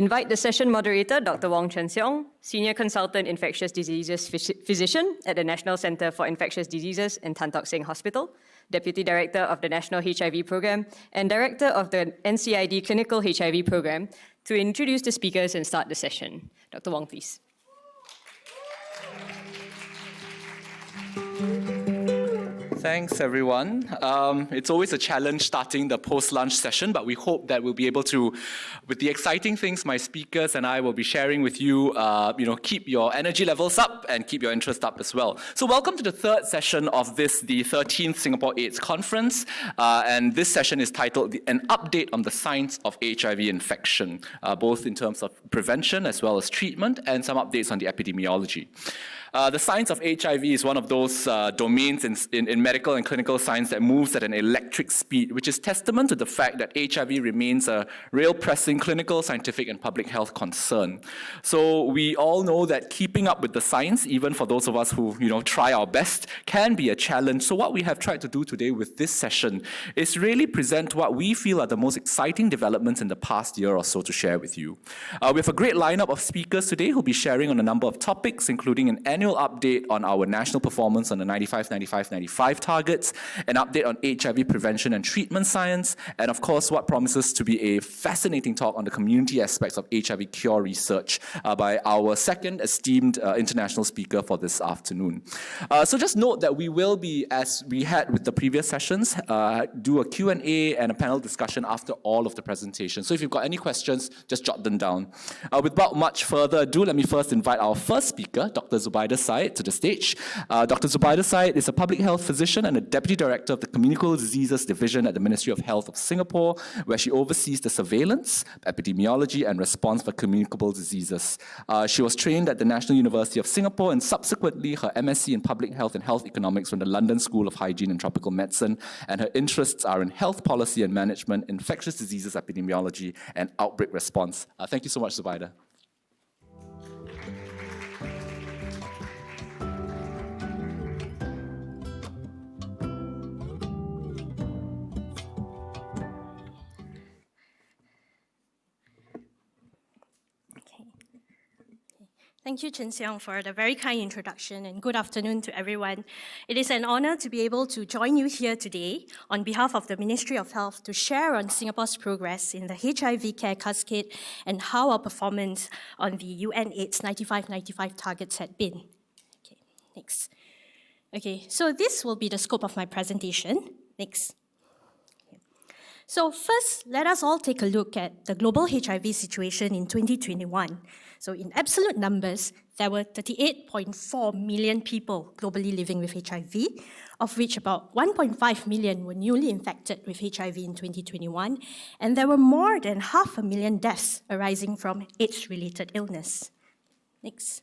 Invite the session moderator, Dr. Wong Chen Seong, Senior Consultant Infectious Diseases Physician at the National Centre for Infectious Diseases in Tan Tock Seng Hospital, Deputy Director of the National HIV Programme, and Director of the NCID Clinical HIV Programme, to introduce the speakers and start the session. Dr. Wong, please. Thanks, everyone. It's always a challenge starting the post-lunch session, but we hope that we'll be able to, with the exciting things my speakers and I will be sharing with you, keep your energy levels up and keep your interest up as well. So welcome to the third session of the 13th Singapore AIDS Conference. And this session is titled An Update on the Science of HIV Infection, both in terms of prevention as well as treatment, and some updates on the epidemiology. The science of HIV is one of those domains in medical and clinical science that moves at an electric speed, which is testament to the fact that HIV remains a real pressing clinical, scientific, and public health concern. So we all know that keeping up with the science, even for those of us who try our best, can be a challenge. So what we have tried to do today with this session is really present what we feel are the most exciting developments in the past year or so to share with you. We have a great lineup of speakers today who'll be sharing on a number of topics, including an annual update on our national performance on the 95-95-95 targets, an update on HIV prevention and treatment science, and of course what promises to be a fascinating talk on the community aspects of HIV cure research by our second esteemed international speaker for this afternoon. So just note that we will be, as we had with the previous sessions, do a Q&A and a panel discussion after all of the presentations. So if you've got any questions, just jot them down. Without much further ado, let me first invite our first speaker, Dr. Zubaida Said, to the stage. Dr. Zubaida Said is a public health physician and a deputy director of the Communicable Diseases Division at the Ministry of Health of Singapore, where she oversees the surveillance, epidemiology, and response for communicable diseases. She was trained at the National University of Singapore and subsequently her MSc in Public Health and Health Economics from the London School of Hygiene and Tropical Medicine, and her interests are in health policy and management, infectious diseases epidemiology, and outbreak response. Thank you so much, Zubaida. Thank you, Chen Seong, for the very kind introduction, and good afternoon to everyone. It is an honor to be able to join you here today on behalf of the Ministry of Health to share on Singapore's progress in the HIV care cascade and how our performance on the UN AIDS 95-95 targets had been. Okay, next. Okay, so this will be the scope of my presentation. Next. So first, let us all take a look at the global HIV situation in 2021. So in absolute numbers, there were 38.4 million people globally living with HIV, of which about 1.5 million were newly infected with HIV in 2021, and there were more than 500,000 deaths arising from AIDS-related illness. Next.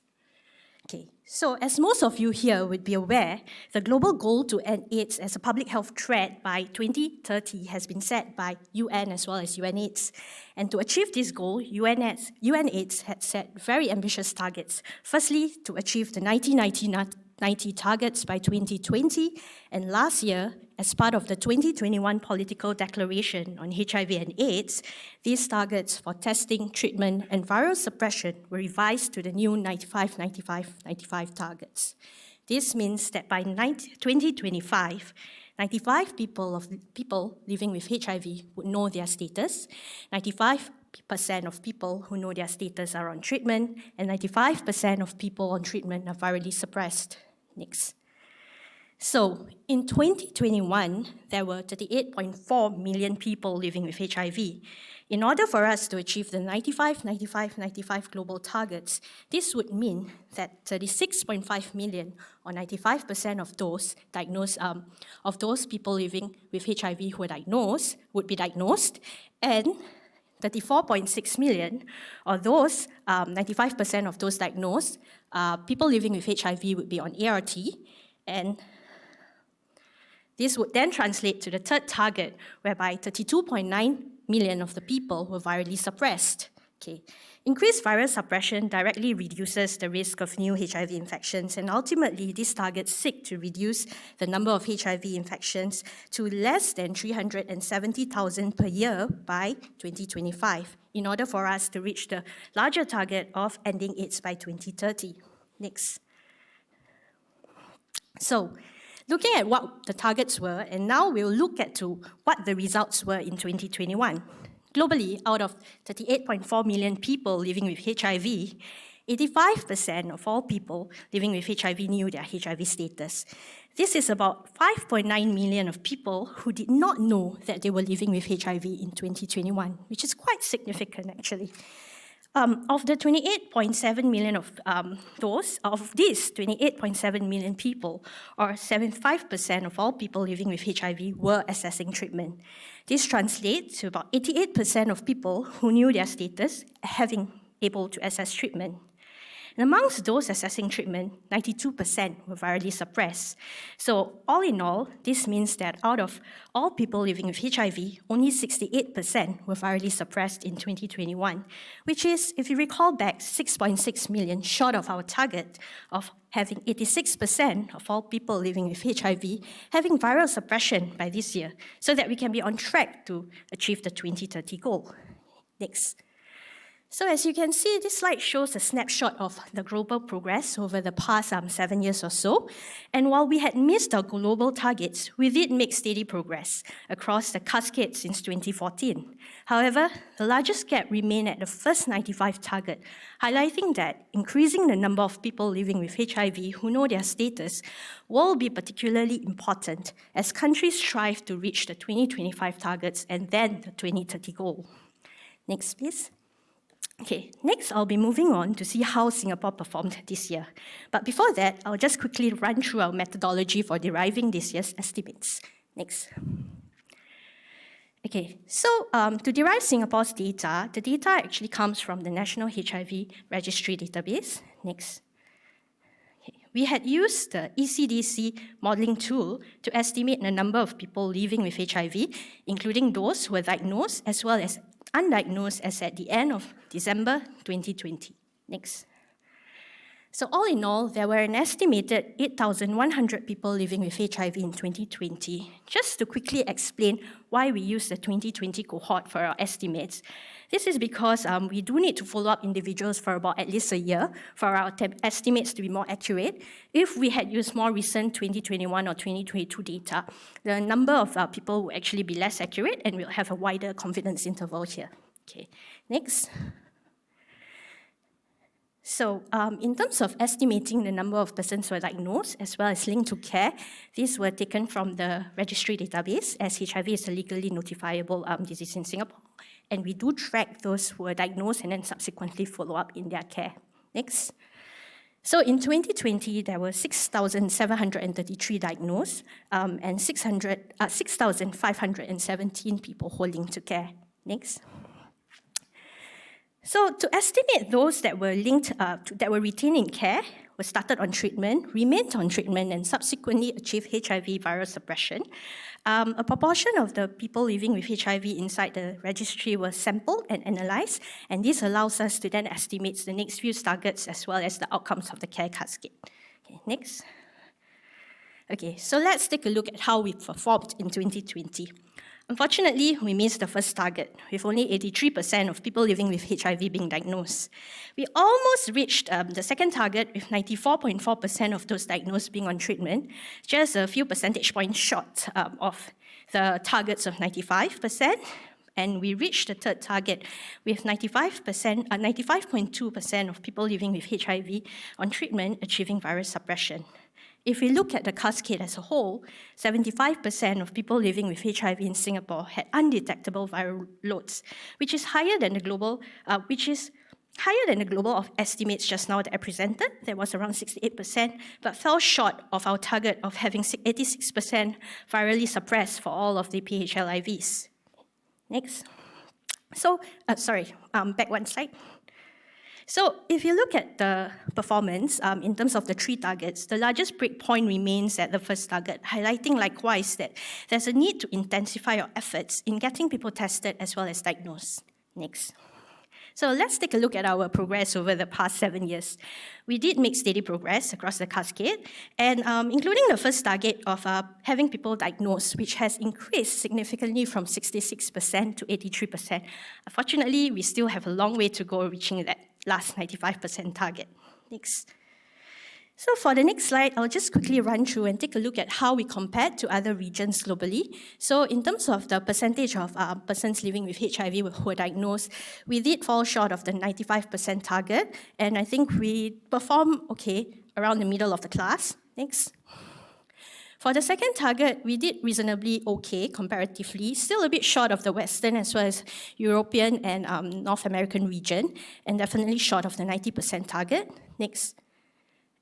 Okay, so as most of you here would be aware, the global goal to end AIDS as a public health threat by 2030 has been set by UN as well as UNAIDS. And to achieve this goal, UNAIDS had set very ambitious targets. Firstly, to achieve the 90 targets by 2020, and last year, as part of the 2021 Political Declaration on HIV and AIDS, these targets for testing, treatment, and viral suppression were revised to the new 95-95-95 targets. This means that by 2025, 95% people living with HIV would know their status, 95% of people who know their status are on treatment, and 95% of people on treatment are virally suppressed. Next. So, in 2021, there were 38.4 million people living with HIV. In order for us to achieve the 95-95-95 global targets, this would mean that 36.5 million, or 95% of those diagnosed, of those people living with HIV who are diagnosed, would be diagnosed, and 34.6 million, or those 95% of those diagnosed, people living with HIV would be on ART, and this would then translate to the third target, whereby 32.9 million of the people were virally suppressed. Okay. Increased viral suppression directly reduces the risk of new HIV infections, and ultimately these targets seek to reduce the number of HIV infections to less than 370,000 per year by 2025, in order for us to reach the larger target of ending AIDS by 2030. Next. So, looking at what the targets were, and now we'll look at to what the results were in 2021. Globally, out of 38.4 million people living with HIV, 85% of all people living with HIV knew their HIV status. This is about 5.9 million of people who did not know that they were living with HIV in 2021, which is quite significant actually. Of the 28.7 million of these 28.7 million people, or 75% of all people living with HIV were accessing treatment. This translates to about 88% of people who knew their status having able to access treatment. And amongst those accessing treatment, 92% were virally suppressed. So all in all, this means that out of all people living with HIV, only 68% were virally suppressed in 2021, which is, if you recall back, 6.6 million short of our target of having 86% of all people living with HIV having viral suppression by this year, so that we can be on track to achieve the 2030 goal. Next. So as you can see, this slide shows a snapshot of the global progress over the past 7 years or so. And while we had missed our global targets, we did make steady progress across the cascade since 2014. However, the largest gap remained at the first 95 target, highlighting that increasing the number of people living with HIV who know their status will be particularly important as countries strive to reach the 2025 targets and then the 2030 goal. Next, please. Okay, next I'll be moving on to see how Singapore performed this year. But before that, I'll just quickly run through our methodology for deriving this year's estimates. Next. Okay, so to derive Singapore's data, the data actually comes from the National HIV Registry database. Next. Okay. We had used the ECDC modeling tool to estimate the number of people living with HIV, including those who were diagnosed as well as undiagnosed as at the end of December 2020. Next. So all in all, there were an estimated 8,100 people living with HIV in 2020. Just to quickly explain why we use the 2020 cohort for our estimates, this is because we do need to follow up individuals for about at least a year for our estimates to be more accurate. If we had used more recent 2021 or 2022 data, the number of people will actually be less accurate and we'll have a wider confidence interval here. Okay, next. So in terms of estimating the number of persons who are diagnosed as well as linked to care, these were taken from the registry database, as HIV is a legally notifiable disease in Singapore. And we do track those who are diagnosed and then subsequently follow up in their care. Next. So in 2020, there were 6,733 diagnosed and 6,517 people holding to care. Next. So to estimate those that were that were retained in care, were started on treatment, remained on treatment, and subsequently achieved HIV viral suppression, a proportion of the people living with HIV inside the registry was sampled and analysed, and this allows us to then estimate the next few targets as well as the outcomes of the care cascade. Okay, next. Okay, so let's take a look at how we performed in 2020. Unfortunately, we missed the first target, with only 83% of people living with HIV being diagnosed. We almost reached the second target, with 94.4% of those diagnosed being on treatment, just a few percentage points short of the targets of 95%. And we reached the third target with 95.2% of people living with HIV on treatment achieving virus suppression. If we look at the cascade as a whole, 75% of people living with HIV in Singapore had undetectable viral loads, which is higher than the global, of estimates just now that I presented. That was around 68%, but fell short of our target of having 86% virally suppressed for all of the PHLIVs. Next. So, back one slide. So if you look at the performance in terms of the three targets, the largest breakpoint remains at the first target, highlighting likewise that there's a need to intensify our efforts in getting people tested as well as diagnosed. Next. So let's take a look at our progress over the past 7 years. We did make steady progress across the cascade, and including the first target of having people diagnosed, which has increased significantly from 66% to 83%. Unfortunately, we still have a long way to go reaching that last 95% target. Next. So for the next slide, I'll just quickly run through and take a look at how we compared to other regions globally. So in terms of the percentage of persons living with HIV who were diagnosed, we did fall short of the 95% target, and I think we performed okay around the middle of the class. Next. For the second target, we did reasonably okay comparatively, still a bit short of the Western as well as European and North American region, and definitely short of the 90% target. Next.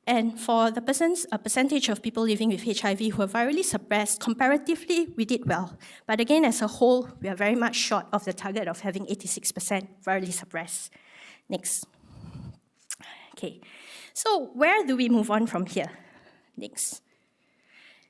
And for the percentage of people living with HIV who are virally suppressed, comparatively, we did well. But again, as a whole, we are very much short of the target of having 86% virally suppressed. Next. Okay, so where do we move on from here? Next.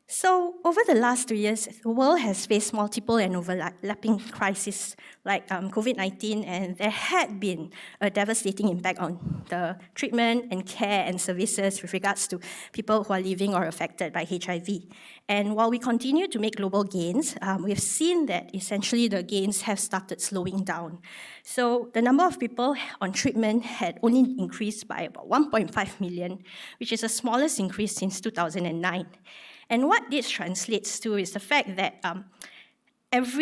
So over the last 2 years, the world has faced multiple and overlapping crises like COVID-19, and there had been a devastating impact on the treatment and care and services with regards to people who are living or affected by HIV. And while we continue to make global gains, we've seen that essentially the gains have started slowing down. So the number of people on treatment had only increased by about 1.5 million, which is the smallest increase since 2009. And what this translates to is the fact that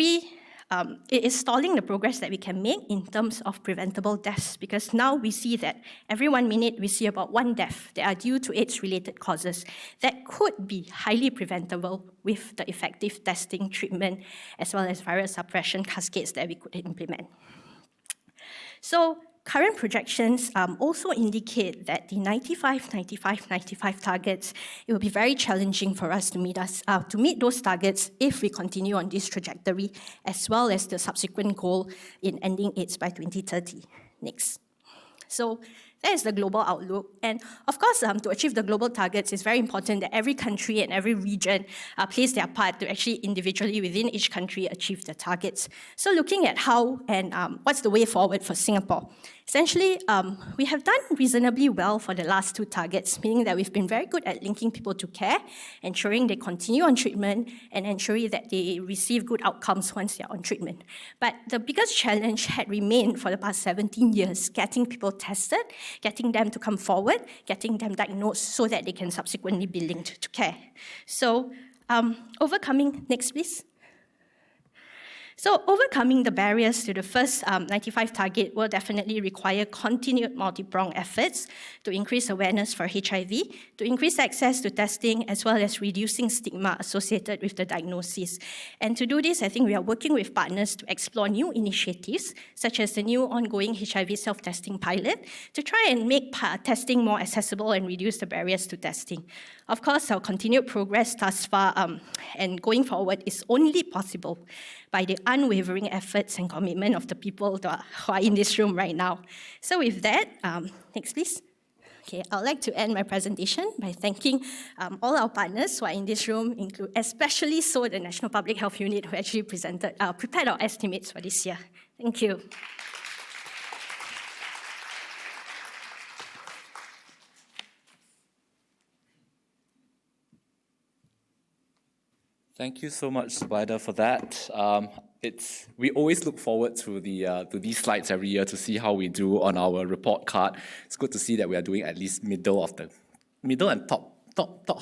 it is stalling the progress that we can make in terms of preventable deaths, because now we see that every 1 minute we see about 1 death that are due to AIDS-related causes that could be highly preventable with the effective testing, treatment, as well as virus suppression cascades that we could implement. So current projections also indicate that the 95, 95, 95 targets, it will be very challenging for us to meet those targets if we continue on this trajectory, as well as the subsequent goal in ending AIDS by 2030. Next. So that is the global outlook. And of course, to achieve the global targets, it's very important that every country and every region plays their part to actually individually within each country achieve the targets. So looking at how and what's the way forward for Singapore. Essentially, we have done reasonably well for the last 2 targets, meaning that we've been very good at linking people to care, ensuring they continue on treatment, and ensuring that they receive good outcomes once they're on treatment. But the biggest challenge had remained for the past 17 years, getting people tested, getting them to come forward, getting them diagnosed so that they can subsequently be linked to care. So overcoming, next please. So overcoming the barriers to the first 95 target will definitely require continued multi-pronged efforts to increase awareness for HIV, to increase access to testing, as well as reducing stigma associated with the diagnosis. And to do this, I think we are working with partners to explore new initiatives, such as the new ongoing HIV self-testing pilot, to try and make testing more accessible and reduce the barriers to testing. Of course, our continued progress thus far and going forward is only possible by the unwavering efforts and commitment of the people who are in this room right now. So with that, next please. Okay, I'd like to end my presentation by thanking all our partners who are in this room, especially so the National Public Health Unit who actually prepared our estimates for this year. Thank you. Thank you so much, Spider, for that. We always look forward to these slides every year to see how we do on our report card. It's good to see that we are doing at least middle and top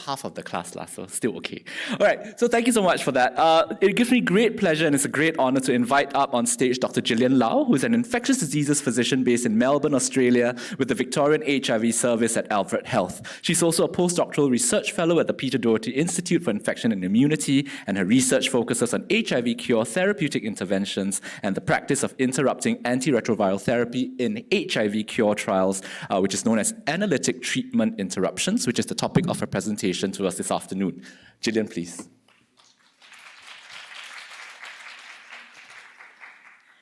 half of the class, so still okay. All right, so thank you so much for that. It gives me great pleasure and it's a great honor to invite up on stage Dr. Gillian Lau, who is an infectious diseases physician based in Melbourne, Australia, with the Victorian HIV Service at Alfred Health. She's also a postdoctoral research fellow at the Peter Doherty Institute for Infection and Immunity, and her research focuses on HIV cure, therapeutic interventions, and the practice of interrupting antiretroviral therapy in HIV cure trials, which is known as analytic treatment interruptions, which is the topic of her presentation to us this afternoon. Gillian, please.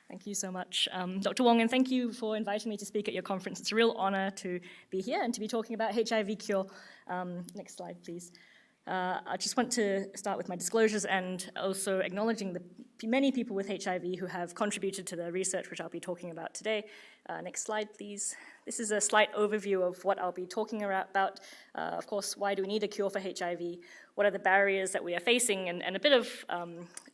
Thank you so much, Dr. Wong, and thank you for inviting me to speak at your conference. It's a real honor to be here and to be talking about HIV cure. Next slide, please. I just want to start with my disclosures and also acknowledging the many people with HIV who have contributed to the research which I'll be talking about today. Next slide, please. This is a slight overview of what I'll be talking about. Of course, why do we need a cure for HIV? What are the barriers that we are facing? And a bit of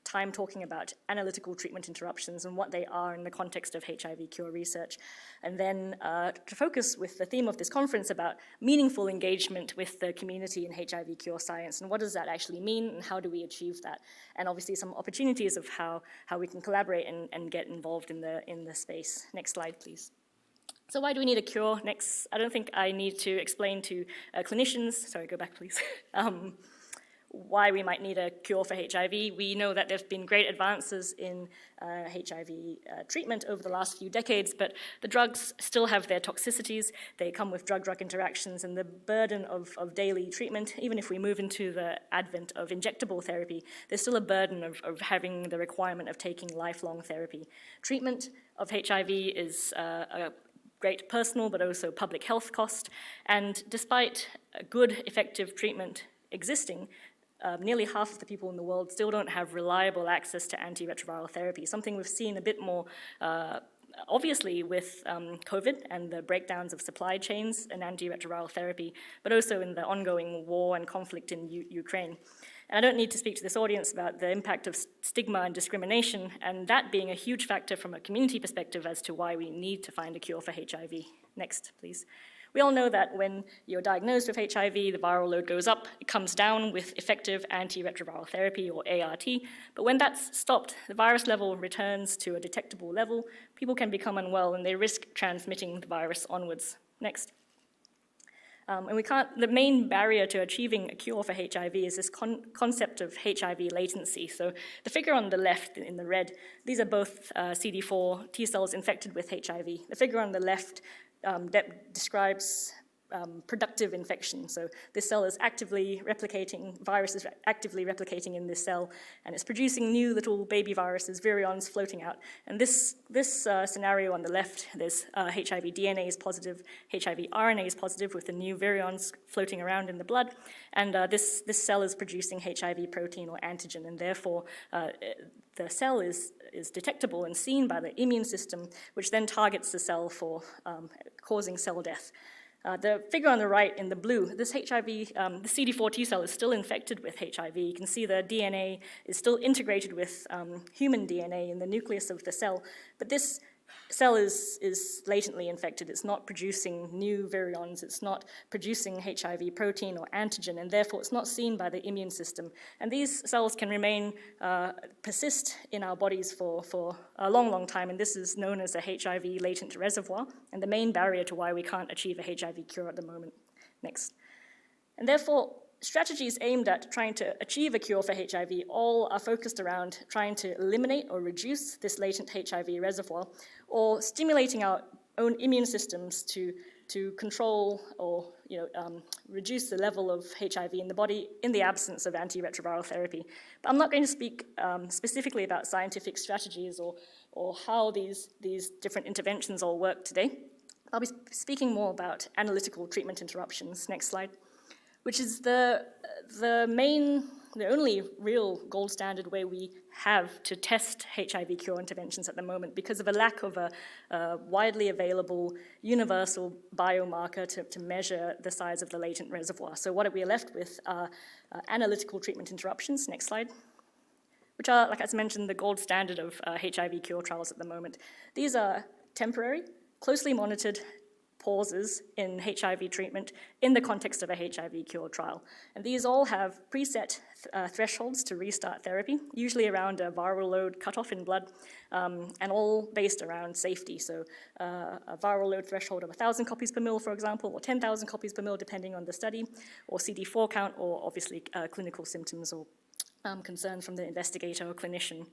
time talking about analytical treatment interruptions and what they are in the context of HIV cure research. And then to focus with the theme of this conference about meaningful engagement with the community in HIV cure science, and what does that actually mean, and how do we achieve that? And obviously some opportunities of how we can collaborate and get involved in the space. Next slide, please. So why do we need a cure? Next, I don't think I need to explain to clinicians, sorry, go back please, why we might need a cure for HIV. We know that there have been great advances in HIV treatment over the last few decades, but the drugs still have their toxicities. They come with drug-drug interactions, and the burden of daily treatment, even if we move into the advent of injectable therapy, there's still a burden of having the requirement of taking lifelong therapy. Treatment of HIV is a great personal but also public health cost, and despite a good, effective treatment existing, nearly half of the people in the world still don't have reliable access to antiretroviral therapy, something we've seen a bit more obviously with COVID and the breakdowns of supply chains and antiretroviral therapy, but also in the ongoing war and conflict in Ukraine. And I don't need to speak to this audience about the impact of stigma and discrimination, and that being a huge factor from a community perspective as to why we need to find a cure for HIV. Next, please. We all know that when you're diagnosed with HIV, the viral load goes up, it comes down with effective antiretroviral therapy, or ART, but when that's stopped, the virus level returns to a detectable level, people can become unwell and they risk transmitting the virus onwards. Next. And the main barrier to achieving a cure for HIV is this concept of HIV latency. So the figure on the left in the red, these are both CD4 T cells infected with HIV. The figure on the left describes productive infection. So this cell is actively replicating, virus is actively replicating in this cell, and it's producing new little baby viruses, virions floating out. And this scenario on the left, there's HIV DNA is positive, HIV RNA is positive with the new virions floating around in the blood, and this cell is producing HIV protein or antigen, and therefore the cell is detectable and seen by the immune system, which then targets the cell for causing cell death. The figure on the right in the blue, this HIV, the CD4 T cell is still infected with HIV. You can see the DNA is still integrated with human DNA in the nucleus of the cell, but this cell is latently infected. It's not producing new virions, it's not producing HIV protein or antigen, and therefore it's not seen by the immune system. And these cells can persist in our bodies for a long, long time, and this is known as a HIV latent reservoir, and the main barrier to why we can't achieve a HIV cure at the moment. Next. And therefore, strategies aimed at trying to achieve a cure for HIV all are focused around trying to eliminate or reduce this latent HIV reservoir, or stimulating our own immune systems to control or reduce the level of HIV in the body in the absence of antiretroviral therapy. But I'm not going to speak specifically about scientific strategies or how these different interventions all work today. I'll be speaking more about analytical treatment interruptions. Next slide. Which is the only real gold standard way we have to test HIV cure interventions at the moment, because of a lack of a widely available universal biomarker to measure the size of the latent reservoir. So what we are left with are analytical treatment interruptions. Next slide. Which are, like as mentioned, the gold standard of HIV cure trials at the moment. These are temporary, closely monitored pauses in HIV treatment in the context of a HIV cure trial. And these all have preset thresholds to restart therapy, usually around a viral load cutoff in blood, and all based around safety. So a viral load threshold of 1,000 copies per mil, for example, or 10,000 copies per mil, depending on the study, or CD4 count, or obviously clinical symptoms or concerns from the investigator or clinician.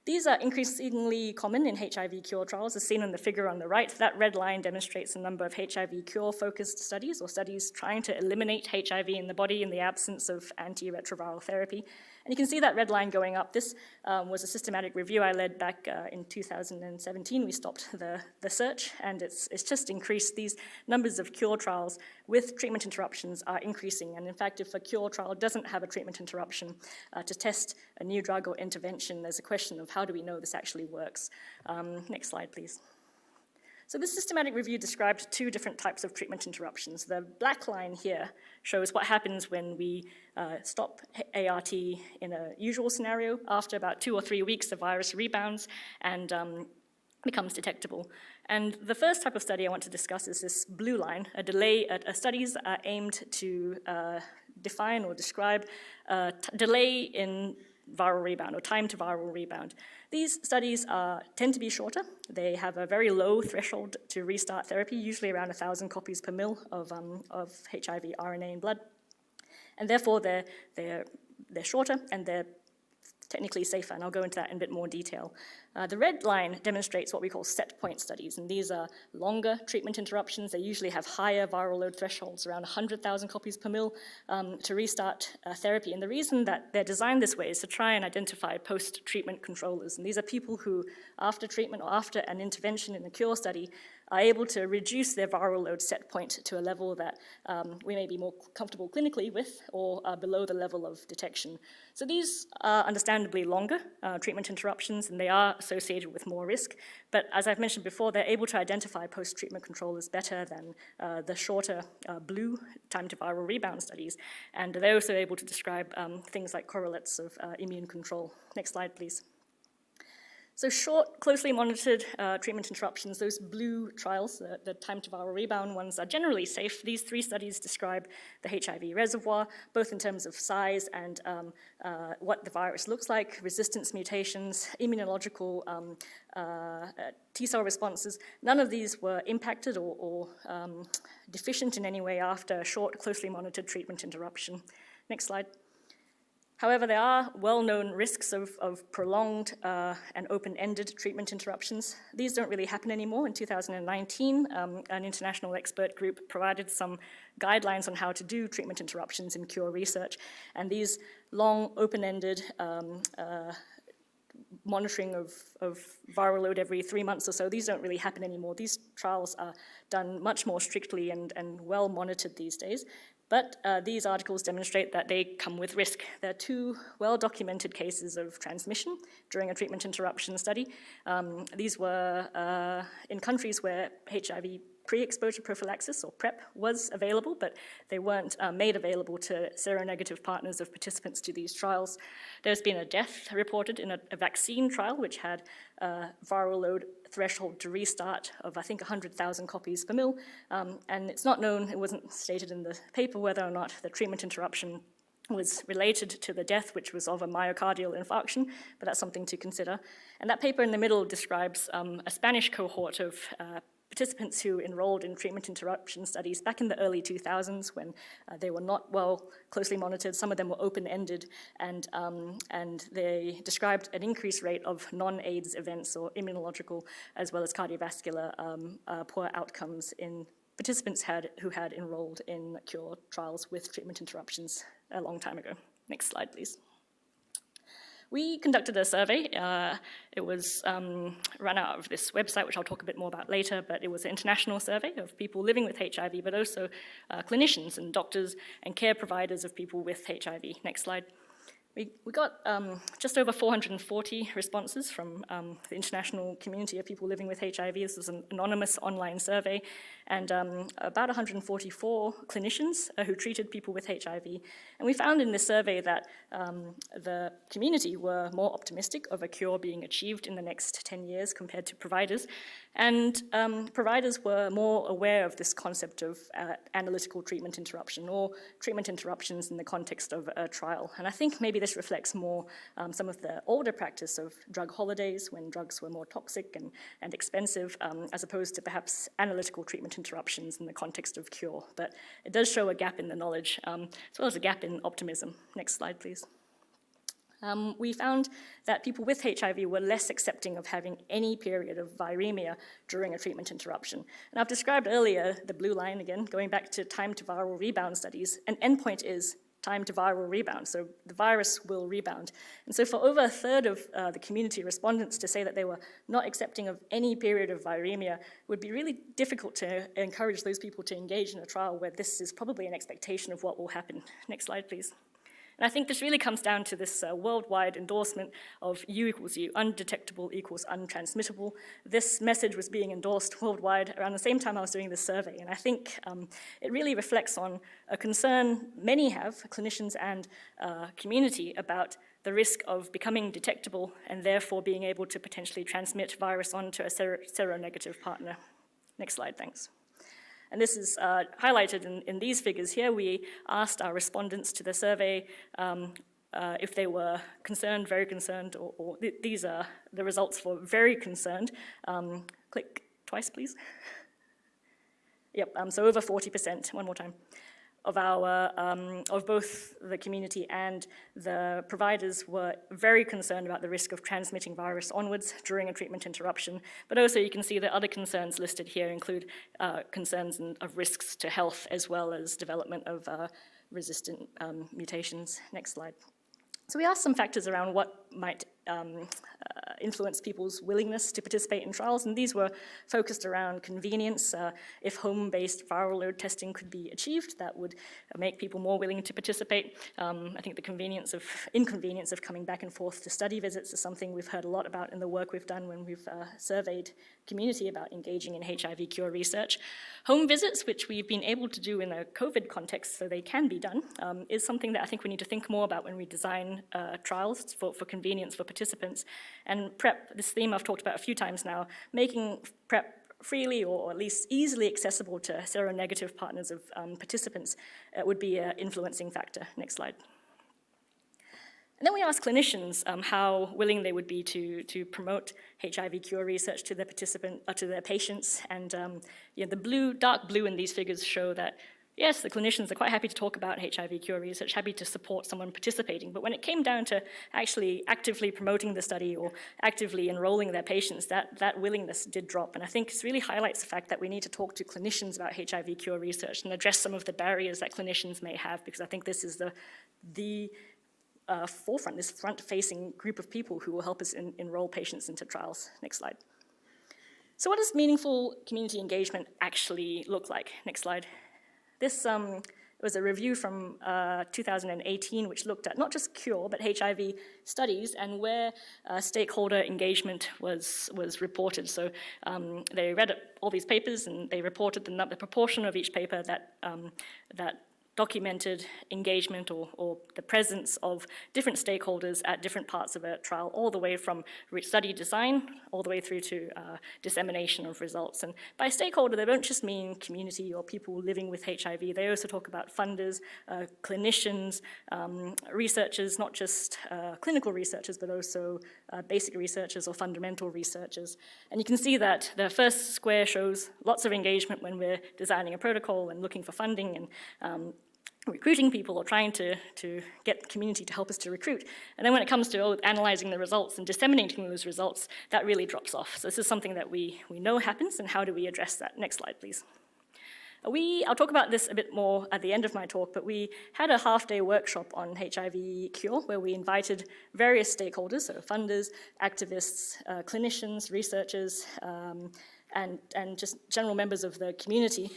These are increasingly common in HIV cure trials, as seen on the figure on the right. That red line demonstrates the number of HIV cure-focused studies, or studies trying to eliminate HIV in the body in the absence of antiretroviral therapy. And you can see that red line going up. This was a systematic review I led back in 2017. We stopped the search, and it's just increased. These numbers of cure trials with treatment interruptions are increasing. And in fact, if a cure trial doesn't have a treatment interruption to test a new drug or intervention, there's a question of how do we know this actually works. Next slide, please. So this systematic review described two different types of treatment interruptions. The black line here shows what happens when we stop ART in a usual scenario. After about 2 or 3 weeks, the virus rebounds and becomes detectable. And the first type of study I want to discuss is this blue line. Studies are aimed to define or describe delay in viral rebound or time to viral rebound. These studies tend to be shorter. They have a very low threshold to restart therapy, usually around 1,000 copies per mil of HIV RNA in blood. And therefore, they're shorter and they're technically safer, and I'll go into that in a bit more detail. The red line demonstrates what we call set point studies, and these are longer treatment interruptions. They usually have higher viral load thresholds, around 100,000 copies per mil, to restart therapy. And the reason that they're designed this way is to try and identify post-treatment controllers. And these are people who, after treatment or after an intervention in the cure study, are able to reduce their viral load set point to a level that we may be more comfortable clinically with or below the level of detection. So these are understandably longer treatment interruptions, and they are associated with more risk. But as I've mentioned before, they're able to identify post-treatment controllers better than the shorter blue time to viral rebound studies. And they're also able to describe things like correlates of immune control. Next slide, please. So short, closely monitored treatment interruptions, those blue trials, the time to viral rebound ones, are generally safe. These 3 studies describe the HIV reservoir, both in terms of size and what the virus looks like, resistance mutations, immunological T-cell responses. None of these were impacted or deficient in any way after a short, closely monitored treatment interruption. Next slide. However, there are well-known risks of prolonged and open-ended treatment interruptions. These don't really happen anymore. In 2019, an international expert group provided some guidelines on how to do treatment interruptions in cure research. And these long, open-ended monitoring of viral load every 3 months or so, these don't really happen anymore. These trials are done much more strictly and well monitored these days. But these articles demonstrate that they come with risk. There are 2 well-documented cases of transmission during a treatment interruption study. These were in countries where HIV pre-exposure prophylaxis, or PrEP, was available, but they weren't made available to seronegative partners of participants to these trials. There's been a death reported in a vaccine trial, which had viral load threshold to restart of, I think, 100,000 copies per mil. And it's not known, it wasn't stated in the paper, whether or not the treatment interruption was related to the death, which was of a myocardial infarction, but that's something to consider. And that paper in the middle describes a Spanish cohort of participants who enrolled in treatment interruption studies back in the early 2000s when they were not well closely monitored. Some of them were open-ended, and they described an increased rate of non-AIDS events or immunological as well as cardiovascular poor outcomes in participants who had enrolled in cure trials with treatment interruptions a long time ago. Next slide, please. We conducted a survey. It was run out of this website, which I'll talk a bit more about later, but it was an international survey of people living with HIV, but also clinicians and doctors and care providers of people with HIV. Next slide. We got just over 440 responses from the international community of people living with HIV. This was an anonymous online survey, and about 144 clinicians who treated people with HIV. And we found in this survey that the community were more optimistic of a cure being achieved in the next 10 years compared to providers. And providers were more aware of this concept of analytical treatment interruption or treatment interruptions in the context of a trial. And I think maybe this reflects more some of the older practice of drug holidays when drugs were more toxic and expensive, as opposed to perhaps analytical treatment interruptions in the context of cure. But it does show a gap in the knowledge, as well as a gap in optimism. Next slide, please. We found that people with HIV were less accepting of having any period of viremia during a treatment interruption. And I've described earlier the blue line again, going back to time to viral rebound studies. An endpoint is time to viral rebound, so the virus will rebound. And so for over a third of the community respondents to say that they were not accepting of any period of viremia would be really difficult to encourage those people to engage in a trial where this is probably an expectation of what will happen. Next slide, please. And I think this really comes down to this worldwide endorsement of U equals U, undetectable equals untransmittable. This message was being endorsed worldwide around the same time I was doing this survey, and I think it really reflects on a concern many have, clinicians and community, about the risk of becoming detectable and therefore being able to potentially transmit virus onto a seronegative partner. Next slide, thanks. And this is highlighted in these figures here. We asked our respondents to the survey if they were concerned, very concerned, or these are the results for very concerned. Click twice, please. Yep, so over 40%, one more time, of both the community and the providers were very concerned about the risk of transmitting virus onwards during a treatment interruption. But also you can see that other concerns listed here include concerns of risks to health as well as development of resistant mutations. Next slide. So we asked some factors around what might influence people's willingness to participate in trials, and these were focused around convenience. If home-based viral load testing could be achieved, that would make people more willing to participate. I think the inconvenience of coming back and forth to study visits is something we've heard a lot about in the work we've done when we've surveyed community about engaging in HIV cure research. Home visits, which we've been able to do in a COVID context, so they can be done, is something that I think we need to think more about when we design trials for convenience for participants. And PrEP, this theme I've talked about a few times now, making PrEP freely or at least easily accessible to seronegative partners of participants would be an influencing factor. Next slide. And then we asked clinicians how willing they would be to promote HIV cure research to their to their patients. And the dark blue in these figures show that yes, the clinicians are quite happy to talk about HIV cure research, happy to support someone participating, but when it came down to actually actively promoting the study or actively enrolling their patients, that willingness did drop. And I think this really highlights the fact that we need to talk to clinicians about HIV cure research and address some of the barriers that clinicians may have, because I think this is the forefront, this front-facing group of people who will help us enroll patients into trials. Next slide. So what does meaningful community engagement actually look like? Next slide. This was a review from 2018, which looked at not just cure, but HIV studies and where stakeholder engagement was reported. So they read all these papers and they reported the proportion of each paper that documented engagement or the presence of different stakeholders at different parts of a trial, all the way from study design, all the way through to dissemination of results. And by stakeholder, they don't just mean community or people living with HIV. They also talk about funders, clinicians, researchers, not just clinical researchers, but also basic researchers or fundamental researchers. And you can see that the first square shows lots of engagement when we're designing a protocol and looking for funding and recruiting people or trying to get the community to help us to recruit. And then when it comes to analyzing the results and disseminating those results, that really drops off. So this is something that we know happens, and how do we address that? Next slide, please. I'll talk about this a bit more at the end of my talk, but we had a half-day workshop on HIV cure where we invited various stakeholders, so funders, activists, clinicians, researchers, and just general members of the community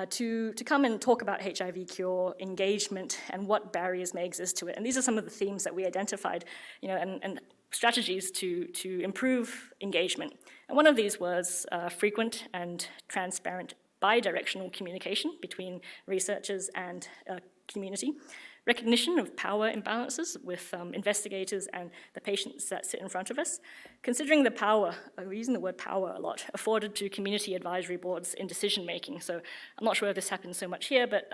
to come and talk about HIV cure engagement and what barriers may exist to it. And these are some of the themes that we identified, and strategies to improve engagement. And one of these was frequent and transparent bidirectional communication between researchers and community. Recognition of power imbalances with investigators and the patients that sit in front of us. Considering the power, we're using the word power a lot, afforded to community advisory boards in decision making. So I'm not sure if this happens so much here, but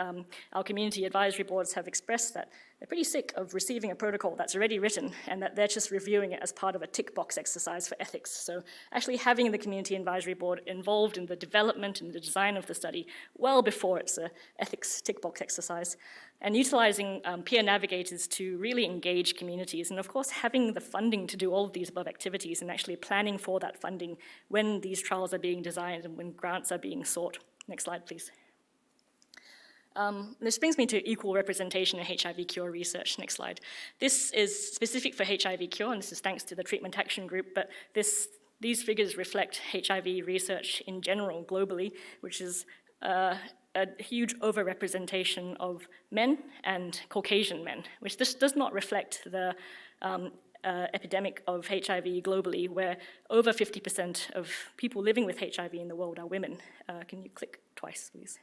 our community advisory boards have expressed that they're pretty sick of receiving a protocol that's already written and that they're just reviewing it as part of a tick box exercise for ethics. So actually having the community advisory board involved in the development and the design of the study well before it's an ethics tick box exercise, and utilizing peer navigators to really engage communities, and of course having the funding to do all of these above activities and actually planning for that funding when these trials are being designed and when grants are being sought. Next slide, please. This brings me to equal representation in HIV cure research. Next slide. This is specific for HIV cure, and this is thanks to the Treatment Action Group, but these figures reflect HIV research in general globally, which is a huge overrepresentation of men and Caucasian men, which this does not reflect the epidemic of HIV globally, where over 50% of people living with HIV in the world are women. Can you click twice, please?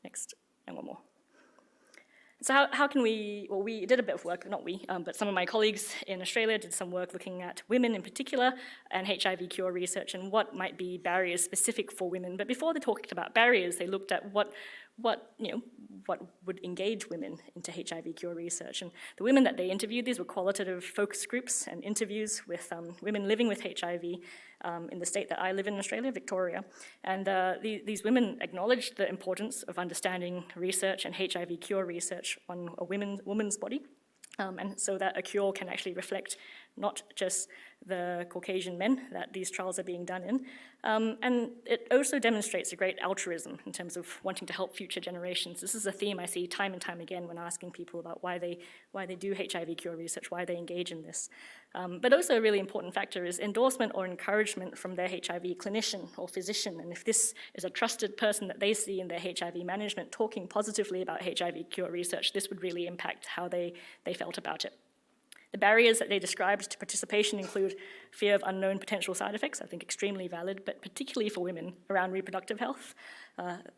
Next, and one more. So how can we, well, we did a bit of work, not we, but some of my colleagues in Australia did some work looking at women in particular and HIV cure research and what might be barriers specific for women. But before they talked about barriers, they looked at what would engage women into HIV cure research. And the women that they interviewed, these were qualitative focus groups and interviews with women living with HIV in the state that I live in Australia, Victoria. And these women acknowledged the importance of understanding research and HIV cure research on a woman's body. And so that a cure can actually reflect not just the Caucasian men that these trials are being done in. And it also demonstrates a great altruism in terms of wanting to help future generations. This is a theme I see time and time again when asking people about why they do HIV cure research, why they engage in this. But also a really important factor is endorsement or encouragement from their HIV clinician or physician. And if this is a trusted person that they see in their HIV management talking positively about HIV cure research, this would really impact how they felt about it. The barriers that they described to participation include fear of unknown potential side effects, I think extremely valid, but particularly for women around reproductive health,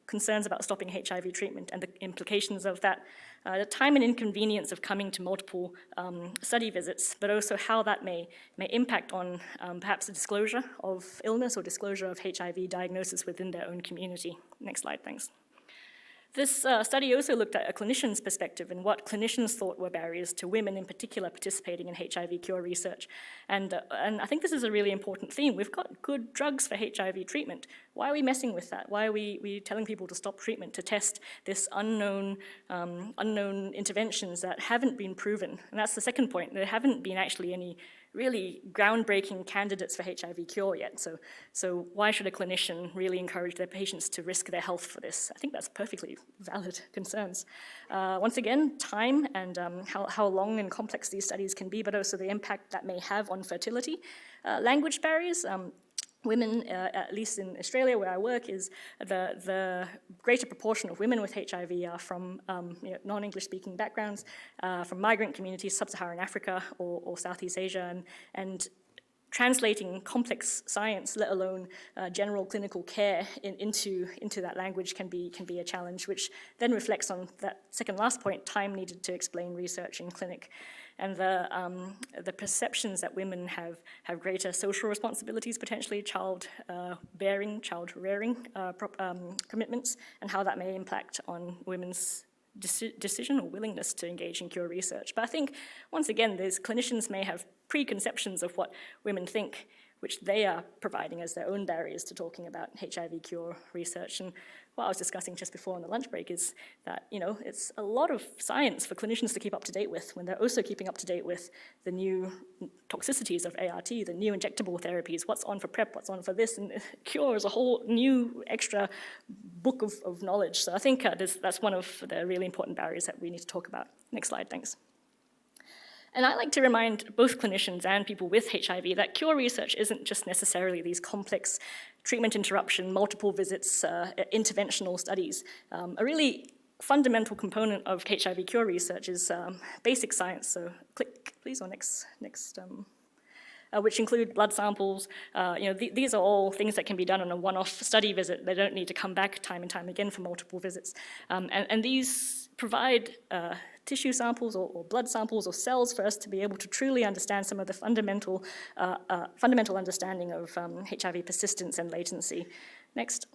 concerns about stopping HIV treatment and the implications of that, the time and inconvenience of coming to multiple study visits, but also how that may impact on perhaps the disclosure of illness or disclosure of HIV diagnosis within their own community. Next slide, thanks. This study also looked at a clinician's perspective and what clinicians thought were barriers to women in particular participating in HIV cure research. And I think this is a really important theme. We've got good drugs for HIV treatment. Why are we messing with that? Why are we telling people to stop treatment, to test this unknown interventions that haven't been proven? And that's the second point. There haven't been actually any really groundbreaking candidates for HIV cure yet. So why should a clinician really encourage their patients to risk their health for this? I think that's perfectly valid concerns. Once again, time and how long and complex these studies can be, but also the impact that may have on fertility. Language barriers. Women, at least in Australia where I work, is the greater proportion of women with HIV are from non-English speaking backgrounds, from migrant communities, sub-Saharan Africa or Southeast Asia, and translating complex science, let alone general clinical care, into that language can be a challenge, which then reflects on that second last point, time needed to explain research in clinic. And the perceptions that women have greater social responsibilities, potentially child rearing commitments, and how that may impact on women's decision or willingness to engage in cure research. But I think, once again, these clinicians may have preconceptions of what women think, which they are providing as their own barriers to talking about HIV cure research. And what I was discussing just before on the lunch break is that, it's a lot of science for clinicians to keep up to date with when they're also keeping up to date with the new toxicities of ART, the new injectable therapies, what's on for PrEP, what's on for this, and cure is a whole new extra book of knowledge. So I think that's one of the really important barriers that we need to talk about. Next slide, thanks. And I like to remind both clinicians and people with HIV that cure research isn't just necessarily these complex treatment interruption, multiple visits, interventional studies. A really fundamental component of HIV cure research is basic science. So click, please, or next. Which include blood samples. These are all things that can be done on a one-off study visit. They don't need to come back time and time again for multiple visits. And these provide tissue samples or blood samples or cells for us to be able to truly understand some of the fundamental understanding of HIV persistence and latency. Next.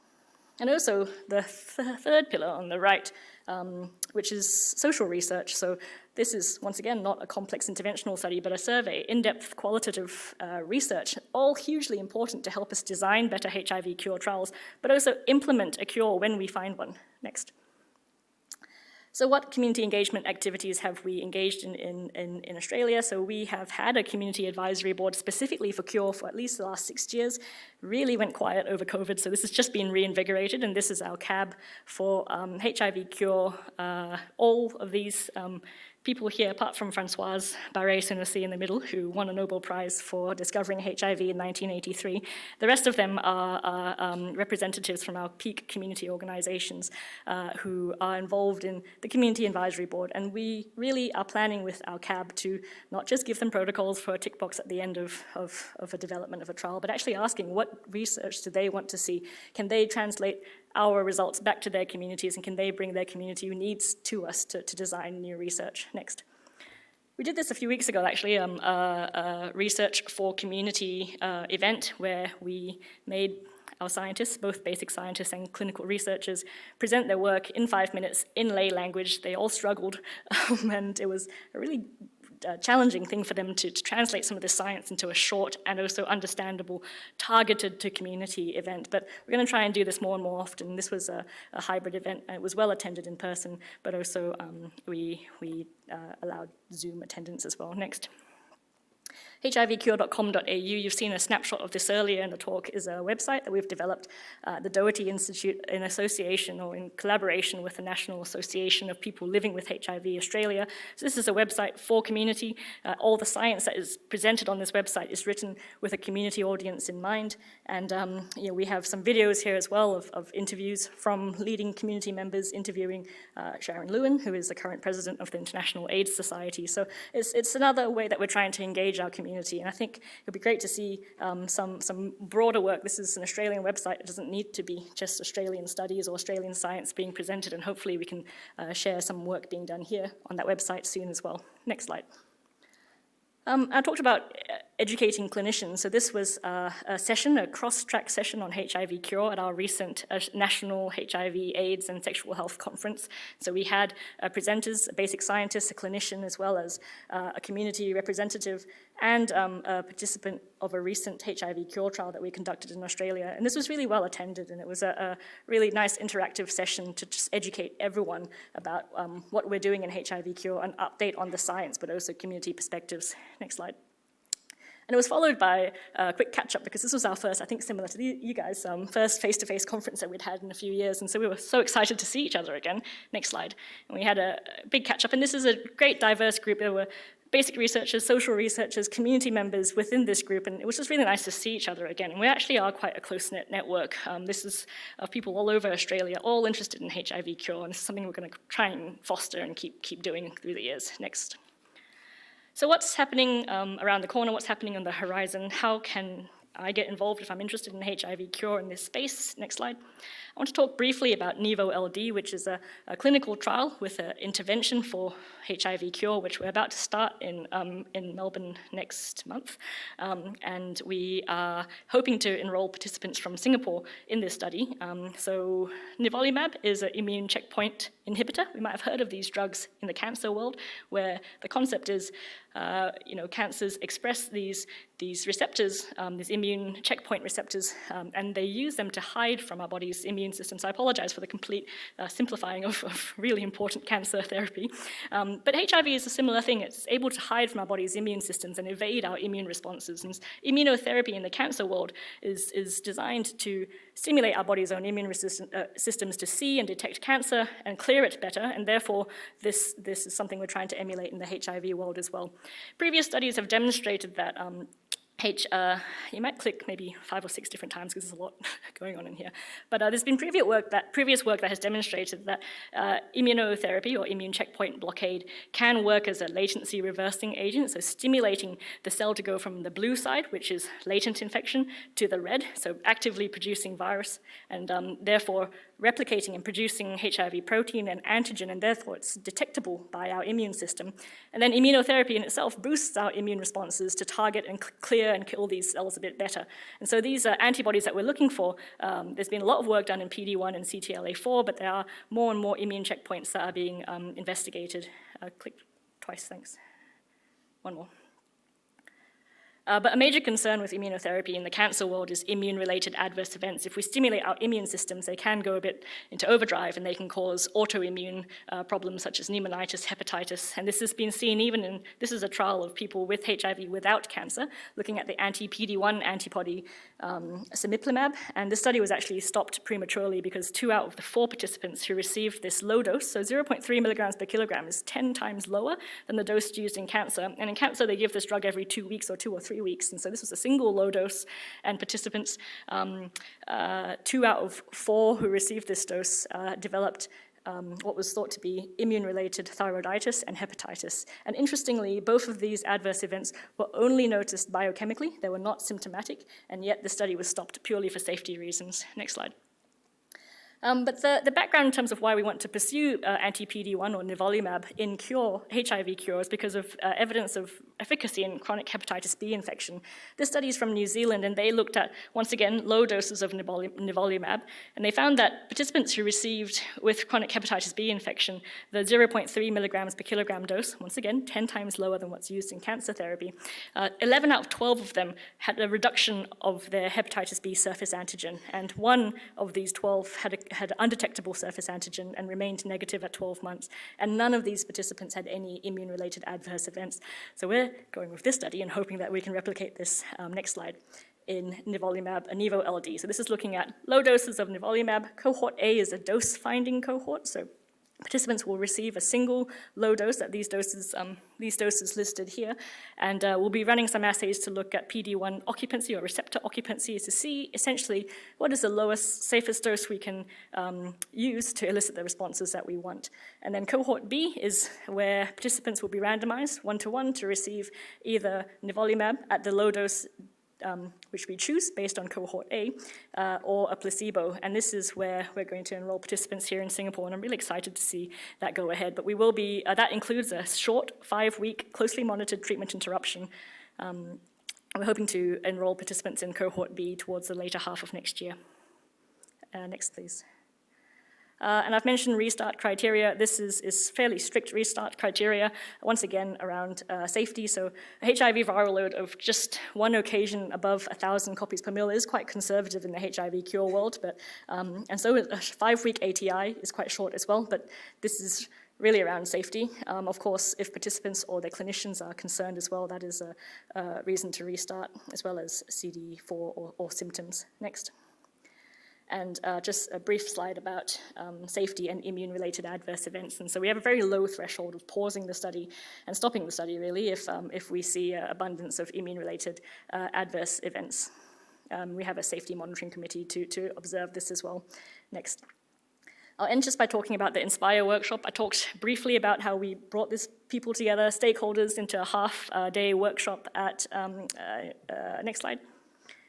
And also the third pillar on the right, which is social research. So this is, once again, not a complex interventional study, but a survey, in-depth qualitative research, all hugely important to help us design better HIV cure trials, but also implement a cure when we find one. Next. So what community engagement activities have we engaged in Australia? So we have had a community advisory board specifically for Cure for at least the last 6 years. Really went quiet over COVID, so this has just been reinvigorated, and this is our CAB for HIV Cure. All of these people here, apart from Françoise Barré-Senoussi in the middle, who won a Nobel Prize for discovering HIV in 1983, the rest of them are representatives from our peak community organizations who are involved in the Community Advisory Board. And we really are planning with our CAB to not just give them protocols for a tick box at the end of a development of a trial, but actually asking what research do they want to see? Can they translate our results back to their communities, and can they bring their community needs to us to design new research? Next. We did this a few weeks ago, actually, a research for community event where we made our scientists, both basic scientists and clinical researchers, present their work in 5 minutes in lay language. They all struggled, and it was a really challenging thing for them to translate some of this science into a short and also understandable, targeted to community event. But we're going to try and do this more and more often. This was a hybrid event. It was well attended in person, but also we allowed Zoom attendance as well. Next. HIVcure.com.au, you've seen a snapshot of this earlier in the talk, is a website that we've developed, the Doherty Institute, in association or in collaboration with the National Association of People Living with HIV Australia. So this is a website for community. All the science that is presented on this website is written with a community audience in mind. And we have some videos here as well of interviews from leading community members interviewing Sharon Lewin, who is the current president of the International AIDS Society. So it's another way that we're trying to engage our community. And I think it would be great to see some broader work. This is an Australian website. It doesn't need to be just Australian studies or Australian science being presented, and hopefully we can share some work being done here on that website soon as well. Next slide. I talked about educating clinicians. So this was a session, a cross-track session on HIV cure at our recent National HIV, AIDS and Sexual Health Conference. So we had presenters, a basic scientist, a clinician, as well as a community representative and a participant of a recent HIV cure trial that we conducted in Australia. And this was really well attended, and it was a really nice interactive session to just educate everyone about what we're doing in HIV cure, an update on the science, but also community perspectives. Next slide. And it was followed by a quick catch-up, because this was our first, I think similar to you guys, first face-to-face conference that we'd had in a few years, and so we were so excited to see each other again. Next slide. And we had a big catch-up, and this is a great diverse group. There were basic researchers, social researchers, community members within this group, and it was just really nice to see each other again. And we actually are quite a close-knit network. This is of people all over Australia, all interested in HIV cure, and this is something we're going to try and foster and keep doing through the years. Next. So what's happening around the corner? What's happening on the horizon? How can I get involved if I'm interested in HIV cure in this space? Next slide. I want to talk briefly about NIVO-LD, which is a clinical trial with an intervention for HIV cure, which we're about to start in Melbourne next month. And we are hoping to enroll participants from Singapore in this study. So nivolumab is an immune checkpoint inhibitor. We might have heard of these drugs in the cancer world, where the concept is cancers express these receptors, these immune checkpoint receptors, and they use them to hide from our body's immune system. So I apologize for the complete simplifying of really important cancer therapy. But HIV is a similar thing. It's able to hide from our body's immune systems and evade our immune responses. And immunotherapy in the cancer world is designed to stimulate our body's own immune systems to see and detect cancer and clear it better, and therefore this is something we're trying to emulate in the HIV world as well. Previous studies have demonstrated that you might click maybe 5 or 6 different times because there's a lot going on in here. But there's been previous work that has demonstrated that immunotherapy or immune checkpoint blockade can work as a latency reversing agent, so stimulating the cell to go from the blue side, which is latent infection, to the red, so actively producing virus, and therefore replicating and producing HIV protein and antigen, and therefore it's detectable by our immune system. And then immunotherapy in itself boosts our immune responses to target and clear and kill these cells a bit better. And so these are antibodies that we're looking for. There's been a lot of work done in PD-1 and CTLA-4, but there are more and more immune checkpoints that are being investigated. Click twice, thanks. One more. But a major concern with immunotherapy in the cancer world is immune-related adverse events. If we stimulate our immune systems, they can go a bit into overdrive and they can cause autoimmune problems such as pneumonitis, hepatitis. And this has been seen even in, this is a trial of people with HIV without cancer, looking at the anti-PD-1 antibody cemiplimab. And this study was actually stopped prematurely because 2 out of the 4 participants who received this low dose, so 0.3 milligrams per kilogram is 10 times lower than the dose used in cancer. And in cancer, they give this drug every 2 weeks or 2 or 3 weeks, and so this was a single low dose, and participants, 2 out of 4 who received this dose developed what was thought to be immune-related thyroiditis and hepatitis. And interestingly, both of these adverse events were only noticed biochemically. They were not symptomatic, and yet the study was stopped purely for safety reasons. Next slide. But the background in terms of why we want to pursue anti-PD-1 or nivolumab in HIV cure is because of evidence of efficacy in chronic hepatitis B infection. This study is from New Zealand, and they looked at, once again, low doses of nivolumab, and they found that participants who received with chronic hepatitis B infection the 0.3 milligrams per kilogram dose, once again, 10 times lower than what's used in cancer therapy, 11 out of 12 of them had a reduction of their hepatitis B surface antigen, and 1 of these 12 had undetectable surface antigen and remained negative at 12 months. And none of these participants had any immune-related adverse events. So we're going with this study and hoping that we can replicate this, next slide, in nivolumab, Nivo-LD. So this is looking at low doses of nivolumab. Cohort A is a dose-finding cohort, so participants will receive a single low dose at these doses listed here, and we'll be running some assays to look at PD-1 occupancy or receptor occupancy to see essentially what is the lowest, safest dose we can use to elicit the responses that we want. And then cohort B is where participants will be randomized 1-to-1 to receive either nivolumab at the low dose which we choose based on cohort A, or a placebo. And this is where we're going to enroll participants here in Singapore, and I'm really excited to see that go ahead. But we will be, that includes a short 5-week closely monitored treatment interruption. We're hoping to enroll participants in cohort B towards the later half of next year. Next, please. And I've mentioned restart criteria. This is fairly strict restart criteria, once again, around safety. So a HIV viral load of just 1 occasion above 1,000 copies per mil is quite conservative in the HIV cure world, but, and so a 5-week ATI is quite short as well, but this is really around safety. Of course, if participants or their clinicians are concerned as well, that is a reason to restart, as well as CD4 or symptoms. Next. And just a brief slide about safety and immune-related adverse events. And so we have a very low threshold of pausing the study and stopping the study, really, if we see abundance of immune-related adverse events. We have a safety monitoring committee to observe this as well. Next. I'll end just by talking about the Inspire workshop. I talked briefly about how we brought these people together, stakeholders, into a half-day workshop at, next slide.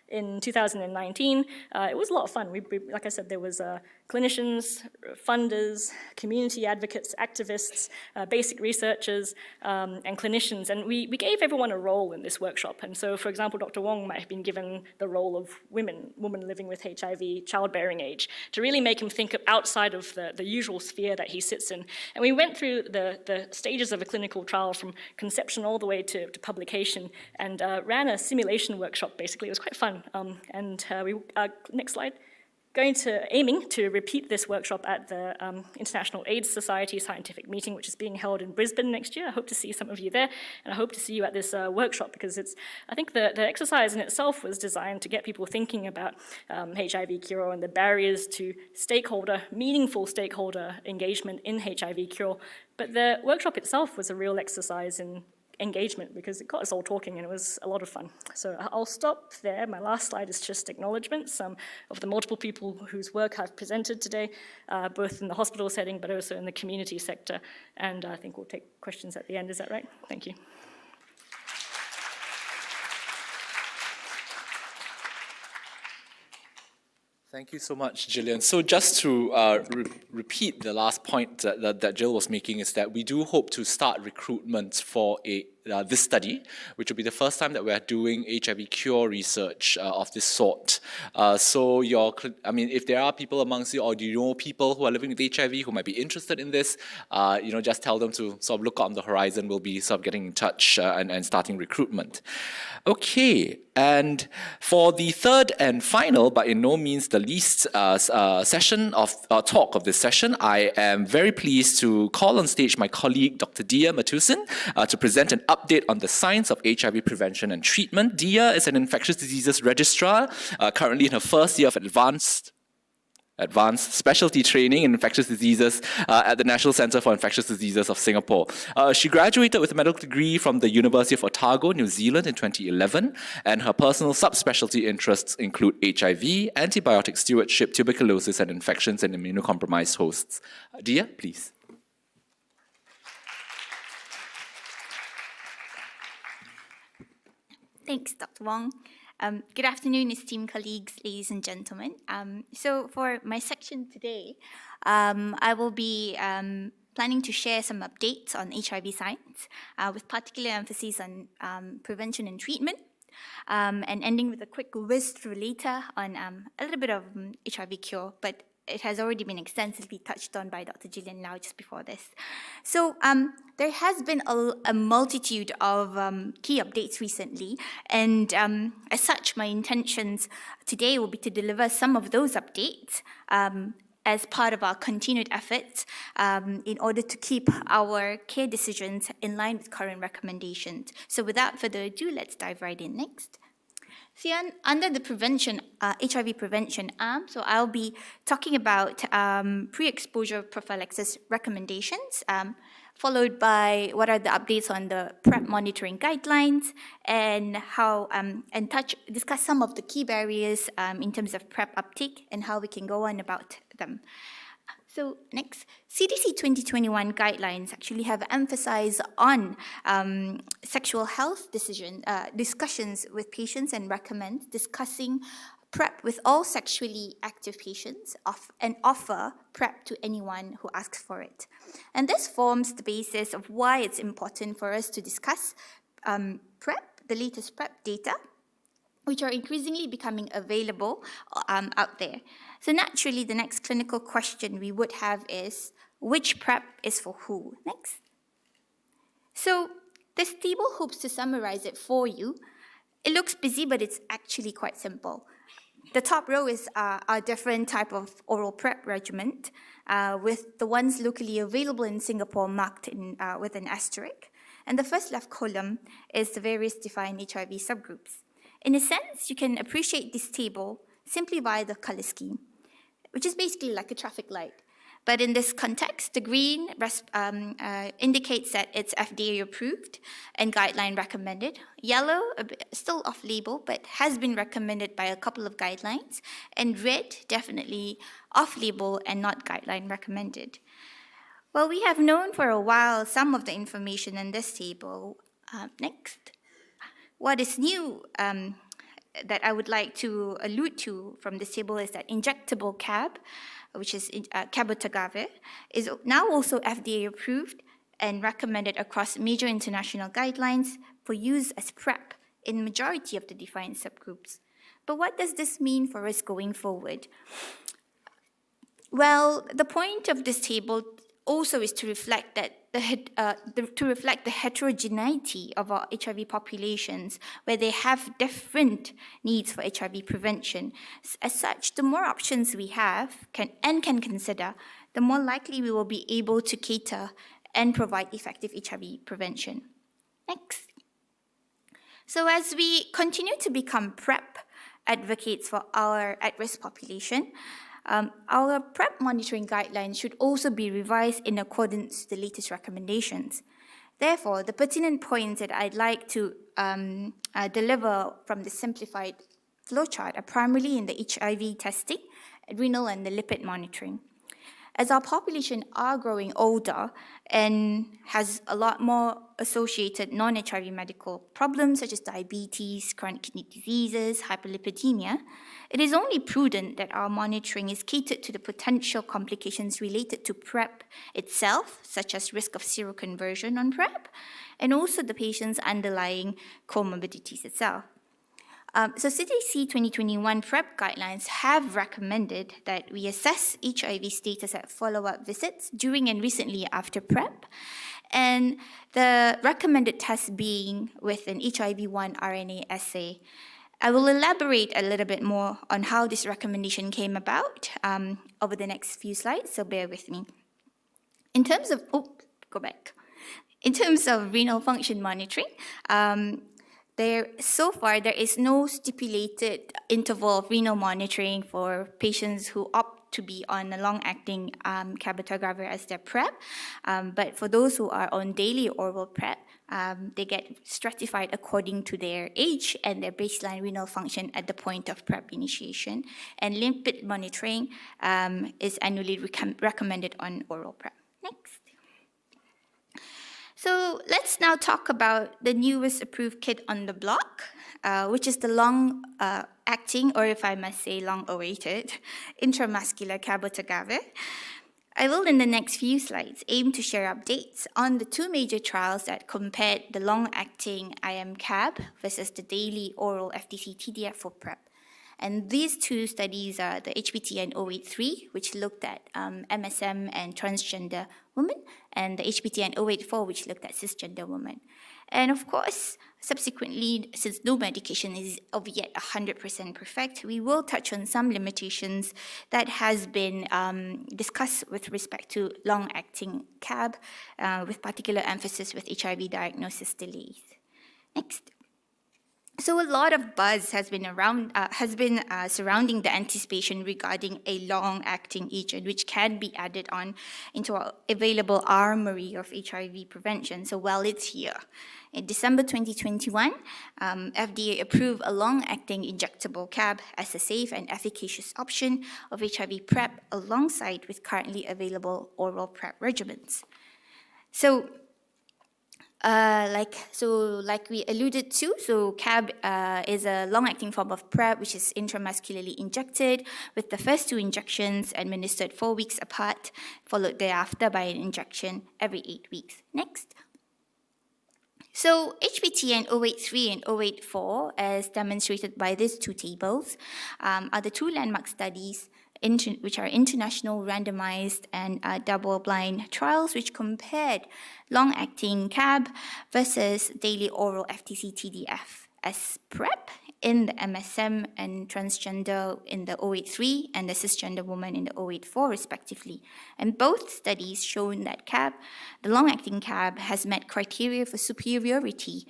In 2019, it was a lot of fun. Like I said, there was clinicians, funders, community advocates, activists, basic researchers, and clinicians. And we gave everyone a role in this workshop. And so, for example, Dr. Wong might have been given the role of woman living with HIV, childbearing age, to really make him think outside of the usual sphere that he sits in. And we went through the stages of a clinical trial from conception all the way to publication, and ran a simulation workshop, basically. It was quite fun. Next slide. Aiming to repeat this workshop at the International AIDS Society Scientific Meeting, which is being held in Brisbane next year. I hope to see some of you there, and I hope to see you at this workshop, because I think the exercise in itself was designed to get people thinking about HIV cure and the barriers to meaningful stakeholder engagement in HIV cure. But the workshop itself was a real exercise in engagement, because it got us all talking and it was a lot of fun. So I'll stop there. My last slide is just acknowledgements of the multiple people whose work I've presented today, both in the hospital setting but also in the community sector. And I think we'll take questions at the end. Is that right? Thank you. Thank you so much, Gillian. So just to repeat the last point that Jill was making, is that we do hope to start recruitment for a this study, which will be the first time that we are doing HIV cure research of this sort. So if there are people amongst you, or do you know people who are living with HIV who might be interested in this, just tell them to sort of look on the horizon. We'll be sort of getting in touch and starting recruitment. Okay, and for the third and final, but in no means the least session of talk of this session, I am very pleased to call on stage my colleague, Dr. Dia Matusin, to present an update on the science of HIV prevention and treatment. Dia is an infectious diseases registrar, currently in her first year of advanced specialty training in infectious diseases at the National Centre for Infectious Diseases of Singapore. She graduated with a medical degree from the University of Otago, New Zealand in 2011, and her personal subspecialty interests include HIV, antibiotic stewardship, tuberculosis, and infections in immunocompromised hosts. Dia, please. Thanks, Dr. Wong. Good afternoon, esteemed colleagues, ladies and gentlemen. So for my section today, I will be planning to share some updates on HIV science, with particular emphasis on prevention and treatment, and ending with a quick whiz through later on a little bit of HIV cure, but it has already been extensively touched on by Dr. Gillian Lau just before this. So there has been a multitude of key updates recently, and as such, my intentions today will be to deliver some of those updates as part of our continued efforts in order to keep our care decisions in line with current recommendations. So without further ado, let's dive right in next. So under the prevention, HIV prevention arm, so I'll be talking about pre-exposure prophylaxis recommendations, followed by what are the updates on the PrEP monitoring guidelines, and how discuss some of the key barriers in terms of PrEP uptake and how we can go on about them. So next, CDC 2021 guidelines actually have emphasized on sexual health discussions with patients and recommend discussing PrEP with all sexually active patients and offer PrEP to anyone who asks for it. And this forms the basis of why it's important for us to discuss PrEP, the latest PrEP data, which are increasingly becoming available out there. So naturally, the next clinical question we would have is, which PrEP is for who? Next. So this table hopes to summarize it for you. It looks busy, but it's actually quite simple. The top row is our different type of oral PrEP regimen, with the ones locally available in Singapore marked with an asterisk. And the first left column is the various defined HIV subgroups. In a sense, you can appreciate this table simply via the color scheme, which is basically like a traffic light. But in this context, the green indicates that it's FDA approved and guideline recommended. Yellow, still off-label, but has been recommended by a couple of guidelines. And red, definitely off-label and not guideline recommended. Well, we have known for a while some of the information in this table. Next. What is new that I would like to allude to from this table is that injectable CAB, which is cabotegravir, is now also FDA approved and recommended across major international guidelines for use as PrEP in majority of the defined subgroups. But what does this mean for us going forward? Well, the point of this table also is to reflect that the heterogeneity of our HIV populations, where they have different needs for HIV prevention. As such, the more options we have can consider, the more likely we will be able to cater and provide effective HIV prevention. Next. So as we continue to become PrEP advocates for our at-risk population, our PrEP monitoring guidelines should also be revised in accordance with the latest recommendations. Therefore, the pertinent points that I'd like to deliver from the simplified flowchart are primarily in the HIV testing, adrenal, and the lipid monitoring. As our population are growing older and has a lot more associated non-HIV medical problems such as diabetes, chronic kidney diseases, hyperlipidemia, it is only prudent that our monitoring is catered to the potential complications related to PrEP itself, such as risk of seroconversion on PrEP, and also the patient's underlying comorbidities itself. So CDC 2021 PrEP guidelines have recommended that we assess HIV status at follow-up visits during and recently after PrEP, and the recommended test being with an HIV-1 RNA assay. I will elaborate a little bit more on how this recommendation came about over the next few slides, so bear with me. In terms of, In terms of renal function monitoring, so far, there is no stipulated interval of renal monitoring for patients who opt to be on a long-acting cabotegravir as their PrEP. But for those who are on daily oral PrEP, they get stratified according to their age and their baseline renal function at the point of PrEP initiation. And lipid monitoring is annually recommended on oral PrEP. Next. So let's now talk about the newest approved kit on the block, which is the long-acting, or if I must say long-awaited, intramuscular cabotegravir. I will, in the next few slides, aim to share updates on the two major trials that compared the long-acting IM-CAB versus the daily oral FDC-TDF for PrEP. And these two studies are the HPTN 083, which looked at MSM and transgender women, and the HPTN 084, which looked at cisgender women. And of course, subsequently, since no medication is of yet 100% perfect, we will touch on some limitations that has been discussed with respect to long-acting CAB, with particular emphasis with HIV diagnosis delays. Next. So a lot of buzz has been surrounding the anticipation regarding a long-acting agent, which can be added on into our available armory of HIV prevention. So it's here. In December 2021, FDA approved a long-acting injectable CAB as a safe and efficacious option of HIV PrEP alongside with currently available oral PrEP regimens. Like we alluded to, CAB is a long-acting form of PrEP, which is intramuscularly injected, with the first two injections administered 4 weeks apart, followed thereafter by an injection every 8 weeks. Next. So HPTN 083 and 084, as demonstrated by these two tables, are the two landmark studies which are international randomized and double-blind trials which compared long-acting CAB versus daily oral FDC-TDF as PrEP in the MSM and transgender in the 083 and the cisgender woman in the 084 respectively. And both studies shown that CAB, the long-acting CAB, has met criteria for superiority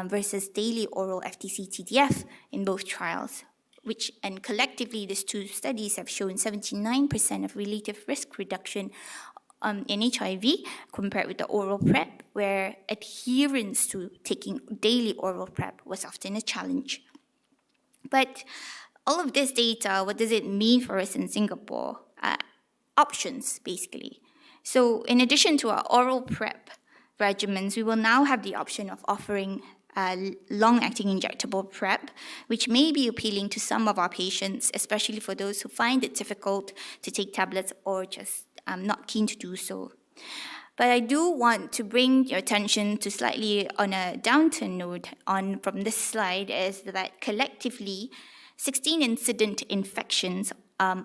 versus daily oral FDC-TDF in both trials. And collectively, these two studies have shown 79% of relative risk reduction in HIV compared with the oral PrEP, where adherence to taking daily oral PrEP was often a challenge. But all of this data, what does it mean for us in Singapore? Options, basically. So in addition to our oral PrEP regimens, we will now have the option of offering long-acting injectable PrEP, which may be appealing to some of our patients, especially for those who find it difficult to take tablets or just not keen to do so. But I do want to bring your attention to slightly on a downturn note from this slide is that collectively, 16 incident infections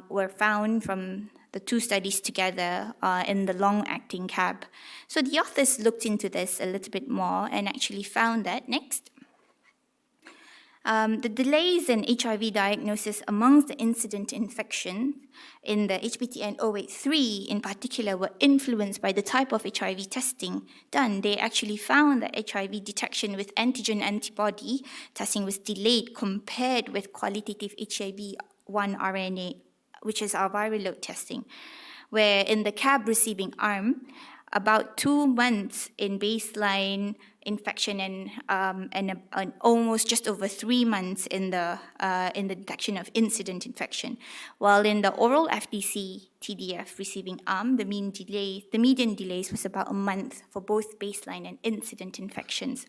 were found from the two studies together in the long-acting CAB. So the authors looked into this a little bit more and actually found that, next, the delays in HIV diagnosis amongst the incident infection in the HPTN 083 in particular were influenced by the type of HIV testing done. They actually found that HIV detection with antigen antibody testing was delayed compared with qualitative HIV-1 RNA, which is our viral load testing, where in the CAB receiving arm, about 2 months in baseline infection and almost just over 3 months in the detection of incident infection. While in the oral FDC TDF receiving arm, the median delays was about a month for both baseline and incident infections.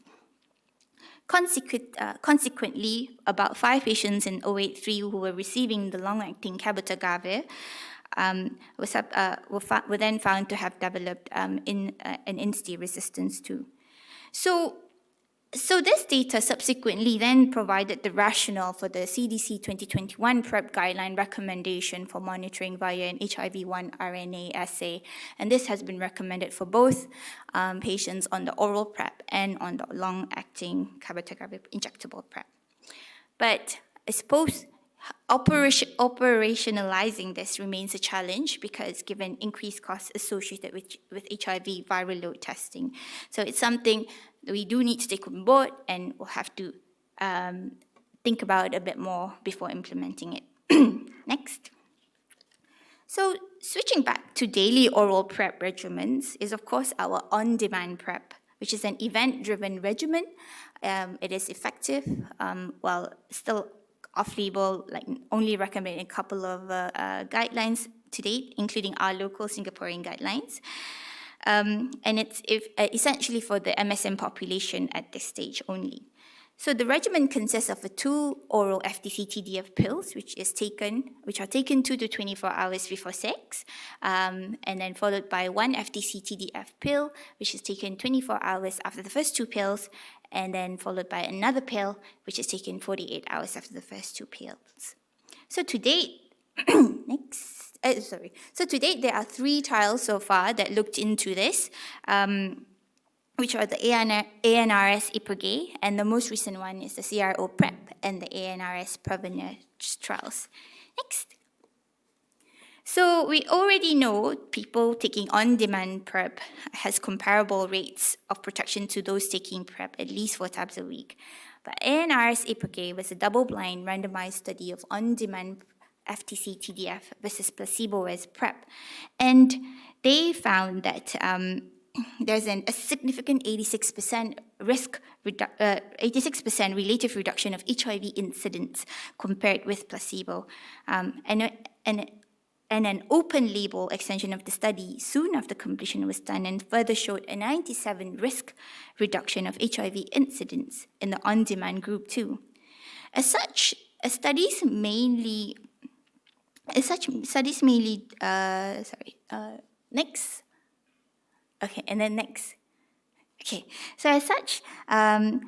Consequently, about 5 patients in 083 who were receiving the long-acting cabotegravir were then found to have developed an INSTI resistance too. So this data subsequently then provided the rationale for the CDC 2021 PrEP guideline recommendation for monitoring via an HIV-1 RNA assay, and this has been recommended for both patients on the oral PrEP and on the long-acting cabotegravir injectable PrEP. But I suppose operationalizing this remains a challenge because given increased costs associated with HIV viral load testing. So it's something that we do need to take on board, and we'll have to think about a bit more before implementing it. Next. So switching back to daily oral PrEP regimens is of course our on-demand PrEP, which is an event-driven regimen. It is effective, while still off-label, like only recommended a couple of guidelines to date, including our local Singaporean guidelines. And it's essentially for the MSM population at this stage only. So the regimen consists of 2 oral FDC TDF pills, which are taken 2 to 24 hours before sex, and then followed by 1 FDC TDF pill, which is taken 24 hours after the first 2 pills, and then followed by another pill, which is taken 48 hours after the first 2 pills. So to date, So to date, there are 3 trials so far that looked into this, which are the ANRS IPERGAY, and the most recent one is the CRO PrEP and the ANRS Prevenir trials. Next. So we already know people taking on-demand PrEP has comparable rates of protection to those taking PrEP at least 4 times a week. But ANRS IPERGAY was a double-blind randomized study of on-demand FDC TDF versus placebo as PrEP. And they found that there's a significant 86% 86% relative reduction of HIV incidence compared with placebo. And an open label extension of the study soon after completion was done and further showed a 97% risk reduction of HIV incidence in the on-demand group too. Studies mainly, next. Okay, and then next. Okay, so as such,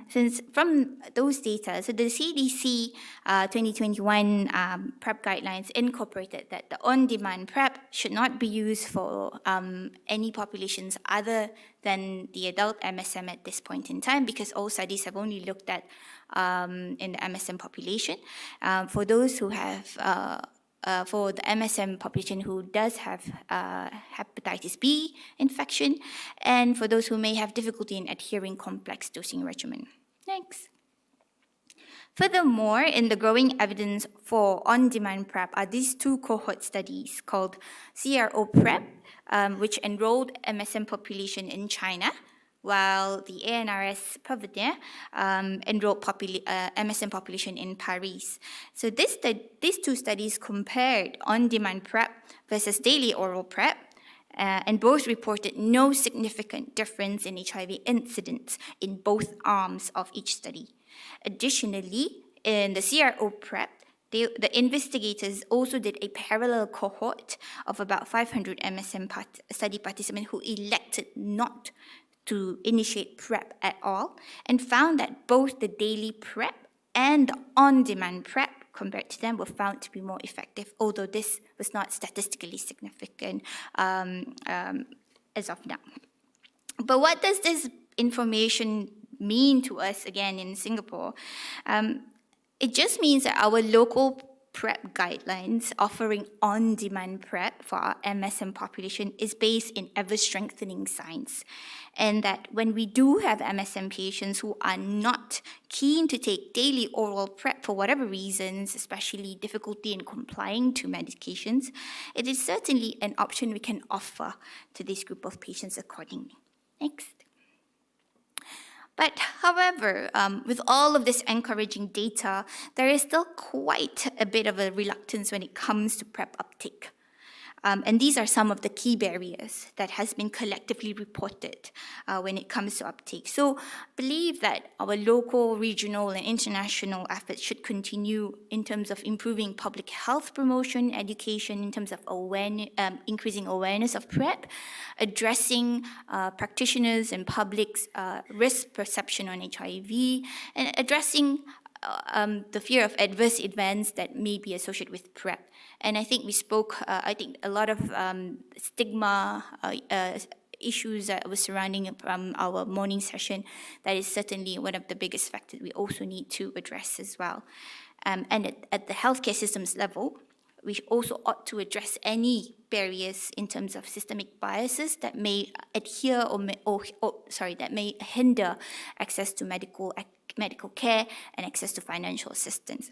since from those data, so the CDC 2021 PrEP guidelines incorporated that the on-demand PrEP should not be used for any populations other than the adult MSM at this point in time, because all studies have only looked at in the MSM population. For those who have for the MSM population who does have hepatitis B infection, and for those who may have difficulty in adhering complex dosing regimen. Next. Furthermore, in the growing evidence for on-demand PrEP are these 2 cohort studies called CRO PrEP, which enrolled MSM population in China, while the ANRS Prevenir enrolled MSM population in Paris. So these 2 studies compared on-demand PrEP versus daily oral PrEP, and both reported no significant difference in HIV incidence in both arms of each study. Additionally, in the CRO PrEP, the investigators also did a parallel cohort of about 500 MSM study participants who elected not to initiate PrEP at all, and found that both the daily PrEP and the on-demand PrEP compared to them were found to be more effective, although this was not statistically significant as of now. But what does this information mean to us again in Singapore? It just means that our local PrEP guidelines offering on-demand PrEP for our MSM population is based in ever-strengthening science. And that when we do have MSM patients who are not keen to take daily oral PrEP for whatever reasons, especially difficulty in complying to medications, it is certainly an option we can offer to this group of patients accordingly. Next. But however, with all of this encouraging data, there is still quite a bit of a reluctance when it comes to PrEP uptake. And these are some of the key barriers that has been collectively reported when it comes to uptake. So I believe that our local, regional, and international efforts should continue in terms of improving public health promotion, education, in terms of increasing awareness of PrEP, addressing practitioners and public's risk perception on HIV, and addressing the fear of adverse events that may be associated with PrEP. And I think we spoke, I think a lot of stigma issues that were surrounding our morning session. That is certainly one of the biggest factors we also need to address as well. And at the healthcare systems level, we also ought to address any barriers in terms of systemic biases that may adhere that may hinder access to medical care and access to financial assistance.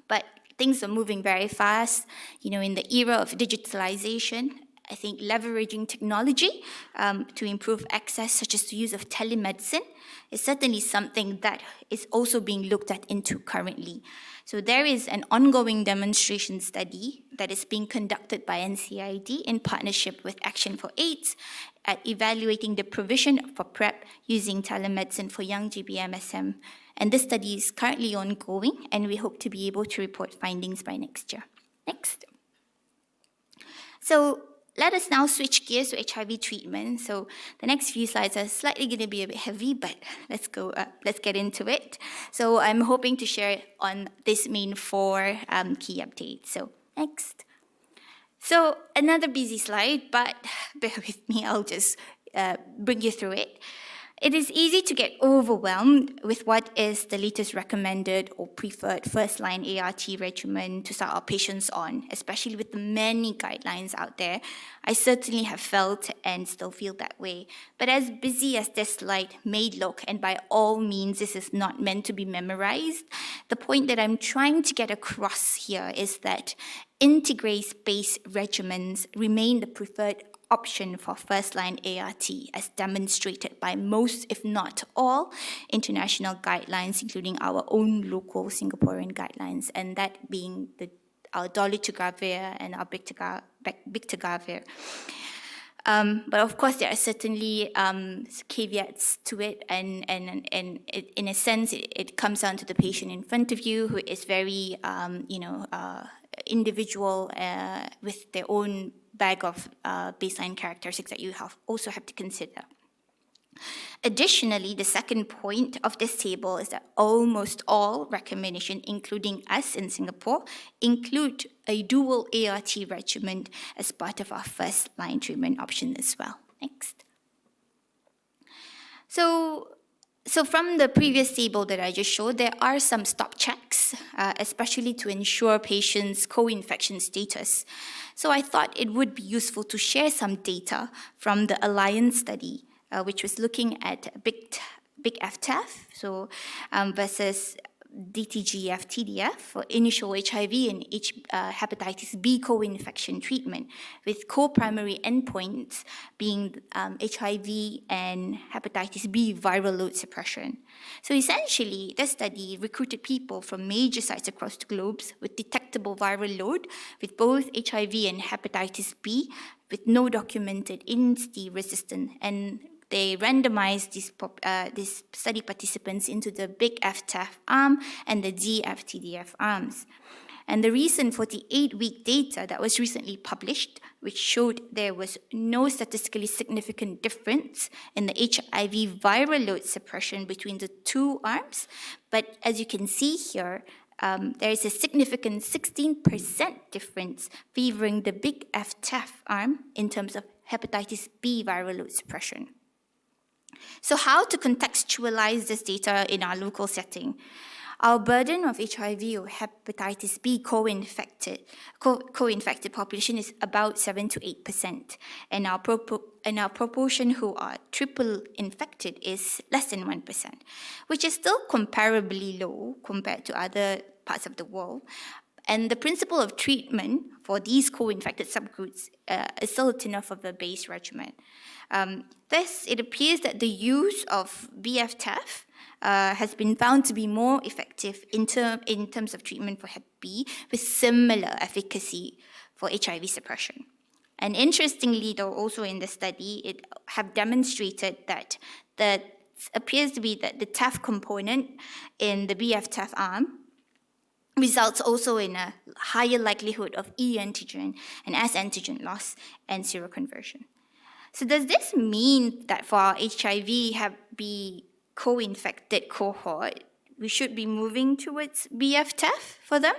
But things are moving very fast. In the era of digitalization, I think leveraging technology to improve access, such as the use of telemedicine, is certainly something that is also being looked into currently. So there is an ongoing demonstration study that is being conducted by NCID in partnership with Action for AIDS at evaluating the provision for PrEP using telemedicine for young GBMSM. And this study is currently ongoing, and we hope to be able to report findings by next year. Next. So let us now switch gears to HIV treatment. So the next few slides are slightly going to be a bit heavy, but let's get into it. So I'm hoping to share on this main 4 key updates. So next. So another busy slide, but bear with me, I'll just bring you through it. It is easy to get overwhelmed with what is the latest recommended or preferred first-line ART regimen to start our patients on, especially with the many guidelines out there. I certainly have felt and still feel that way. But as busy as this slide may look, and by all means this is not meant to be memorized, the point that I'm trying to get across here is that integrase-based regimens remain the preferred option for first-line ART, as demonstrated by most, if not all, international guidelines, including our own local Singaporean guidelines, and that being our dolutegravir and our bictegravir. But of course, there are certainly caveats to it, and in a sense, it comes down to the patient in front of you, who is very, individual with their own bag of baseline characteristics that you also have to consider. Additionally, the second point of this table is that almost all recommendations, including us in Singapore, include a dual ART regimen as part of our first-line treatment option as well. Next. So from the previous table that I just showed, there are some stop checks, especially to ensure patients' co-infection status. So I thought it would be useful to share some data from the Alliance study, which was looking at big FTF, versus DTGF-TDF for initial HIV and hepatitis B co-infection treatment, with co-primary endpoints being HIV and hepatitis B viral load suppression. So essentially, this study recruited people from major sites across the globe with detectable viral load with both HIV and hepatitis B, with no documented INSTI resistance, and they randomized these study participants into the big FTF arm and the DF-TDF arms. And the recent 48-week data that was recently published, which showed there was no statistically significant difference in the HIV viral load suppression between the 2 arms. But as you can see here, there is a significant 16% difference favoring the big FTF arm in terms of hepatitis B viral load suppression. So how to contextualize this data in our local setting? our burden of HIV or hepatitis B co-infected population is about 7 to 8%, and our proportion who are triple infected is less than 1%, which is still comparably low compared to other parts of the world. And the principle of treatment for these co-infected subgroups is still enough of a base regimen. Thus, it appears that the use of BF-TAF has been found to be more effective in terms of treatment for Hep B, with similar efficacy for HIV suppression. And interestingly, though, also in the study, it have demonstrated that appears to be that the TAF component in the BF-TAF arm results also in a higher likelihood of E antigen and S antigen loss and seroconversion. So does this mean that for our HIV Hep B co-infected cohort, we should be moving towards BF-TAF for them?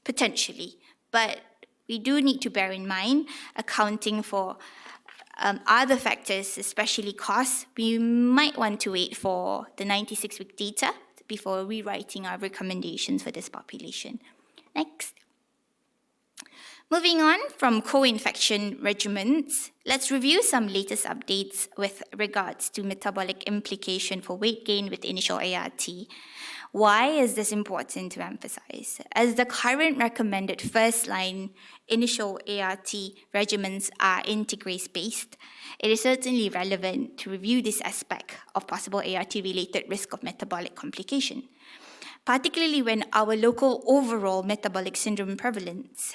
Potentially, but we do need to bear in mind, accounting for other factors, especially costs, we might want to wait for the 96-week data before rewriting our recommendations for this population. Next. Moving on from co-infection regimens, let's review some latest updates with regards to metabolic implication for weight gain with initial ART. Why is this important to emphasize? As the current recommended first-line initial ART regimens are integrase-based, it is certainly relevant to review this aspect of possible ART-related risk of metabolic complication, particularly when our local overall metabolic syndrome prevalence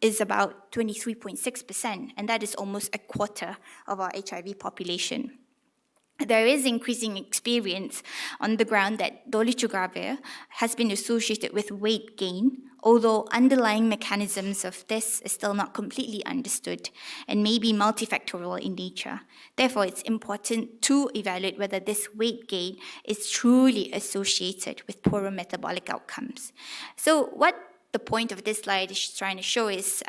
is about 23.6%, and that is almost a quarter of our HIV population. There is increasing experience on the ground that dolutegravir has been associated with weight gain, although underlying mechanisms of this is still not completely understood and may be multifactorial in nature. Therefore, it's important to evaluate whether this weight gain is truly associated with poorer metabolic outcomes. So what the point of this slide is trying to show is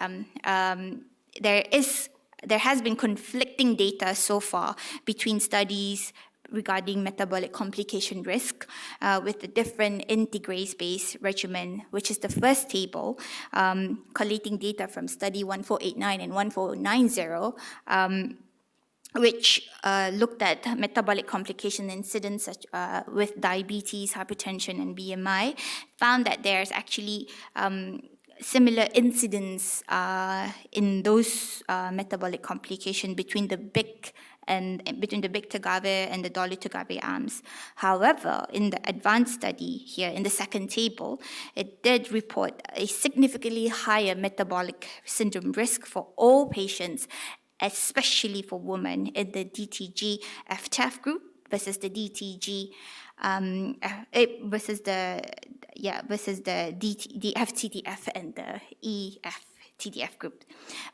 there has been conflicting data so far between studies regarding metabolic complication risk with the different integrase-based regimen, which is the first table, collating data from study 1489 and 1490, which looked at metabolic complication incidence with diabetes, hypertension, and BMI, found that there's actually similar incidence in those metabolic complication between the bictegravir and the dolutegravir arms. However, in the advanced study here in the second table, it did report a significantly higher metabolic syndrome risk for all patients, especially for women in the DTG FTAF group versus the DTG versus the FTDF and the EF-TDF group.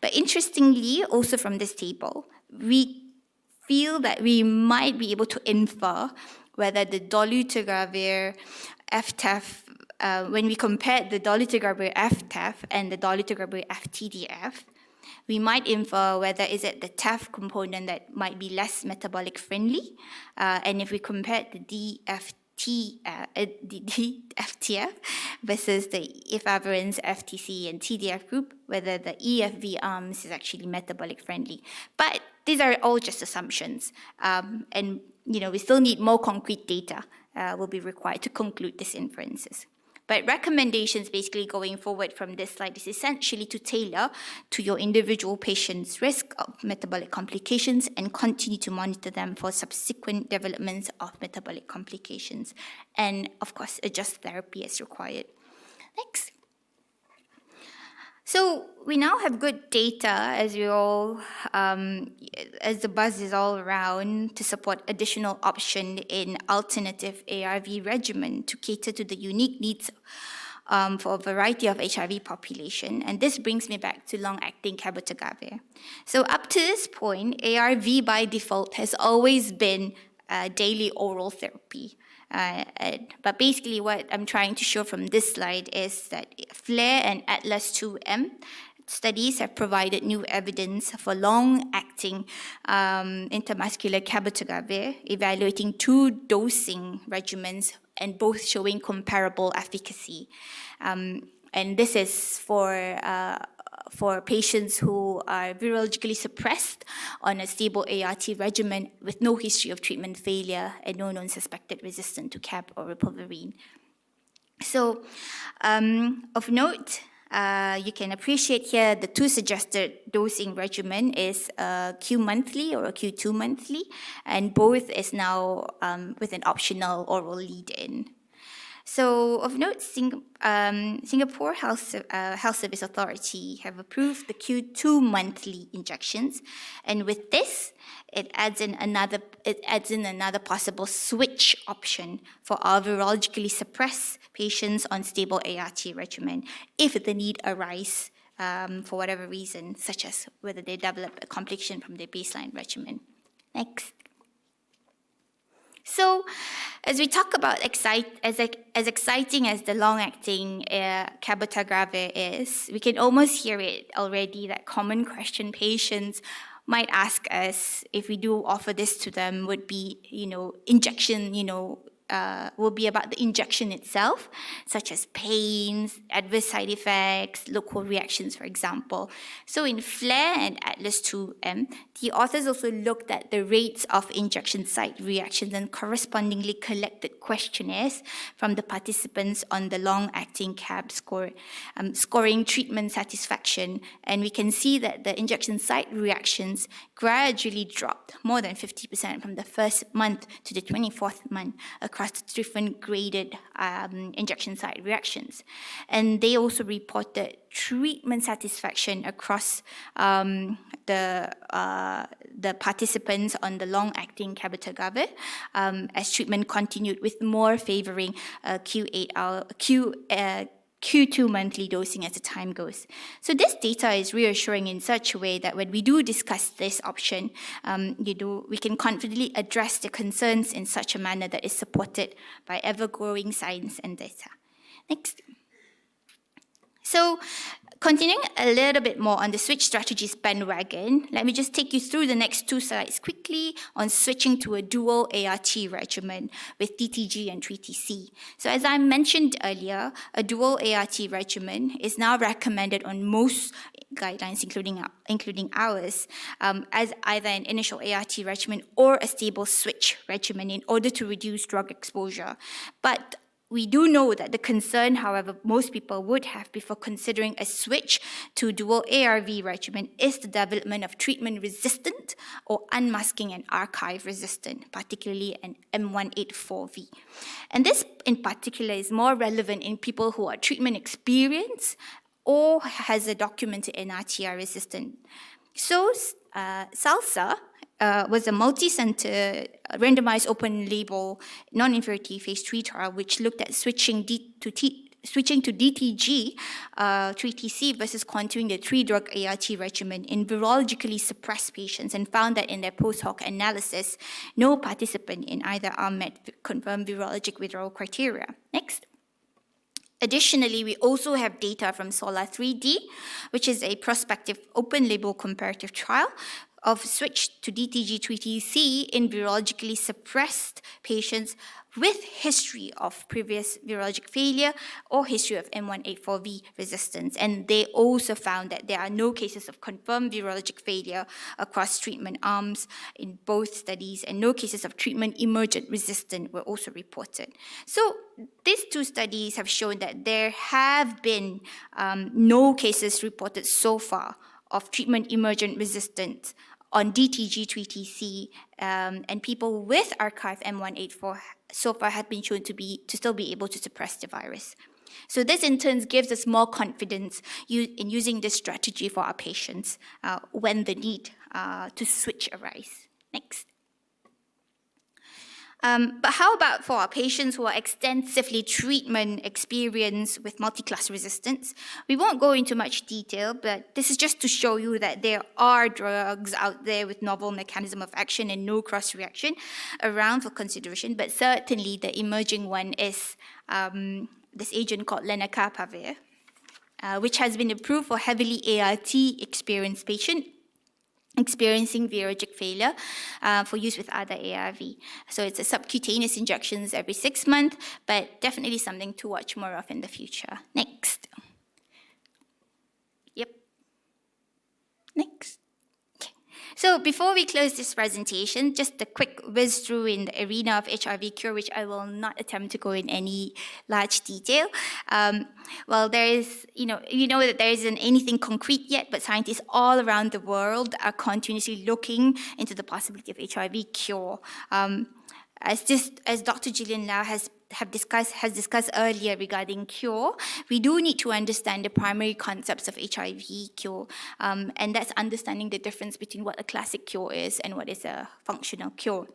But interestingly, also from this table, we feel that we might be able to infer whether the dolutegravir FTAF, when we compare the dolutegravir FTAF and the dolutegravir FTDF, we might infer whether is it the TAF component that might be less metabolic friendly, and if we compare the DFTF versus the efavirenz FTC and TDF group, whether the EFV arms is actually metabolic friendly. But these are all just assumptions, and we still need more concrete data will be required to conclude these inferences. But recommendations basically going forward from this slide is essentially to tailor to your individual patient's risk of metabolic complications and continue to monitor them for subsequent developments of metabolic complications. And of course, adjust therapy as required. Next. So we now have good data as the buzz is all around to support additional option in alternative ARV regimen to cater to the unique needs for a variety of HIV population. And this brings me back to long-acting cabotegravir. So up to this point, ARV by default has always been daily oral therapy. But basically what I'm trying to show from this slide is that FLAIR and ATLAS-2M studies have provided new evidence for long-acting intramuscular cabotegravir, evaluating two dosing regimens and both showing comparable efficacy. And this is for patients who are virologically suppressed on a stable ART regimen with no history of treatment failure and no known suspected resistance to CAB or rilpivirine. So, of note, you can appreciate here the two suggested dosing regimen is Q monthly or a Q2 monthly, and both is now with an optional oral lead-in. So, of note, Singapore Health Service Authority have approved the Q2 monthly injections, and with this, it adds in another possible switch option for our virologically suppressed patients on stable ART regimen if the need arises for whatever reason, such as whether they develop a complication from their baseline regimen. Next. So, as we talk about as exciting as the long-acting cabotegravir is, we can almost hear it already, that common question patients might ask us if we do offer this to them would be, injection, will be about the injection itself, such as pains, adverse side effects, local reactions, for example. So in FLAIR and Atlas 2M, the authors also looked at the rates of injection site reactions and correspondingly collected questionnaires from the participants on the long-acting CAB score, scoring treatment satisfaction. And we can see that the injection site reactions gradually dropped more than 50% from the first month to the 24th month across the different graded injection site reactions. And they also reported treatment satisfaction across the participants on the long-acting cabotegravir as treatment continued, with more favoring Q2 monthly dosing as the time goes. So this data is reassuring in such a way that when we do discuss this option, we can confidently address the concerns in such a manner that is supported by ever-growing science and data. Next. So, continuing a little bit more on the switch strategies bandwagon, let me just take you through the next two slides quickly on switching to a dual ART regimen with DTG and 3TC. So as I mentioned earlier, a dual ART regimen is now recommended on most guidelines, including ours, as either an initial ART regimen or a stable switch regimen in order to reduce drug exposure. But we do know that the concern, however, most people would have before considering a switch to dual ARV regimen is the development of treatment-resistant or unmasking and archive-resistant, particularly an M184V. And this, in particular, is more relevant in people who are treatment-experienced or has a documented NRTI resistant. So, SALSA was a multi-center randomized open-label non-inferiority phase 3 trial which looked at switching to DTG 3TC versus continuing the 3-drug ART regimen in virologically suppressed patients, and found that in their post-hoc analysis, no participant in either arm met confirmed virologic withdrawal criteria. Next. Additionally, we also have data from SOLAR-3D, which is a prospective open-label comparative trial of switch to DTG-3TC in virologically suppressed patients with history of previous virologic failure or history of M184V resistance. And they also found that there are no cases of confirmed virologic failure across treatment arms in both studies, and no cases of treatment-emergent resistance were also reported. So these two studies have shown that there have been no cases reported so far of treatment-emergent resistance on DTG-3TC, and people with archive M184 so far have been shown to still be able to suppress the virus. So this in turn gives us more confidence in using this strategy for our patients when the need to switch arises. Next. But how about for our patients who are extensively treatment experienced with multi-class resistance? We won't go into much detail, but this is just to show you that there are drugs out there with novel mechanism of action and no cross-reaction around for consideration, but certainly the emerging one is this agent called lenacapavir, which has been approved for heavily ART-experienced patients experiencing virologic failure for use with other ARV. So it's a subcutaneous injections every 6 months, but definitely something to watch more of in the future. Next. Yep. Next. So before we close this presentation, just a quick whiz through in the arena of HIV cure, which I will not attempt to go in any large detail. Well, there is, you know that there isn't anything concrete yet, but scientists all around the world are continuously looking into the possibility of HIV cure. As Dr. Gillian Lau has discussed earlier regarding cure, we do need to understand the primary concepts of HIV cure, and that's understanding the difference between what a classic cure is and what is a functional cure.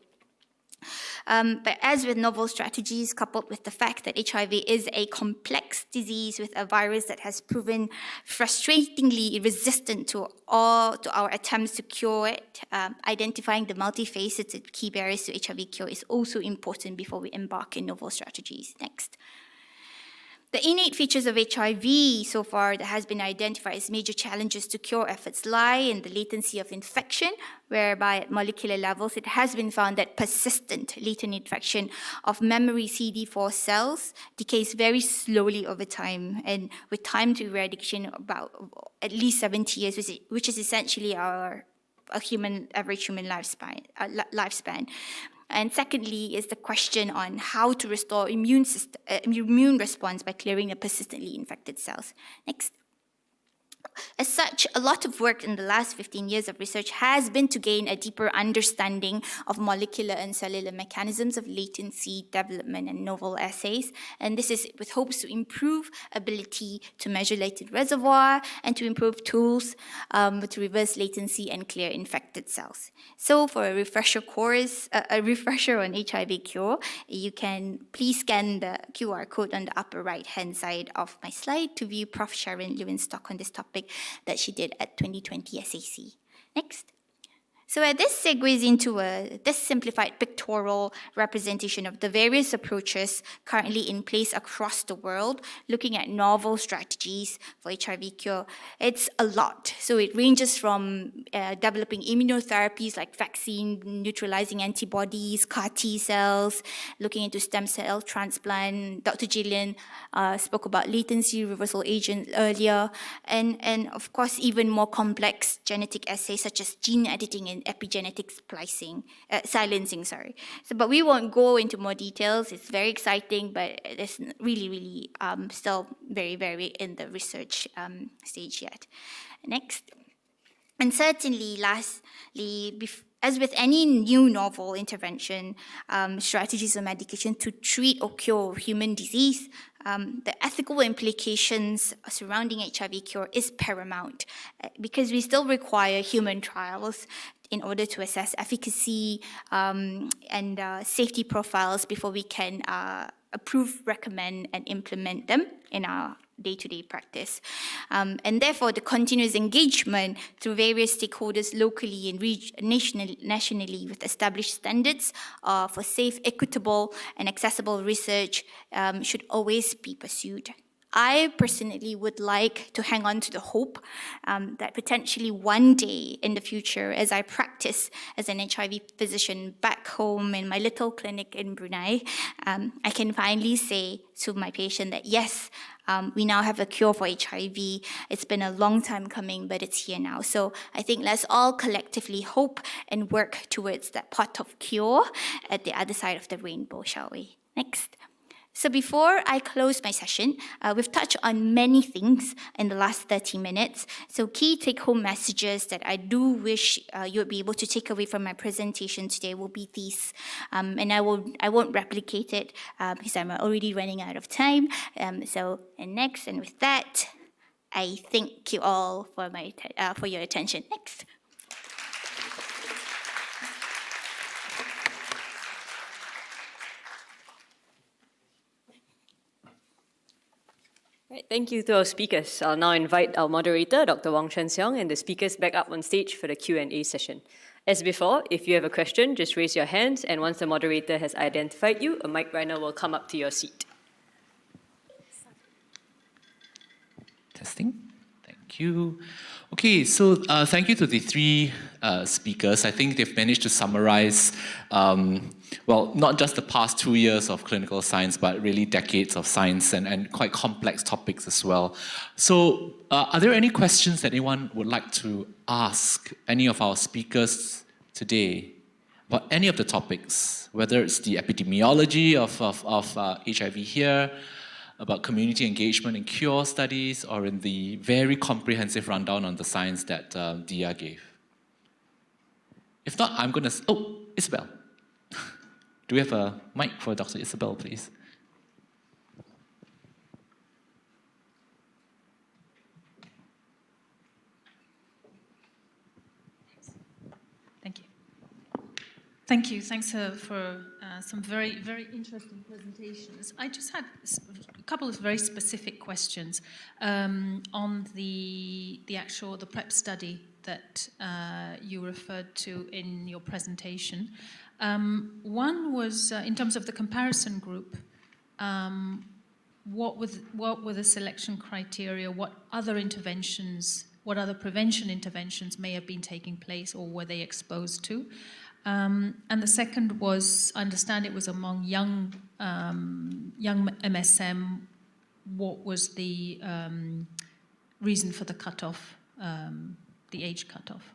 But as with novel strategies, coupled with the fact that HIV is a complex disease with a virus that has proven frustratingly resistant to our attempts to cure it, identifying the multifaceted key barriers to HIV cure is also important before we embark in novel strategies. Next. The innate features of HIV so far that has been identified as major challenges to cure efforts lie in the latency of infection, whereby at molecular levels it has been found that persistent latent infection of memory CD4 cells decays very slowly over time, and with time to eradication about at least 70 years, which is essentially our average human lifespan. And secondly is the question on how to restore immune response by clearing the persistently infected cells. Next. As such, a lot of work in the last 15 years of research has been to gain a deeper understanding of molecular and cellular mechanisms of latency development and novel assays. And this is with hopes to improve ability to measure latent reservoir and to improve tools to reverse latency and clear infected cells. So for a refresher on HIV cure, you can please scan the QR code on the upper right-hand side of my slide to view Prof. Sharon Lewin's talk on this topic that she did at 2020 SAC. Next. So this segues into this simplified pictorial representation of the various approaches currently in place across the world, looking at novel strategies for HIV cure. It's a lot. So it ranges from developing immunotherapies like vaccine, neutralizing antibodies, CAR T cells, looking into stem cell transplant. Dr. Gillian spoke about latency reversal agents earlier, and of course even more complex genetic assays such as gene editing and epigenetic silencing. So, but we won't go into more details. It's very exciting, but it's really still very in the research stage yet. Next. And certainly, lastly, as with any new novel intervention, strategies or medication to treat or cure human disease, the ethical implications surrounding HIV cure is paramount because we still require human trials in order to assess efficacy and safety profiles before we can approve, recommend, and implement them in our day-to-day practice. And therefore, the continuous engagement through various stakeholders locally and nationally with established standards for safe, equitable, and accessible research should always be pursued. I personally would like to hang on to the hope that potentially one day in the future, as I practice as an HIV physician back home in my little clinic in Brunei, I can finally say to my patient that yes, we now have a cure for HIV. It's been a long time coming, but it's here now. So I think let's all collectively hope and work towards that pot of cure at the other side of the rainbow, shall we? Next. So before I close my session, we've touched on many things in the last 30 minutes. So key take-home messages that I do wish you would be able to take away from my presentation today will be these. And I won't replicate it because I'm already running out of time. And with that, I thank you all for your attention. Next. Right, thank you to our speakers. I'll now invite our moderator, Dr. Wong Chen Seong, and the speakers back up on stage for the Q&A session. As before, if you have a question, just raise your hands, and once the moderator has identified you, a mic runner will come up to your seat. Testing. Thank you. Okay, so thank you to the three speakers. I think they've managed to summarize, well, not just the past 2 years of clinical science, but really decades of science and quite complex topics as well. So are there any questions that anyone would like to ask any of our speakers today about any of the topics, whether it's the epidemiology of HIV here, about community engagement in cure studies, or in the very comprehensive rundown on the science that Dia gave? If not, I'm going to... Oh, Isabel. Do we have a mic for Dr. Isabel, please? Thank you. Thank you. Thanks for some very, very interesting presentations. I just had a couple of very specific questions on the PrEP study that you referred to in your presentation. One was in terms of the comparison group. What were the selection criteria? What other interventions? What other prevention interventions may have been taking place, or were they exposed to? And the second was, I understand it was among young MSM. What was the reason for the cutoff, the age cutoff?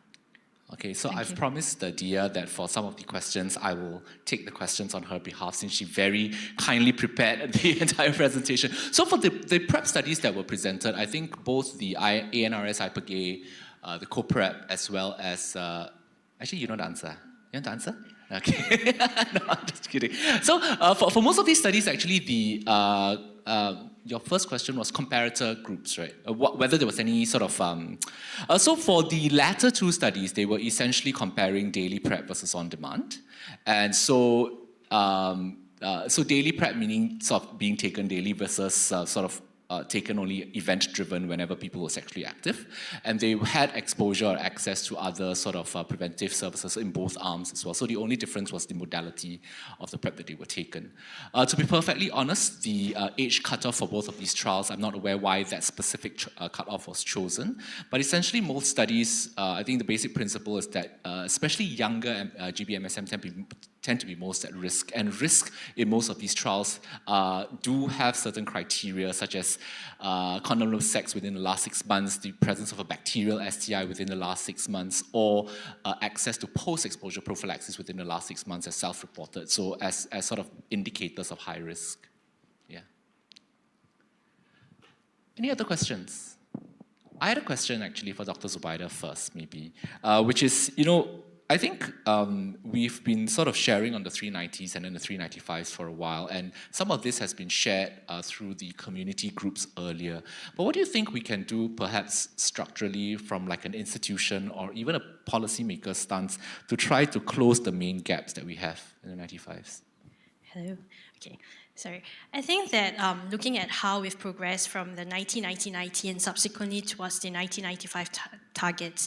Okay, so I've promised Dia that for some of the questions, I will take the questions on her behalf, since she very kindly prepared the entire presentation. So for the PrEP studies that were presented, I think both the ANRS, IPERGAY, the CoPrEP, as well as... actually, you know the answer. You want to answer? Okay. No, I'm just kidding. So for most of these studies, actually, your first question was comparator groups, right? Whether there was any sort of... so for the latter two studies, they were essentially comparing daily PrEP versus on-demand. And so, so daily PrEP meaning sort of being taken daily versus sort of taken only event-driven whenever people were sexually active. And they had exposure or access to other sort of preventive services in both arms as well. So the only difference was the modality of the PrEP that they were taken. To be perfectly honest, the age cutoff for both of these trials, I'm not aware why that specific cutoff was chosen. But essentially, most studies, I think the basic principle is that especially younger GBMSM tend to be most at risk. And risk in most of these trials do have certain criteria, such as condom sex within the last 6 months, the presence of a bacterial STI within the last 6 months, or access to post-exposure prophylaxis within the last 6 months as self-reported, so as sort of indicators of high risk. Yeah. Any other questions? I had a question actually for Dr. Zubaida first, maybe, which is, you know, I think we've been sort of sharing on the 390s and then the 395s for a while, and some of this has been shared through the community groups earlier. But what do you think we can do, perhaps structurally, from like an institution or even a policymaker stance to try to close the main gaps that we have in the 95s? Hello. Okay. Sorry. I think that looking at how we've progressed from the 1990 and subsequently towards the 1995 targets,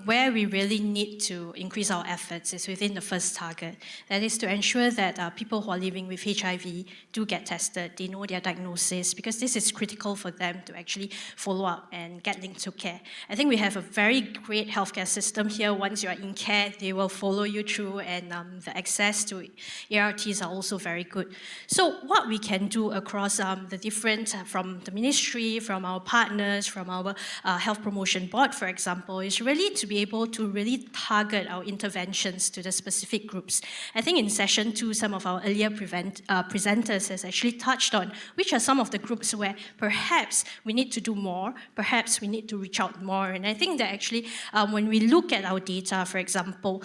where we really need to increase our efforts is within the first target. That is to ensure that people who are living with HIV do get tested, they know their diagnosis, because this is critical for them to actually follow up and get linked to care. I think we have a very great healthcare system here. Once you are in care, they will follow you through, and the access to ARTs are also very good. So what we can do across the different, from the ministry, from our partners, from our health promotion board, for example, is really to be able to really target our interventions to the specific groups. I think in session 2, some of our earlier presenters has actually touched on which are some of the groups where perhaps we need to do more, perhaps we need to reach out more. And I think that actually when we look at our data, for example,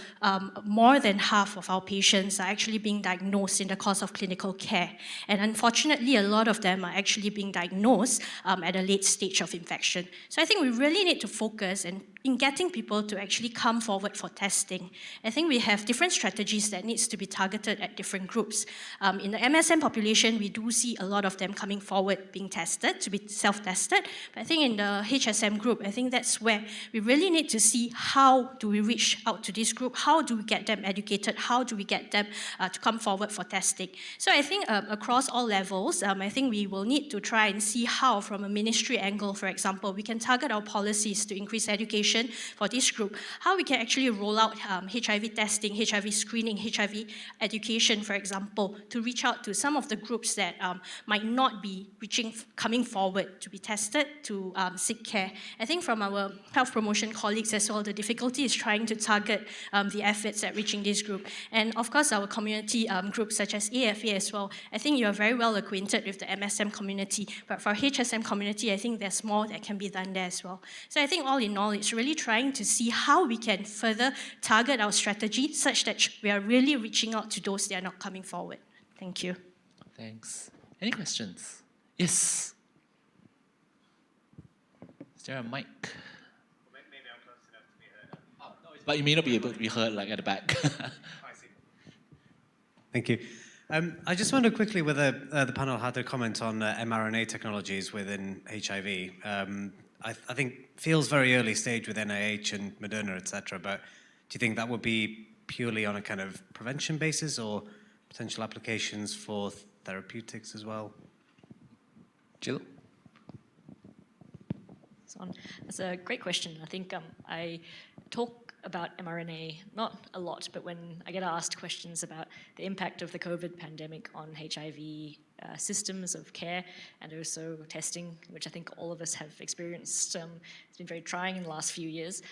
more than half of our patients are actually being diagnosed in the course of clinical care. And unfortunately, a lot of them are actually being diagnosed at a late stage of infection. So I think we really need to focus and in getting people to actually come forward for testing. I think we have different strategies that needs to be targeted at different groups. In the MSM population, we do see a lot of them coming forward being tested, to be self-tested. But I think in the HSM group, I think that's where we really need to see how do we reach out to this group, how do we get them educated, how do we get them to come forward for testing. So I think across all levels, I think we will need to try and see how, from a ministry angle, for example, we can target our policies to increase education for this group, how we can actually roll out HIV testing, HIV screening, HIV education, for example, to reach out to some of the groups that might not be coming forward to be tested, to seek care. I think from our health promotion colleagues as well, the difficulty is trying to target the efforts at reaching this group. And of course, our community groups such as AFA as well, I think you are very well acquainted with the MSM community, but for HSM community, I think there's more that can be done there as well. So I think all in all, it's really trying to see how we can further target our strategy such that we are really reaching out to those that are not coming forward. Thank you. Thanks. Any questions? Yes. Is there a mic? Maybe I'm close enough to be heard. No, but you may not be able to be heard like at the back. I see. Thank you. I just wonder quickly whether the panel had a comment on mRNA technologies within HIV. I think feels very early stage with NIH and Moderna, etc. But do you think that would be purely on a kind of prevention basis or potential applications for therapeutics as well? Jill? That's a great question. I think I talk about mRNA, not a lot, but when I get asked questions about the impact of the COVID pandemic on HIV systems of care and also testing, which I think all of us have experienced. It's been very trying in the last few years.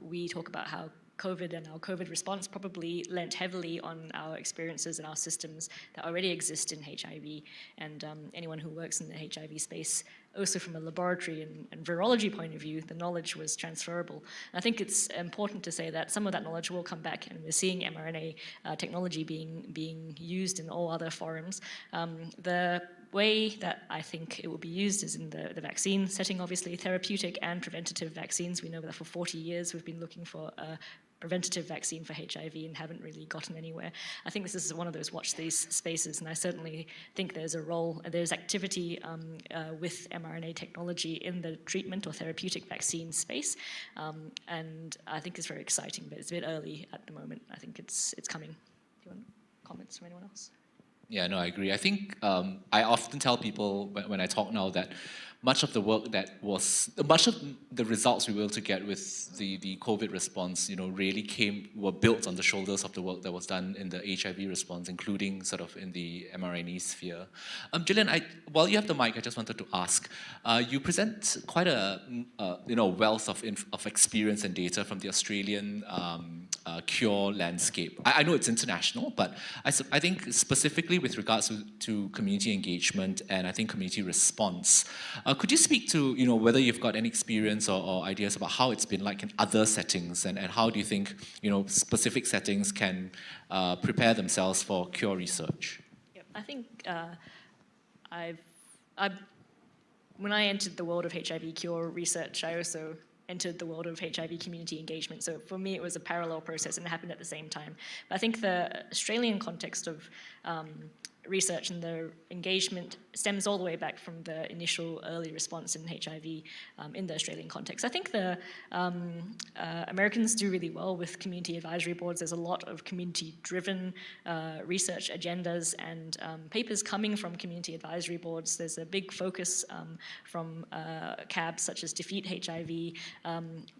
We talk about how COVID and our COVID response probably lent heavily on our experiences and our systems that already exist in HIV. And anyone who works in the HIV space, also from a laboratory and virology point of view, the knowledge was transferable. And I think it's important to say that some of that knowledge will come back, and we're seeing mRNA technology being used in all other forums. The way that I think it will be used is in the vaccine setting, obviously, therapeutic and preventative vaccines. We know that for 40 years we've been looking for a preventative vaccine for HIV and haven't really gotten anywhere. I think this is one of those watch these spaces, and I certainly think there's a role, there's activity with mRNA technology in the treatment or therapeutic vaccine space, and I think it's very exciting, but it's a bit early at the moment. I think it's coming. Do you want comments from anyone else? Yeah, no, I agree. I think I often tell people when I talk now that much of the results we were able to get with the COVID response, really were built on the shoulders of the work that was done in the HIV response, including sort of in the mRNA sphere. Gillian, while you have the mic, I just wanted to ask, you present quite a wealth of experience and data from the Australian cure landscape. I know it's international, but I think specifically with regards to community engagement and I think community response, could you speak to whether you've got any experience or ideas about how it's been like in other settings, and how do you think specific settings can prepare themselves for cure research? Yep. I think when I entered the world of HIV cure research, I also entered the world of HIV community engagement. So for me, it was a parallel process and it happened at the same time. But I think the Australian context of research and the engagement stems all the way back from the initial early response in HIV in the Australian context. I think the Americans do really well with community advisory boards. There's a lot of community-driven research agendas and papers coming from community advisory boards. There's a big focus from CABs such as Defeat HIV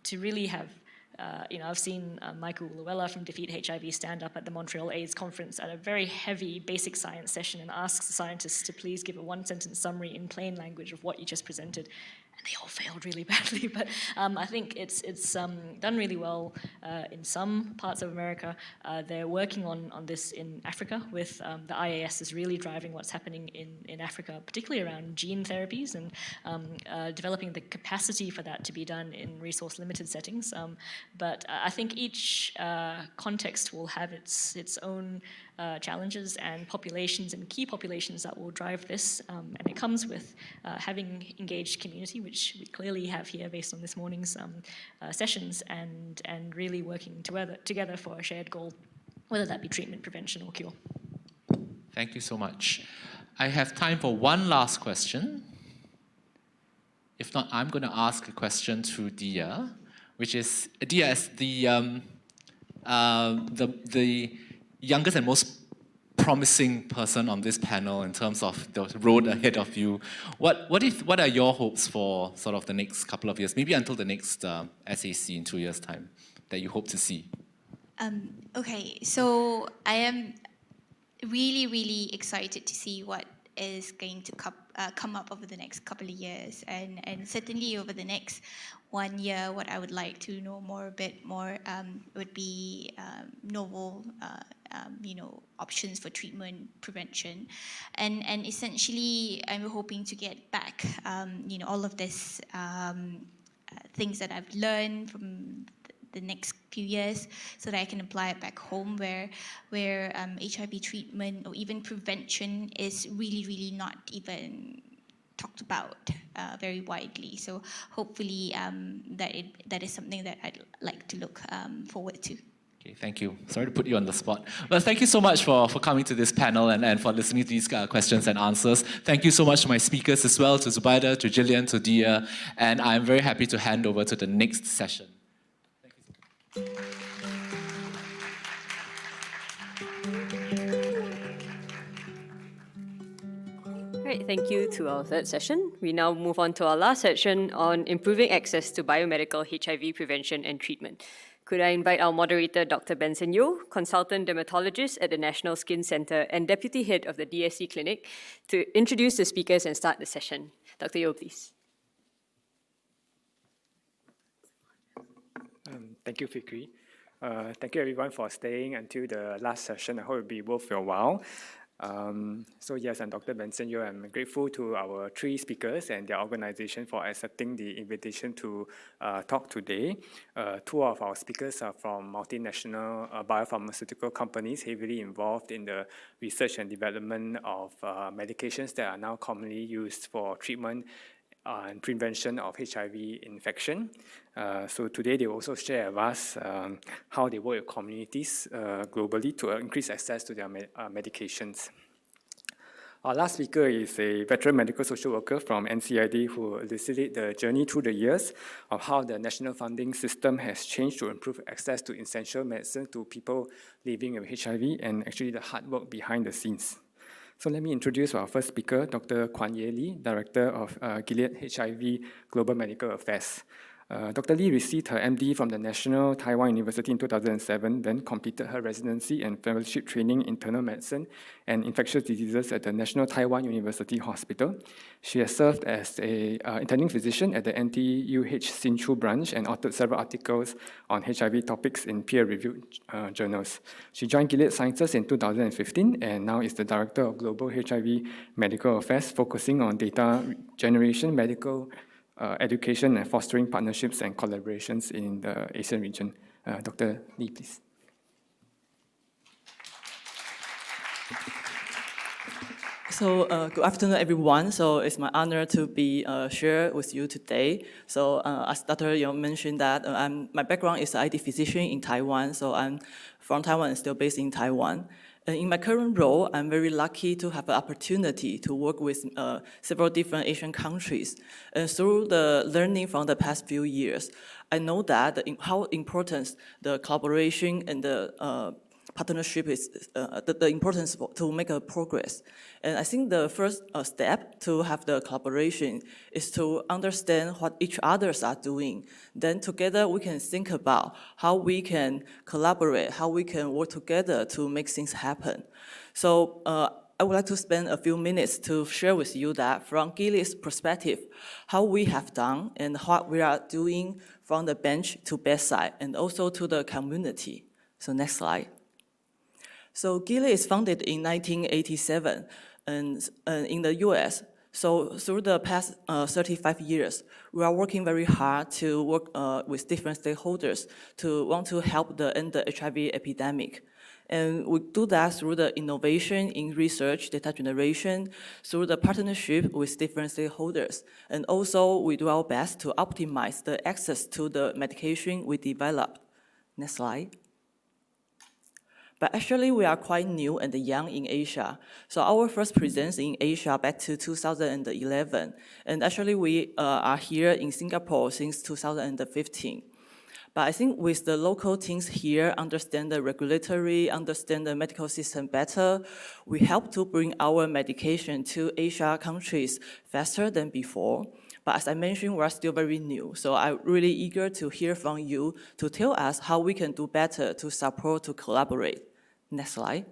to really have I've seen Michael Luella from Defeat HIV stand up at the Montreal AIDS conference at a very heavy basic science session and ask the scientists to please give a one-sentence summary in plain language of what you just presented. And they all failed really badly, but I think it's done really well in some parts of America. They're working on this in Africa with the IAS is really driving what's happening in Africa, particularly around gene therapies and developing the capacity for that to be done in resource-limited settings. But I think each context will have its own challenges and populations and key populations that will drive this. And it comes with having engaged community, which we clearly have here based on this morning's sessions, and really working together for a shared goal, whether that be treatment, prevention, or cure. Thank you so much. I have time for one last question. If not, I'm going to ask a question to Dia, which is, Dia, as the youngest and most promising person on this panel in terms of the road ahead of you, what are your hopes for sort of the next couple of years, maybe until the next SAC in 2 years' time, that you hope to see? Okay, so I am really, really excited to see what is going to come up over the next couple of years, and certainly over the next 1 year, what I would like to know a bit more would be novel, options for treatment, prevention, and essentially I'm hoping to get back, all of this things that I've learned from the next few years, so that I can apply it back home where HIV treatment or even prevention is really, really not even talked about very widely. So hopefully that is something that I'd like to look forward to. Okay, thank you. Sorry to put you on the spot. Well, thank you so much for coming to this panel and for listening to these questions and answers. Thank you so much to my speakers as well, to Zubaida, to Gillian, to Dia, and I'm very happy to hand over to the next session. Great, thank you to our third session. We now move on to our last section on improving access to biomedical HIV prevention and treatment. Could I invite our moderator, Dr. Benson Yeo, consultant dermatologist at the National Skin Centre and deputy head of the DSC clinic, to introduce the speakers and start the session. Dr. Yeo, please. Thank you, Fikri. Thank you, everyone, for staying until the last session. I hope it will be worth your while. So yes, I'm Dr. Benson Yeo. I'm grateful to our three speakers and their organization for accepting the invitation to talk today. Two of our speakers are from multinational biopharmaceutical companies heavily involved in the research and development of medications that are now commonly used for treatment and prevention of HIV infection. So today they also share with us how they work with communities globally to increase access to their medications. Our last speaker is a veteran medical social worker from NCID who elucidated the journey through the years of how the national funding system has changed to improve access to essential medicine to people living with HIV and actually the hard work behind the scenes. So let me introduce our first speaker, Dr. Kwan Yeh Lee, Director of Gilead HIV Global Medical Affairs. Dr. Lee received her MD from the National Taiwan University in 2007, then completed her residency and fellowship training in internal medicine and infectious diseases at the National Taiwan University Hospital. She has served as an intending physician at the NTUH Hsinchu branch and authored several articles on HIV topics in peer-reviewed journals. She joined Gilead Sciences in 2015 and now is the Director of Global HIV Medical Affairs, focusing on data generation, medical education, and fostering partnerships and collaborations in the Asian region. Dr. Lee, please. So good afternoon, everyone. So it's my honor to be share with you today. So as Dr. Yeo mentioned that my background is an ID physician in Taiwan. So I'm from Taiwan and still based in Taiwan. In my current role, I'm very lucky to have the opportunity to work with several different Asian countries. And through the learning from the past few years, I know that how important the collaboration and the partnership is, the importance to make a progress. And I think the first step to have the collaboration is to understand what each others are doing. Then together we can think about how we can collaborate, how we can work together to make things happen. So I would like to spend a few minutes to share with you that from Gilead's perspective, how we have done and what we are doing from the bench to bedside and also to the community. So next slide. So Gilead is founded in 1987 and in the US. So through the past 35 years, we are working very hard to work with different stakeholders to want to help end the HIV epidemic. And we do that through the innovation in research, data generation, through the partnership with different stakeholders. And also, we do our best to optimize the access to the medication we developed. Next slide. But actually, we are quite new and young in Asia. So our first presence in Asia back to 2011. And actually, we are here in Singapore since 2015. But I think with the local teams here, understand the regulatory, understand the medical system better, we help to bring our medication to Asia countries faster than before. But as I mentioned, we're still very new. So I'm really eager to hear from you to tell us how we can do better to support, to collaborate. Next slide.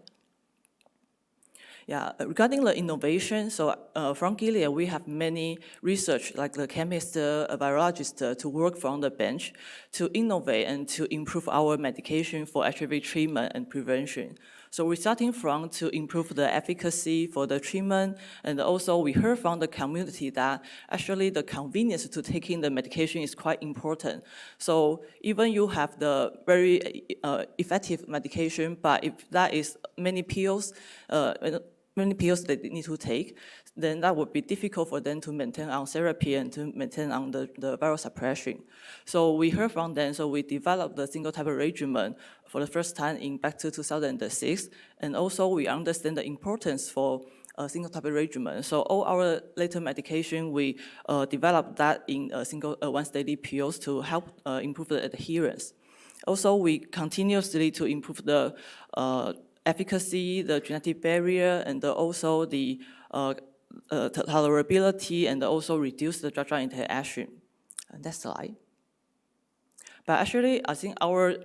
Yeah, regarding the innovation, so from Gilead, we have many research, like the chemist, a virologist, to work from the bench to innovate and to improve our medication for HIV treatment and prevention. So we're starting from to improve the efficacy for the treatment, and also we heard from the community that actually the convenience to taking the medication is quite important. So even you have the very effective medication, but if that is many pills they need to take, then that would be difficult for them to maintain on therapy and to maintain on the viral suppression. So we heard from them, so we developed the single tablet regimen for the first time back to 2006, and also we understand the importance for a single tablet regimen. So all our later medication, we developed that in a single once daily pills to help improve the adherence. Also, we continuously to improve the efficacy, the genetic barrier, and also the tolerability, and also reduce the drug-drug interaction. Next slide. But actually, I think our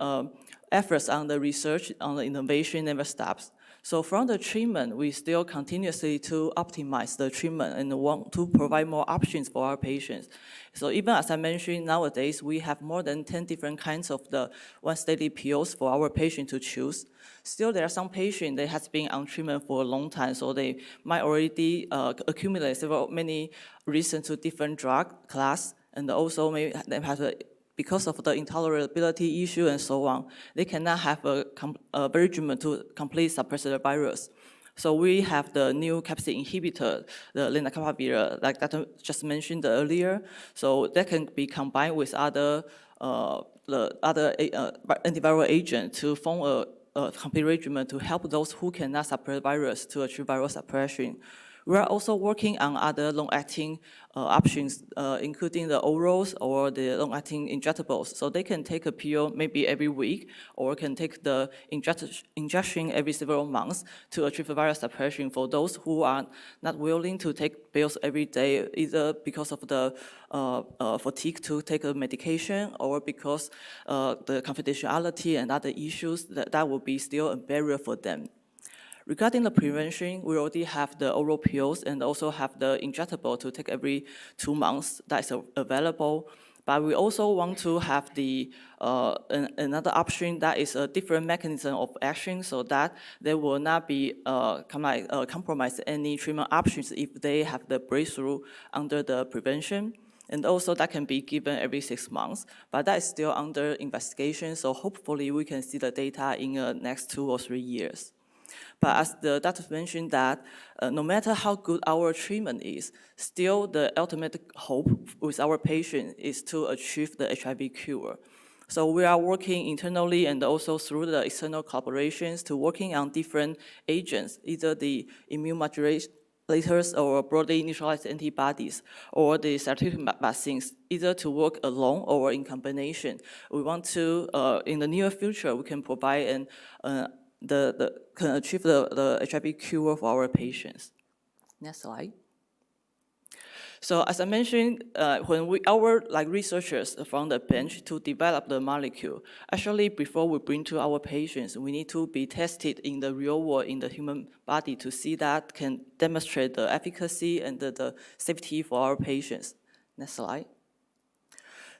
efforts on the research, on the innovation never stops. So from the treatment, we still continuously to optimize the treatment and want to provide more options for our patients. So even as I mentioned, nowadays, we have more than 10 different kinds of the once daily pills for our patient to choose. Still, there are some patients that has been on treatment for a long time, so they might already accumulate many reasons to different drug class, and also maybe they have because of the intolerability issue and so on, they cannot have a regimen to completely suppress the virus. So we have the new capsid inhibitor, the lenacapavir, like that just mentioned earlier. So that can be combined with other antiviral agent to form a complete regimen to help those who cannot suppress virus to achieve viral suppression. We are also working on other long-acting options, including the orals or the long-acting injectables. So they can take a pill maybe every week, or can take the injection every several months to achieve viral suppression for those who are not willing to take pills every day, either because of the fatigue to take a medication, or because the confidentiality and other issues, that will be still a barrier for them. Regarding the prevention, we already have the oral pills and also have the injectable to take every 2 months that is available. But we also want to have the another option that is a different mechanism of action, so that they will not be compromise any treatment options if they have the breakthrough under the prevention. And also that can be given every 6 months, but that is still under investigation. So hopefully we can see the data in the next 2 or 3 years. But as the doctor mentioned that no matter how good our treatment is, still the ultimate hope with our patient is to achieve the HIV cure. So we are working internally and also through the external collaborations to working on different agents, either the immune modulators or broadly neutralized antibodies or the therapeutic vaccines, either to work alone or in combination. We want to, in the near future, we can provide can achieve the HIV cure for our patients. Next slide. So as I mentioned, when our researchers from the bench to develop the molecule, actually before we bring to our patients, we need to be tested in the real world in the human body to see that can demonstrate the efficacy and the safety for our patients. Next slide.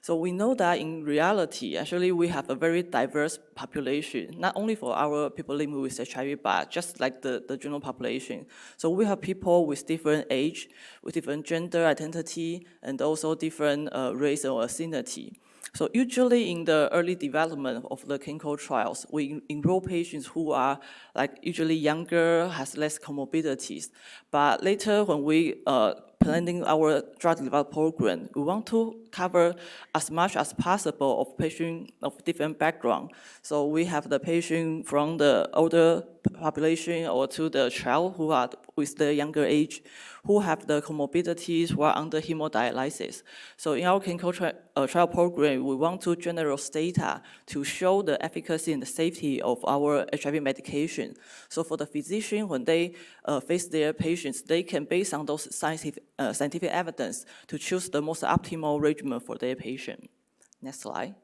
So we know that in reality, actually, we have a very diverse population, not only for our people living with HIV, but just like the general population. So we have people with different age, with different gender identity, and also different race or ethnicity. So usually in the early development of the clinical trials, we enroll patients who are like usually younger, has less comorbidities. But later when we planning our drug development program, we want to cover as much as possible of patients of different background. So we have the patient from the older population or to the child who are with the younger age, who have the comorbidities, who are under hemodialysis. So in our clinical trial program, we want to generate data to show the efficacy and the safety of our HIV medication. So for the physician, when they face their patients, they can, based on those scientific evidence, to choose the most optimal regimen for their patient. Next slide.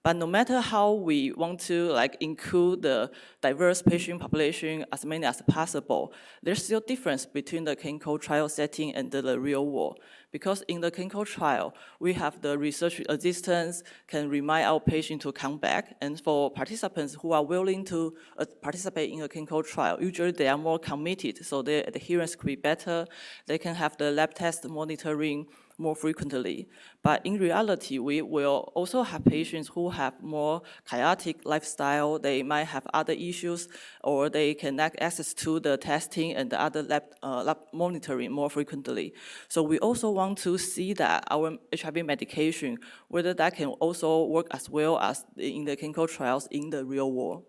But no matter how we want to include the diverse patient population as many as possible, there's still difference between the clinical trial setting and the real world. Because in the clinical trial, we have the research assistants can remind our patient to come back. And for participants who are willing to participate in a clinical trial, usually they are more committed, so their adherence could be better. They can have the lab test monitoring more frequently. But in reality, we will also have patients who have more chaotic lifestyle. They might have other issues, or they can lack access to the testing and the other lab monitoring more frequently. So we also want to see that our HIV medication, whether that can also work as well as in the clinical trials in the real world.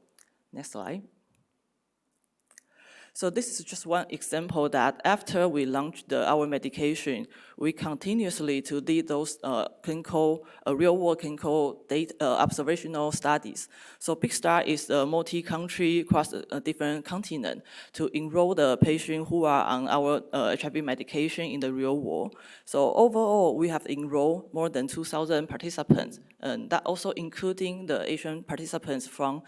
Next slide. So this is just one example that after we launched our medication, we continuously to do those real-world clinical data, observational studies. So Big Star is a multi-country across a different continent to enroll the patients who are on our HIV medication in the real world. So overall, we have enrolled more than 2,000 participants, and that also including the Asian participants from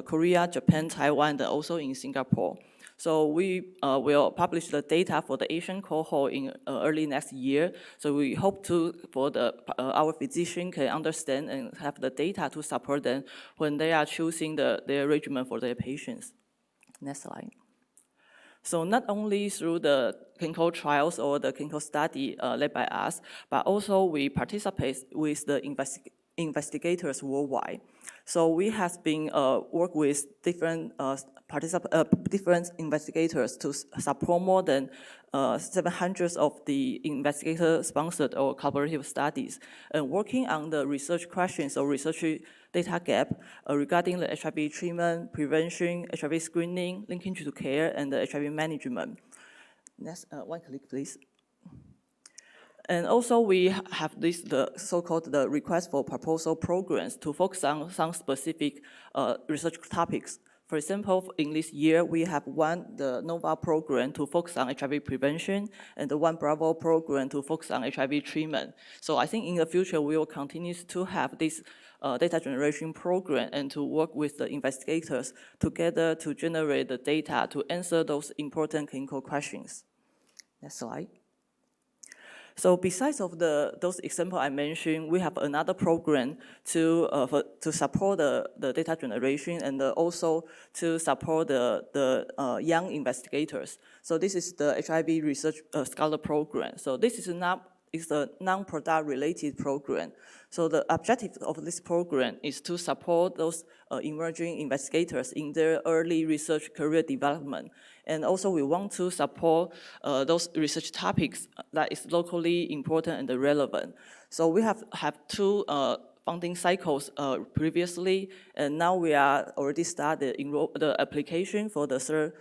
Korea, Japan, Taiwan, and also in Singapore. So we will publish the data for the Asian cohort in early next year. So we hope to, for our physician can understand and have the data to support them when they are choosing their regimen for their patients. Next slide. So not only through the clinical trials or the clinical study led by us, but also we participate with the investigators worldwide. So we have been work with different different investigators to support more than 700 of the investigator-sponsored or collaborative studies, and working on the research questions or research data gap regarding the HIV treatment, prevention, HIV screening, linking to care, and the HIV management. Next, one click, please. And also we have the so-called the request for proposal programs to focus on some specific research topics. For example, in this year, we have the NOVA program to focus on HIV prevention, and the Bravo program to focus on HIV treatment. So I think in the future, we will continue to have this data generation program and to work with the investigators together to generate the data to answer those important clinical questions. Next slide. So besides of those examples I mentioned, we have another program to support the data generation and also to support the young investigators. So this is the HIV Research Scholar Program. So this is a non-product related program. So the objective of this program is to support those emerging investigators in their early research career development. And also we want to support those research topics that is locally important and relevant. So we have two funding cycles previously, and now we are already started the application for the third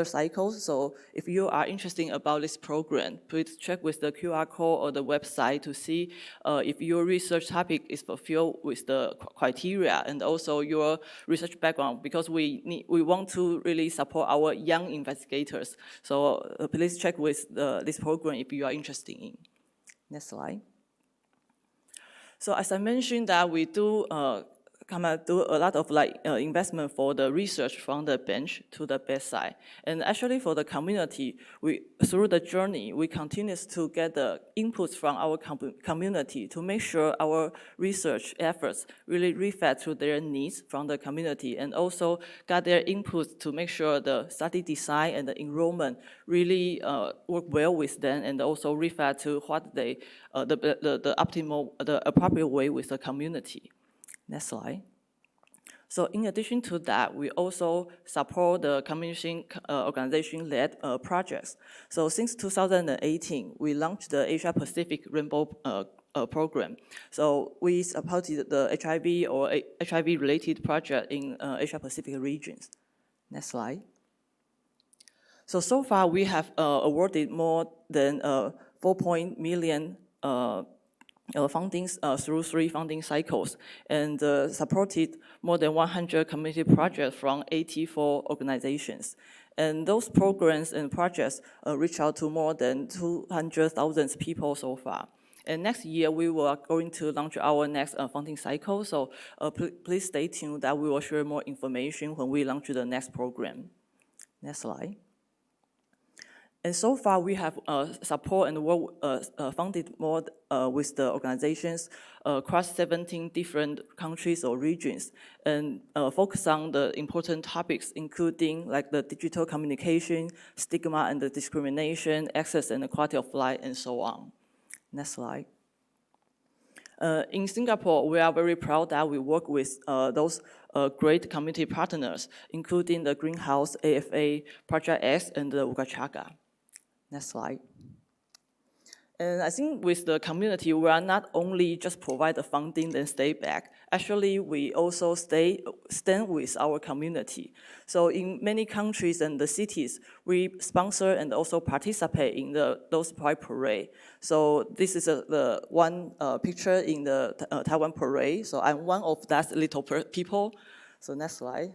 cycle. So if you are interested about this program, please check with the QR code or the website to see if your research topic is fulfilled with the criteria and also your research background, because we want to really support our young investigators. So please check with this program if you are interested in. Next slide. So as I mentioned that we do do a lot of investment for the research from the bench to the bedside. And actually for the community, through the journey, we continue to get the inputs from our community to make sure our research efforts really reflect to their needs from the community, and also got their inputs to make sure the study design and the enrollment really work well with them, and also reflect to what they, the optimal, the appropriate way with the community. Next slide. So in addition to that, we also support the community organization-led projects. So since 2018, we launched the Asia Pacific Rainbow program. So we supported the HIV or HIV-related project in Asia Pacific regions. Next slide. So far we have awarded more than 4 million fundings through 3 funding cycles, and supported more than 100 community projects from 84 organizations. And those programs and projects reach out to more than 200,000 people so far. And next year, we are going to launch our next funding cycle, so please stay tuned that we will share more information when we launch the next program. Next slide. And so far, we have support and funded more with the organizations across 17 different countries or regions, and focus on the important topics, including like the digital communication, stigma and the discrimination, access and the quality of life, and so on. Next slide. In Singapore, we are very proud that we work with those great community partners, including the Greenhouse, AFA, Project X, and the Ugachaga. Next slide. And I think with the community, we are not only just provide the funding and stay back. Actually, we also stand with our community. So in many countries and the cities, we sponsor and also participate in those Pride Parade. So this is the one picture in the Taiwan Parade. So I'm one of that little people. So next slide.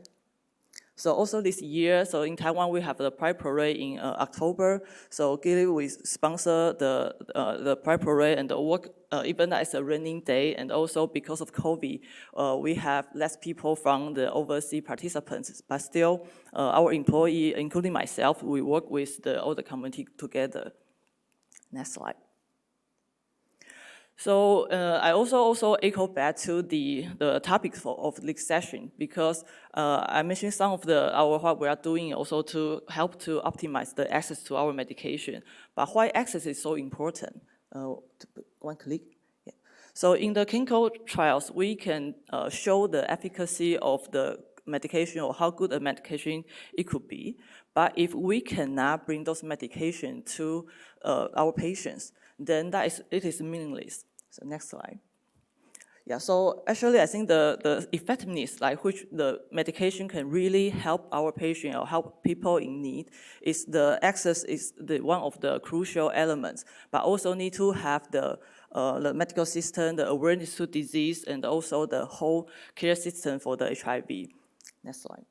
So also this year, so in Taiwan, we have the Pride Parade in October. So Gilead will sponsor the Pride Parade and the work, even though it's a raining day, and also because of COVID, we have less people from the overseas participants, but still our employee, including myself, we work with all the community together. Next slide. So I also echo back to the topic of this session, because I mentioned some of what we are doing also to help to optimize the access to our medication. But why access is so important? One click. Yeah. So in the clinical trials, we can show the efficacy of the medication or how good a medication it could be. But if we cannot bring those medications to our patients, then it is meaningless. So next slide. Yeah, so actually I think the effectiveness, like which the medication can really help our patient or help people in need, is the access is one of the crucial elements, but also need to have the medical system, the awareness to disease, and also the whole care system for the HIV. Next slide.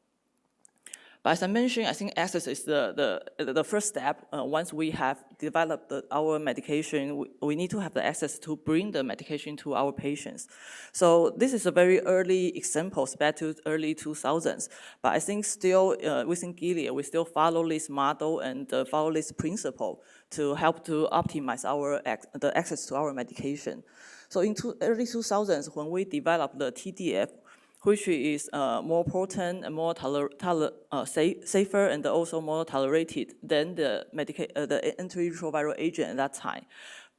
But as I mentioned, I think access is the first step. Once we have developed our medication, we need to have the access to bring the medication to our patients. So this is a very early example, back to early 2000s. But I think still within Gilead, we still follow this model and follow this principle to help to optimize the access to our medication. So in early 2000s, when we developed the TDF, which is more potent and more safer and also more tolerated than the antiretroviral agent at that time.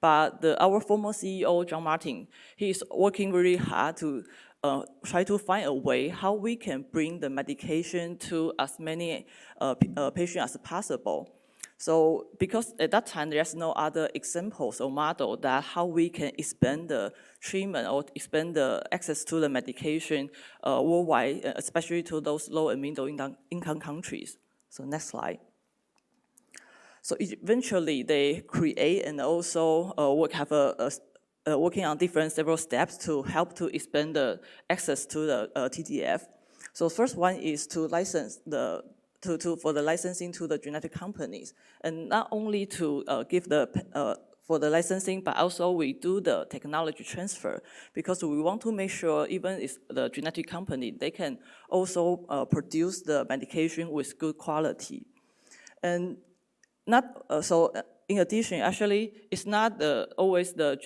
But our former CEO, John Martin, he is working really hard to try to find a way how we can bring the medication to as many patients as possible. So because at that time, there's no other examples or model that how we can expand the treatment or expand the access to the medication worldwide, especially to those low and middle income countries. So next slide. So eventually they create and also working on several steps to help to expand the access to the TDF. So first one is to license for the licensing to the genetic companies, and not only to give the for the licensing, but also we do the technology transfer because we want to make sure even if the genetic company, they can also produce the medication with good quality. And not in addition, actually, it's not always the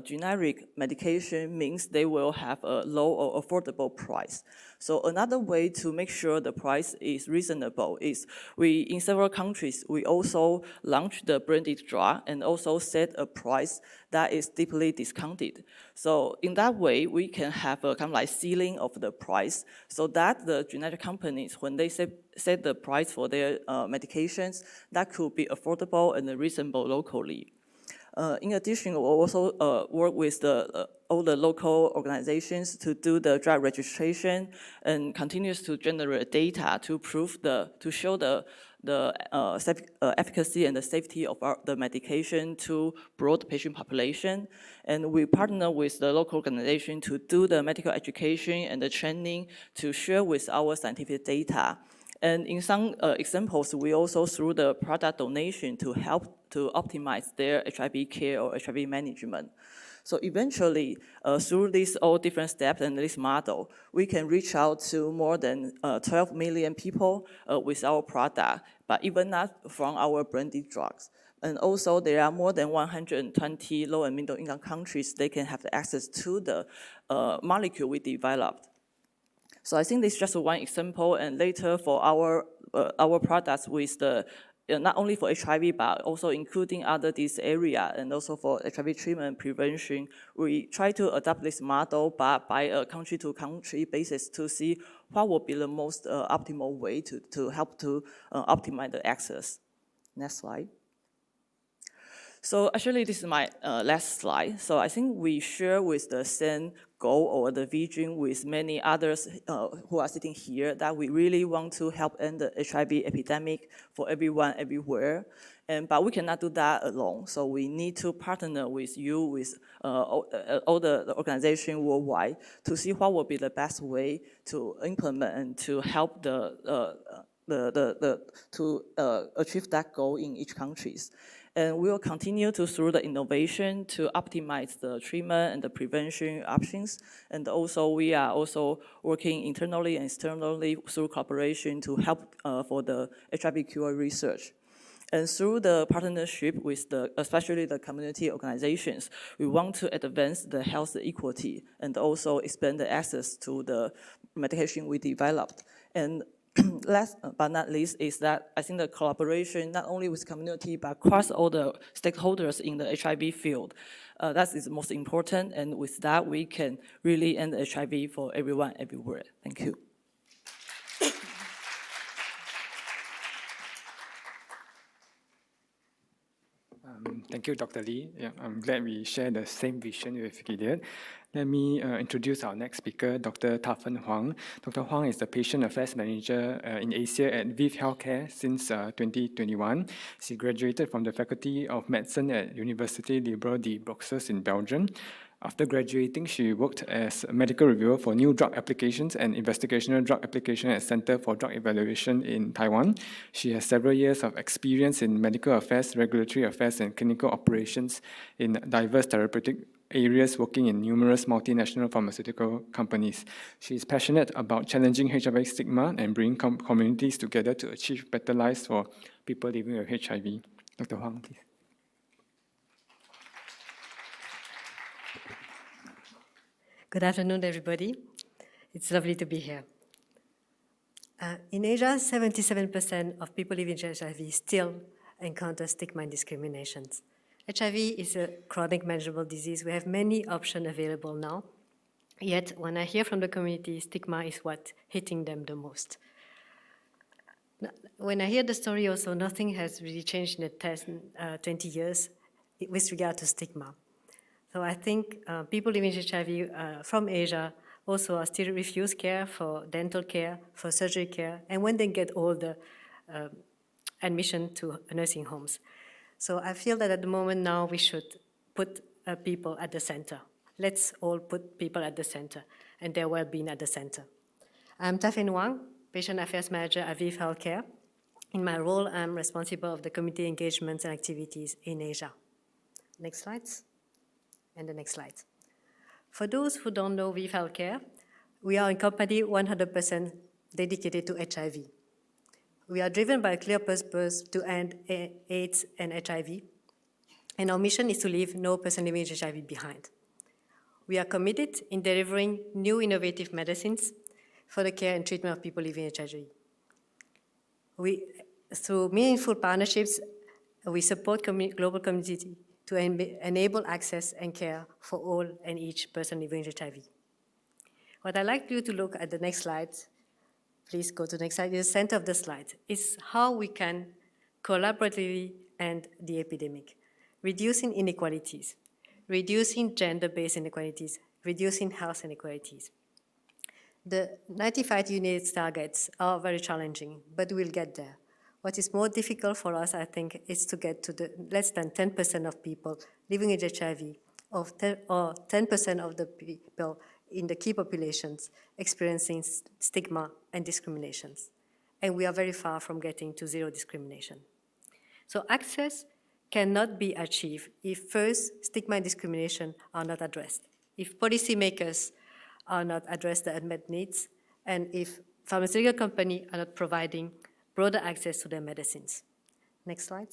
generic medication means they will have a low or affordable price. So another way to make sure the price is reasonable is in several countries, we also launch the branded drug and also set a price that is deeply discounted. So in that way, we can have a kind of like ceiling of the price so that the generic companies, when they set the price for their medications, that could be affordable and reasonable locally. In addition, we also work with all the local organizations to do the drug registration and continues to generate data to show the efficacy and the safety of the medication to broad patient population. And we partner with the local organization to do the medical education and the training to share with our scientific data. And in some examples, we also through the product donation to help to optimize their HIV care or HIV management. So eventually, through these all different steps and this model, we can reach out to more than 12 million people with our product, but even not from our branded drugs. And also, there are more than 120 low and middle income countries, they can have access to the molecule we developed. So I think this is just one example, and later for our products with the not only for HIV, but also including other disease area, and also for HIV treatment and prevention, we try to adopt this model, but by a country-to-country basis to see what will be the most optimal way to help to optimize the access. Next slide. So actually, this is my last slide. So I think we share with the same goal or the vision with many others who are sitting here that we really want to help end the HIV epidemic for everyone, everywhere. But we cannot do that alone. So we need to partner with you, with all the organizations worldwide to see what will be the best way to implement and to help to achieve that goal in each countries. And we will continue through the innovation to optimize the treatment and the prevention options. And also, we are also working internally and externally through cooperation to help for the HIV cure research. And through the partnership with especially the community organizations, we want to advance the health equity and also expand the access to the medication we developed. And last but not least is that I think the collaboration, not only with community, but across all the stakeholders in the HIV field, that is most important. And with that, we can really end HIV for everyone, everywhere. Thank you. Thank you, Dr. Lee. Yeah, I'm glad we share the same vision with Gilead. Let me introduce our next speaker, Dr. Ta-Fen Huang. Dr. Huang is the Patient Affairs Manager in Asia at ViV Healthcare since 2021. She graduated from the Faculty of Medicine at Université Libre de Bruxelles in Belgium. After graduating, she worked as a medical reviewer for new drug applications and investigational drug application at Center for Drug Evaluation in Taiwan. She has several years of experience in medical affairs, regulatory affairs, and clinical operations in diverse therapeutic areas, working in numerous multinational pharmaceutical companies. She is passionate about challenging HIV stigma and bringing communities together to achieve better lives for people living with HIV. Dr. Huang, please. Good afternoon, everybody. It's lovely to be here. In Asia, 77% of people living with HIV still encounter stigma and discriminations. HIV is a chronic manageable disease. We have many options available now. Yet, when I hear from the community, stigma is what's hitting them the most. When I hear the story also, nothing has really changed in the 20 years with regard to stigma. So I think people living with HIV from Asia also are still refused care for dental care, for surgery care, and when they get older, admission to nursing homes. So I feel that at the moment now we should put people at the center. Let's all put people at the center and their well-being at the center. I'm Ta-Fen Huang, Patient Affairs Manager at ViV Healthcare. In my role, I'm responsible of the community engagements and activities in Asia. Next slides, and the next slides. For those who don't know ViiV Healthcare, we are a company 100% dedicated to HIV. We are driven by a clear purpose to end AIDS and HIV, and our mission is to leave no person living with HIV behind. We are committed in delivering new innovative medicines for the care and treatment of people living with HIV. Through meaningful partnerships, we support global community to enable access and care for all and each person living with HIV. What I'd like you to look at the next slide, please go to the next slide, the center of the slide, is how we can collaboratively end the epidemic, reducing inequalities, reducing gender-based inequalities, reducing health inequalities. The 95 units targets are very challenging, but we'll get there. What is more difficult for us, I think, is to get to the less than 10% of people living with HIV, or 10% of the people in the key populations experiencing stigma and discriminations. And we are very far from getting to zero discrimination. So access cannot be achieved if first stigma and discrimination are not addressed, if policymakers are not addressed the unmet needs, and if pharmaceutical companies are not providing broader access to their medicines. Next slide.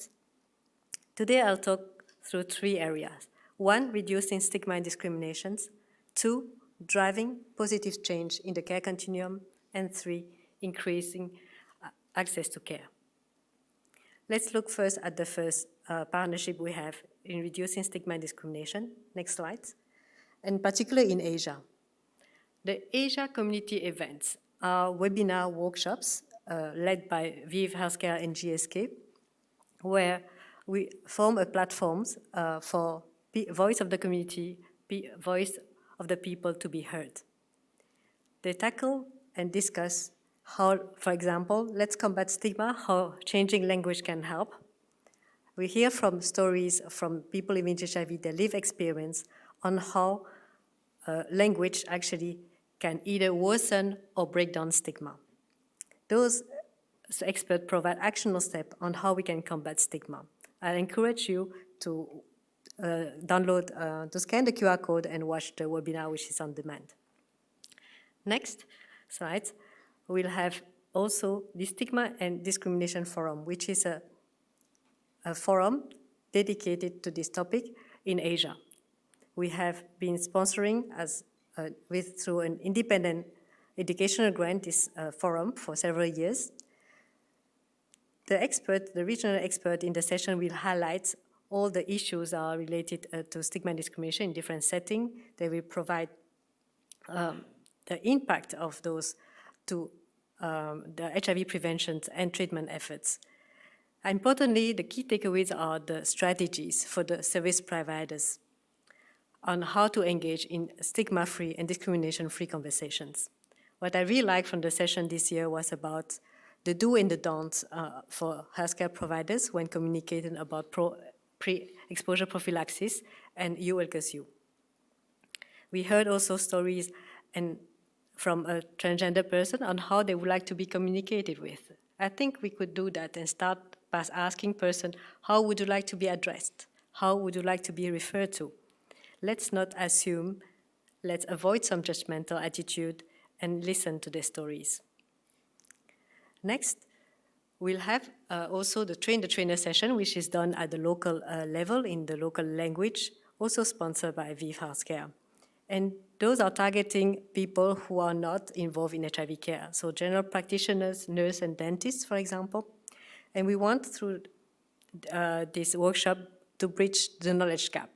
Today I'll talk through 3 areas. 1, reducing stigma and discriminations. 2, driving positive change in the care continuum. And 3, increasing access to care. Let's look first at the first partnership we have in reducing stigma and discrimination. Next slide. And particularly in Asia. The Asia community events are webinar workshops led by ViiV Healthcare and GSK, where we form a platform for voice of the community, voice of the people to be heard. They tackle and discuss how, for example, let's combat stigma, how changing language can help. We hear from stories from people living with HIV, their lived experience on how language actually can either worsen or break down stigma. Those experts provide actionable steps on how we can combat stigma. I encourage you to to scan the QR code and watch the webinar, which is on demand. Next slide, we'll have also the Stigma and Discrimination Forum, which is a forum dedicated to this topic in Asia. We have been sponsoring through an independent educational grant this forum for several years. The regional expert in the session will highlight all the issues are related to stigma and discrimination in different settings. They will provide the impact of those to the HIV prevention and treatment efforts. Importantly, the key takeaways are the strategies for the service providers on how to engage in stigma-free and discrimination-free conversations. What I really liked from the session this year was about the do and the don'ts for healthcare providers when communicating about pre-exposure prophylaxis and ULCSU. We heard also stories from a transgender person on how they would like to be communicated with. I think we could do that and start by asking person, how would you like to be addressed? How would you like to be referred to? Let's not assume, let's avoid some judgmental attitude and listen to their stories. Next, we'll have also the Train the Trainer session, which is done at the local level in the local language, also sponsored by ViiV Healthcare. And those are targeting people who are not involved in HIV care, so general practitioners, nurses, and dentists, for example. And we want, through this workshop, to bridge the knowledge gap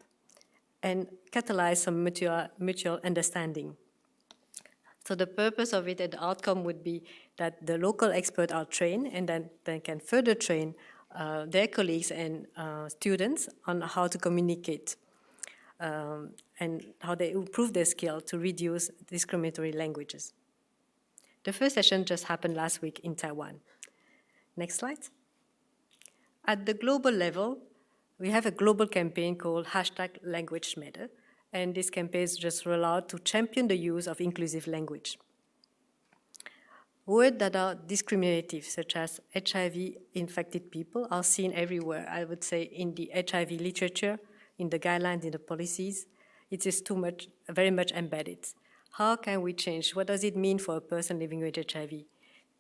and catalyze some mutual understanding. So the purpose of it and the outcome would be that the local experts are trained and then they can further train their colleagues and students on how to communicate and how they improve their skill to reduce discriminatory languages. The first session just happened last week in Taiwan. Next slide. At the global level, we have a global campaign called #LanguageMatter, and this campaign is just rolled out to champion the use of inclusive language. Words that are discriminative, such as HIV-infected people, are seen everywhere, I would say, in the HIV literature, in the guidelines, in the policies. It is very much embedded. How can we change? What does it mean for a person living with HIV?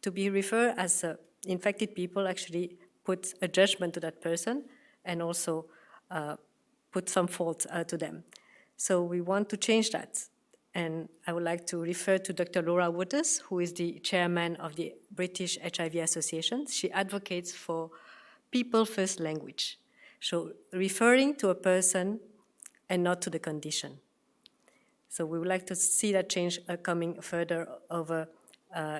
To be referred as infected people actually puts a judgment to that person and also put some fault to them. So we want to change that. And I would like to refer to Dr. Laura Waters, who is the chairman of the British HIV Association. She advocates for people-first language, so referring to a person and not to the condition. So we would like to see that change coming further over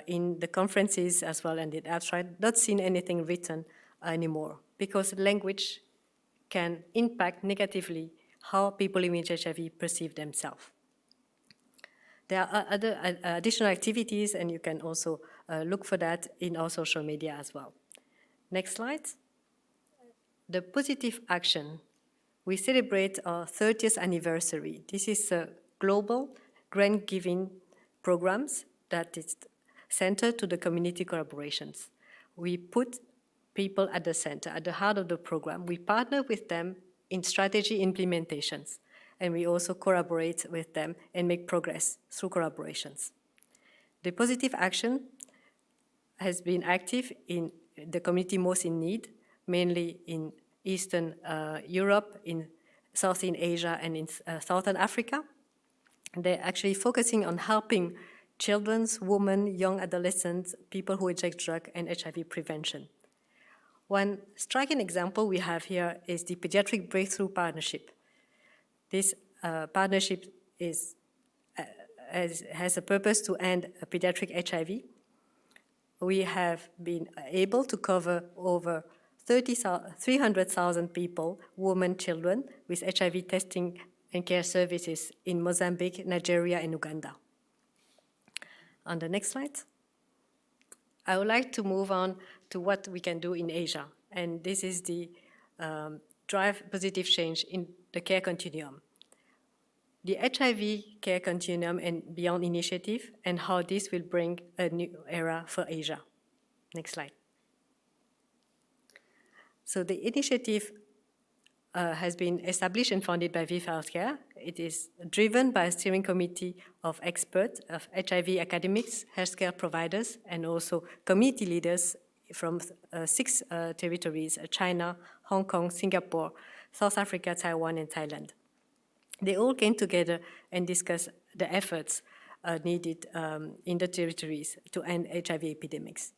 in the conferences as well and the abstract. Not seeing anything written anymore, because language can impact negatively how people living with HIV perceive themselves. There are other additional activities, and you can also look for that in our social media as well. Next slide. The positive action. We celebrate our 30th anniversary. This is a global grant-giving programs that is centered to the community collaborations. We put people at the center, at the heart of the program. We partner with them in strategy implementations, and we also collaborate with them and make progress through collaborations. The positive action has been active in the community most in need, mainly in Eastern Europe, in Southeast Asia, and in Southern Africa. They're actually focusing on helping children, women, young adolescents, people who inject drugs, and HIV prevention. One striking example we have here is the Pediatric Breakthrough Partnership. This partnership has a purpose to end pediatric HIV. We have been able to cover over 300,000 people, women, children, with HIV testing and care services in Mozambique, Nigeria, and Uganda. On the next slide, I would like to move on to what we can do in Asia. And this is the drive positive change in the care continuum. The HIV care continuum and beyond initiative, and how this will bring a new era for Asia. Next slide. So the initiative has been established and funded by ViiV Healthcare. It is driven by a steering committee of experts, of HIV academics, healthcare providers, and also community leaders from 6 territories, China, Hong Kong, Singapore, South Africa, Taiwan, and Thailand. They all came together and discussed the efforts needed in the territories to end HIV epidemics.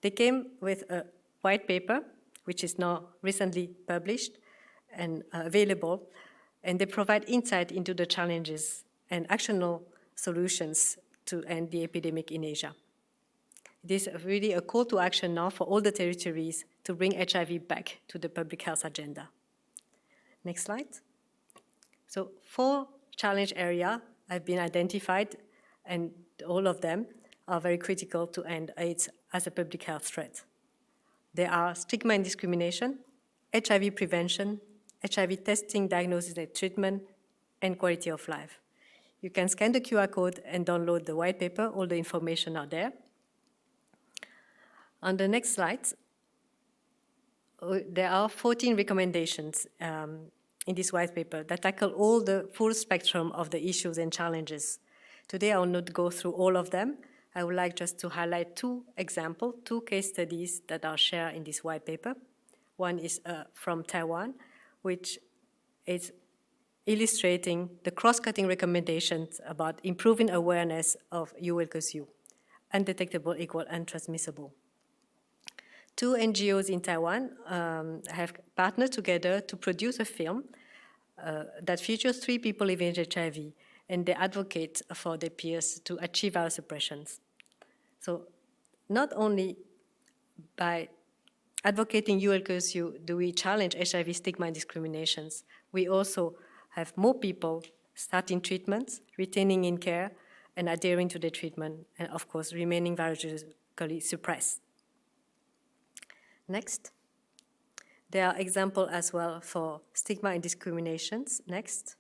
They came with a white paper, which is now recently published and available, and they provide insight into the challenges and actionable solutions to end the epidemic in Asia. It is really a call to action now for all the territories to bring HIV back to the public health agenda. Next slide. So 4 challenge areas have been identified, and all of them are very critical to end AIDS as a public health threat. There are stigma and discrimination, HIV prevention, HIV testing, diagnosis and treatment, and quality of life. You can scan the QR code and download the white paper. All the information are there. On the next slide, there are 14 recommendations in this white paper that tackle all the full spectrum of the issues and challenges. Today, I will not go through all of them. I would like just to highlight 2 examples, 2 case studies that are shared in this white paper. One is from Taiwan, which is illustrating the cross-cutting recommendations about improving awareness of U equals U, undetectable equal untransmissible. 2 NGOs in Taiwan have partnered together to produce a film that features 3 people living with HIV, and they advocate for their peers to achieve virus suppressions. So not only by advocating U equals U do we challenge HIV stigma and discriminations, we also have more people starting treatments, retaining in care, and adhering to the treatment, and of course, remaining virologically suppressed. Next. There are examples as well for stigma and discriminations. Next.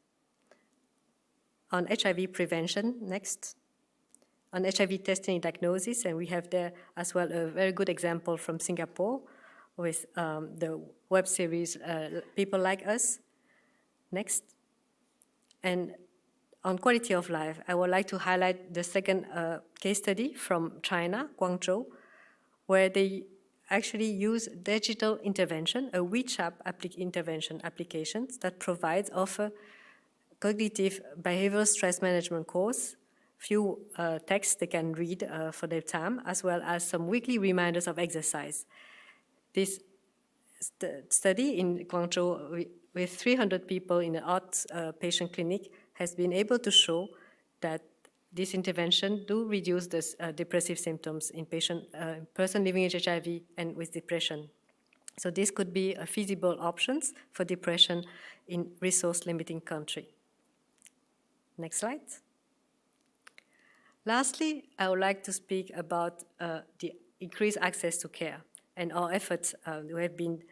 On HIV prevention. Next. on HIV testing and diagnosis, and we have there as well a very good example from Singapore with the web series People Like Us. Next. And on quality of life, I would like to highlight the second case study from China, Guangzhou, where they actually use digital intervention, a WeChat intervention applications that offer cognitive behavioral stress management course, few texts they can read for their time, as well as some weekly reminders of exercise. This study in Guangzhou with 300 people in an outpatient clinic has been able to show that this intervention do reduce the depressive symptoms in person living with HIV and with depression. So this could be a feasible options for depression in resource-limiting country. Next slide. Lastly, I would like to speak about the increased access to care and our efforts we have been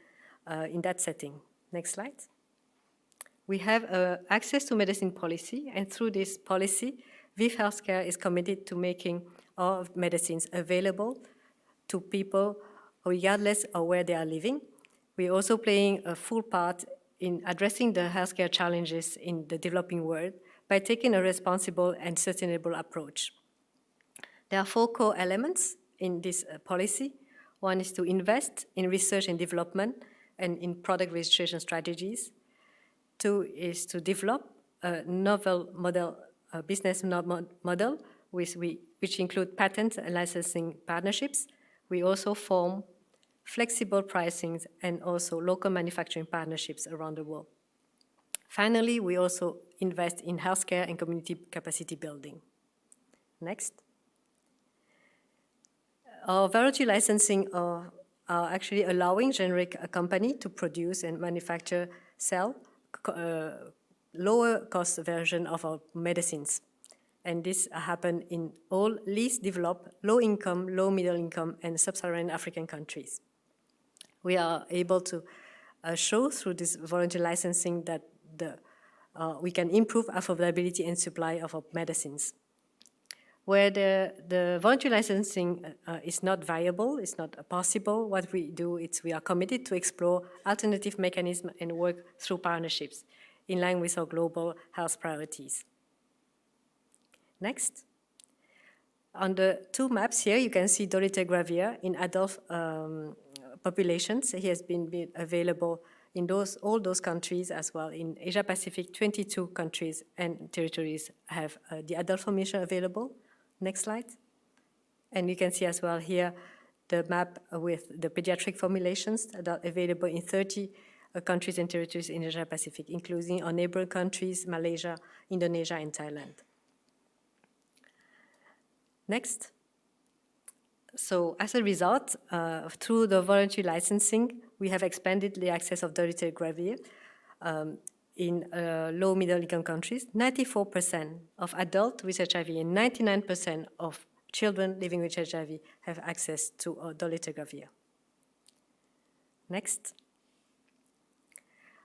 in that setting. Next slide. We have access to medicine policy, and through this policy, ViV Healthcare is committed to making our medicines available to people regardless of where they are living. We're also playing a full part in addressing the healthcare challenges in the developing world by taking a responsible and sustainable approach. There are 4 core elements in this policy. One is to invest in research and development and in product registration strategies. 2 is to develop a novel model, business model which include patent and licensing partnerships. We also form flexible pricing and also local manufacturing partnerships around the world. Finally, we also invest in healthcare and community capacity building. Next. Our voluntary licensing are actually allowing generic company to produce and manufacture, sell lower cost version of our medicines. And this happen in all least developed, low income, low middle income, and sub-Saharan African countries. We are able to show through this voluntary licensing that we can improve affordability and supply of our medicines. Where the voluntary licensing is not viable, it's not possible, what we do is we are committed to explore alternative mechanisms and work through partnerships in line with our global health priorities. Next. On the 2 maps here, you can see dolutegravir in adult populations. He has been available in all those countries as well. In Asia-Pacific, 22 countries and territories have the adult formulation available. Next slide. And you can see as well here the map with the pediatric formulations that are available in 30 countries and territories in Asia-Pacific, including our neighboring countries, Malaysia, Indonesia, and Thailand. Next. So as a result, through the voluntary licensing, we have expanded the access of dolutegravir in low middle income countries. 94% of adults with HIV and 99% of children living with HIV have access to dolutegravir. Next.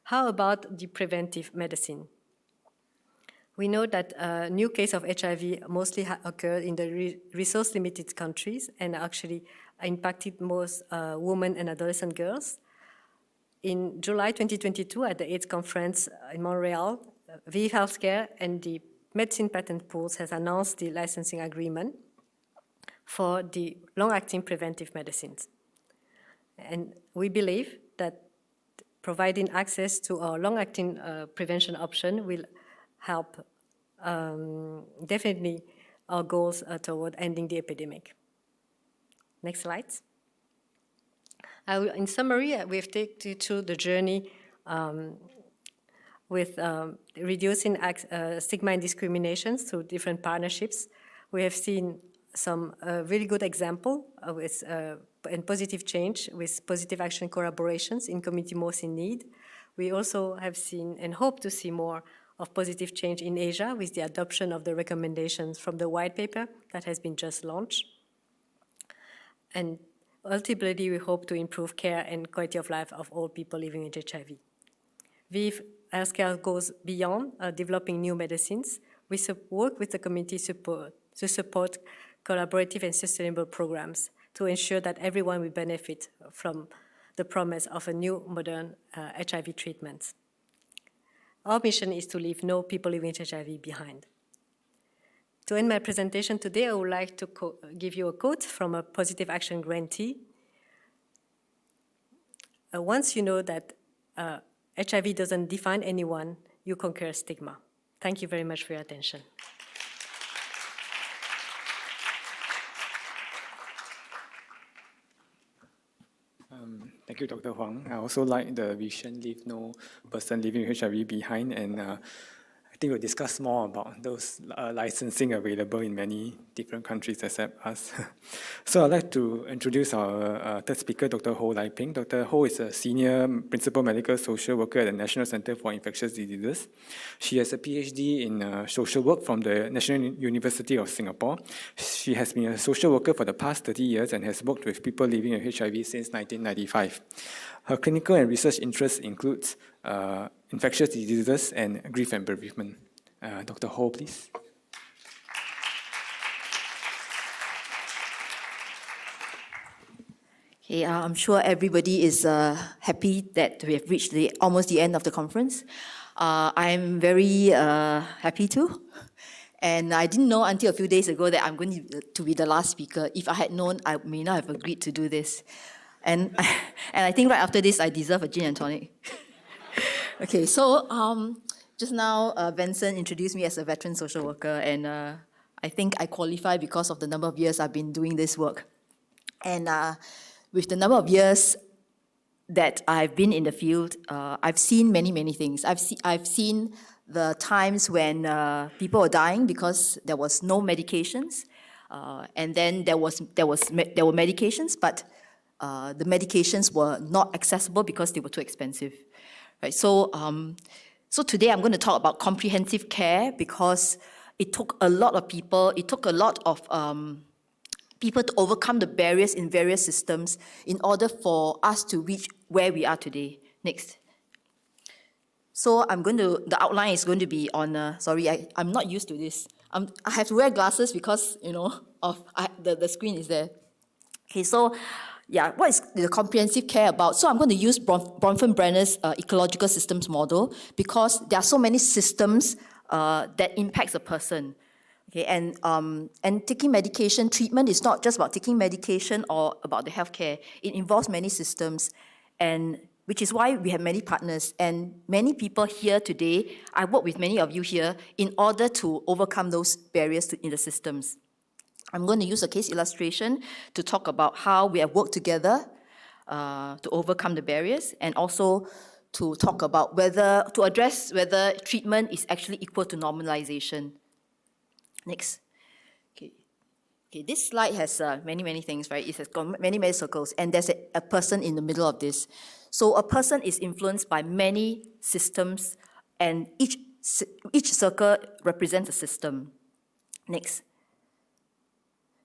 How about the preventive medicine? We know that new case of HIV mostly occurred in the resource-limited countries and actually impacted most women and adolescent girls. In July 2022, at the AIDS conference in Montreal, ViV Healthcare and the Medicine Patent Pools has announced the licensing agreement for the long-acting preventive medicines. And we believe that providing access to our long-acting prevention option will help definitely our goals toward ending the epidemic. Next slide. In summary, we've taken you through the journey with reducing stigma and discriminations through different partnerships. We have seen some really good example with and positive change with positive action collaborations in community most in need. We also have seen and hope to see more of positive change in Asia with the adoption of the recommendations from the white paper that has been just launched. And ultimately, we hope to improve care and quality of life of all people living with HIV. ViV Healthcare goes beyond developing new medicines. We work with the community to support collaborative and sustainable programs to ensure that everyone will benefit from the promise of a new modern HIV treatment. Our mission is to leave no people living with HIV behind. To end my presentation today, I would like to give you a quote from a Positive Action grantee. Once you know that HIV doesn't define anyone, you conquer stigma. Thank you very much for your attention. Thank you, Dr. Huang. I also like the vision, leave no person living with HIV behind, and I think we'll discuss more about those licensing available in many different countries except us. So I'd like to introduce our third speaker, Dr. Ho Lai Ping. Dr. Ho is a senior principal medical social worker at the National Center for Infectious Diseases. She has a PhD in social work from the National University of Singapore. She has been a social worker for the past 30 years and has worked with people living with HIV since 1995. Her clinical and research interests include infectious diseases and grief and bereavement. Dr. Ho, please. Okay, I'm sure everybody is happy that we have reached almost the end of the conference. I'm very happy too. And I didn't know until a few days ago that I'm going to be the last speaker. If I had known, I may not have agreed to do this. And I think right after this, I deserve a gin and tonic. Okay, so just now, Vincent introduced me as a veteran social worker, and I think I qualify because of the number of years I've been doing this work. And with the number of years that I've been in the field, I've seen many, many things. I've seen the times when people were dying because there was no medications, and then there were medications, but the medications were not accessible because they were too expensive. Right? So today I'm going to talk about comprehensive care because it took a lot of people, it took a lot of people to overcome the barriers in various systems in order for us to reach where we are today. Next. So the outline is going to be on, sorry, I'm not used to this. I have to wear glasses because, the screen is there. Okay, so, yeah, what is the comprehensive care about? So I'm going to use Bronfenbrenner's ecological systems model because there are so many systems that impacts a person. Okay, and taking medication, treatment is not just about taking medication or about the healthcare. It involves many systems, and which is why we have many partners and many people here today. I work with many of you here in order to overcome those barriers in the systems. I'm going to use a case illustration to talk about how we have worked together to overcome the barriers, and also to talk about to address whether treatment is actually equal to normalization. Next. Okay, this slide has many, many things, right? It has got many, many circles, and there's a person in the middle of this. So a person is influenced by many systems, and each circle represents a system. Next.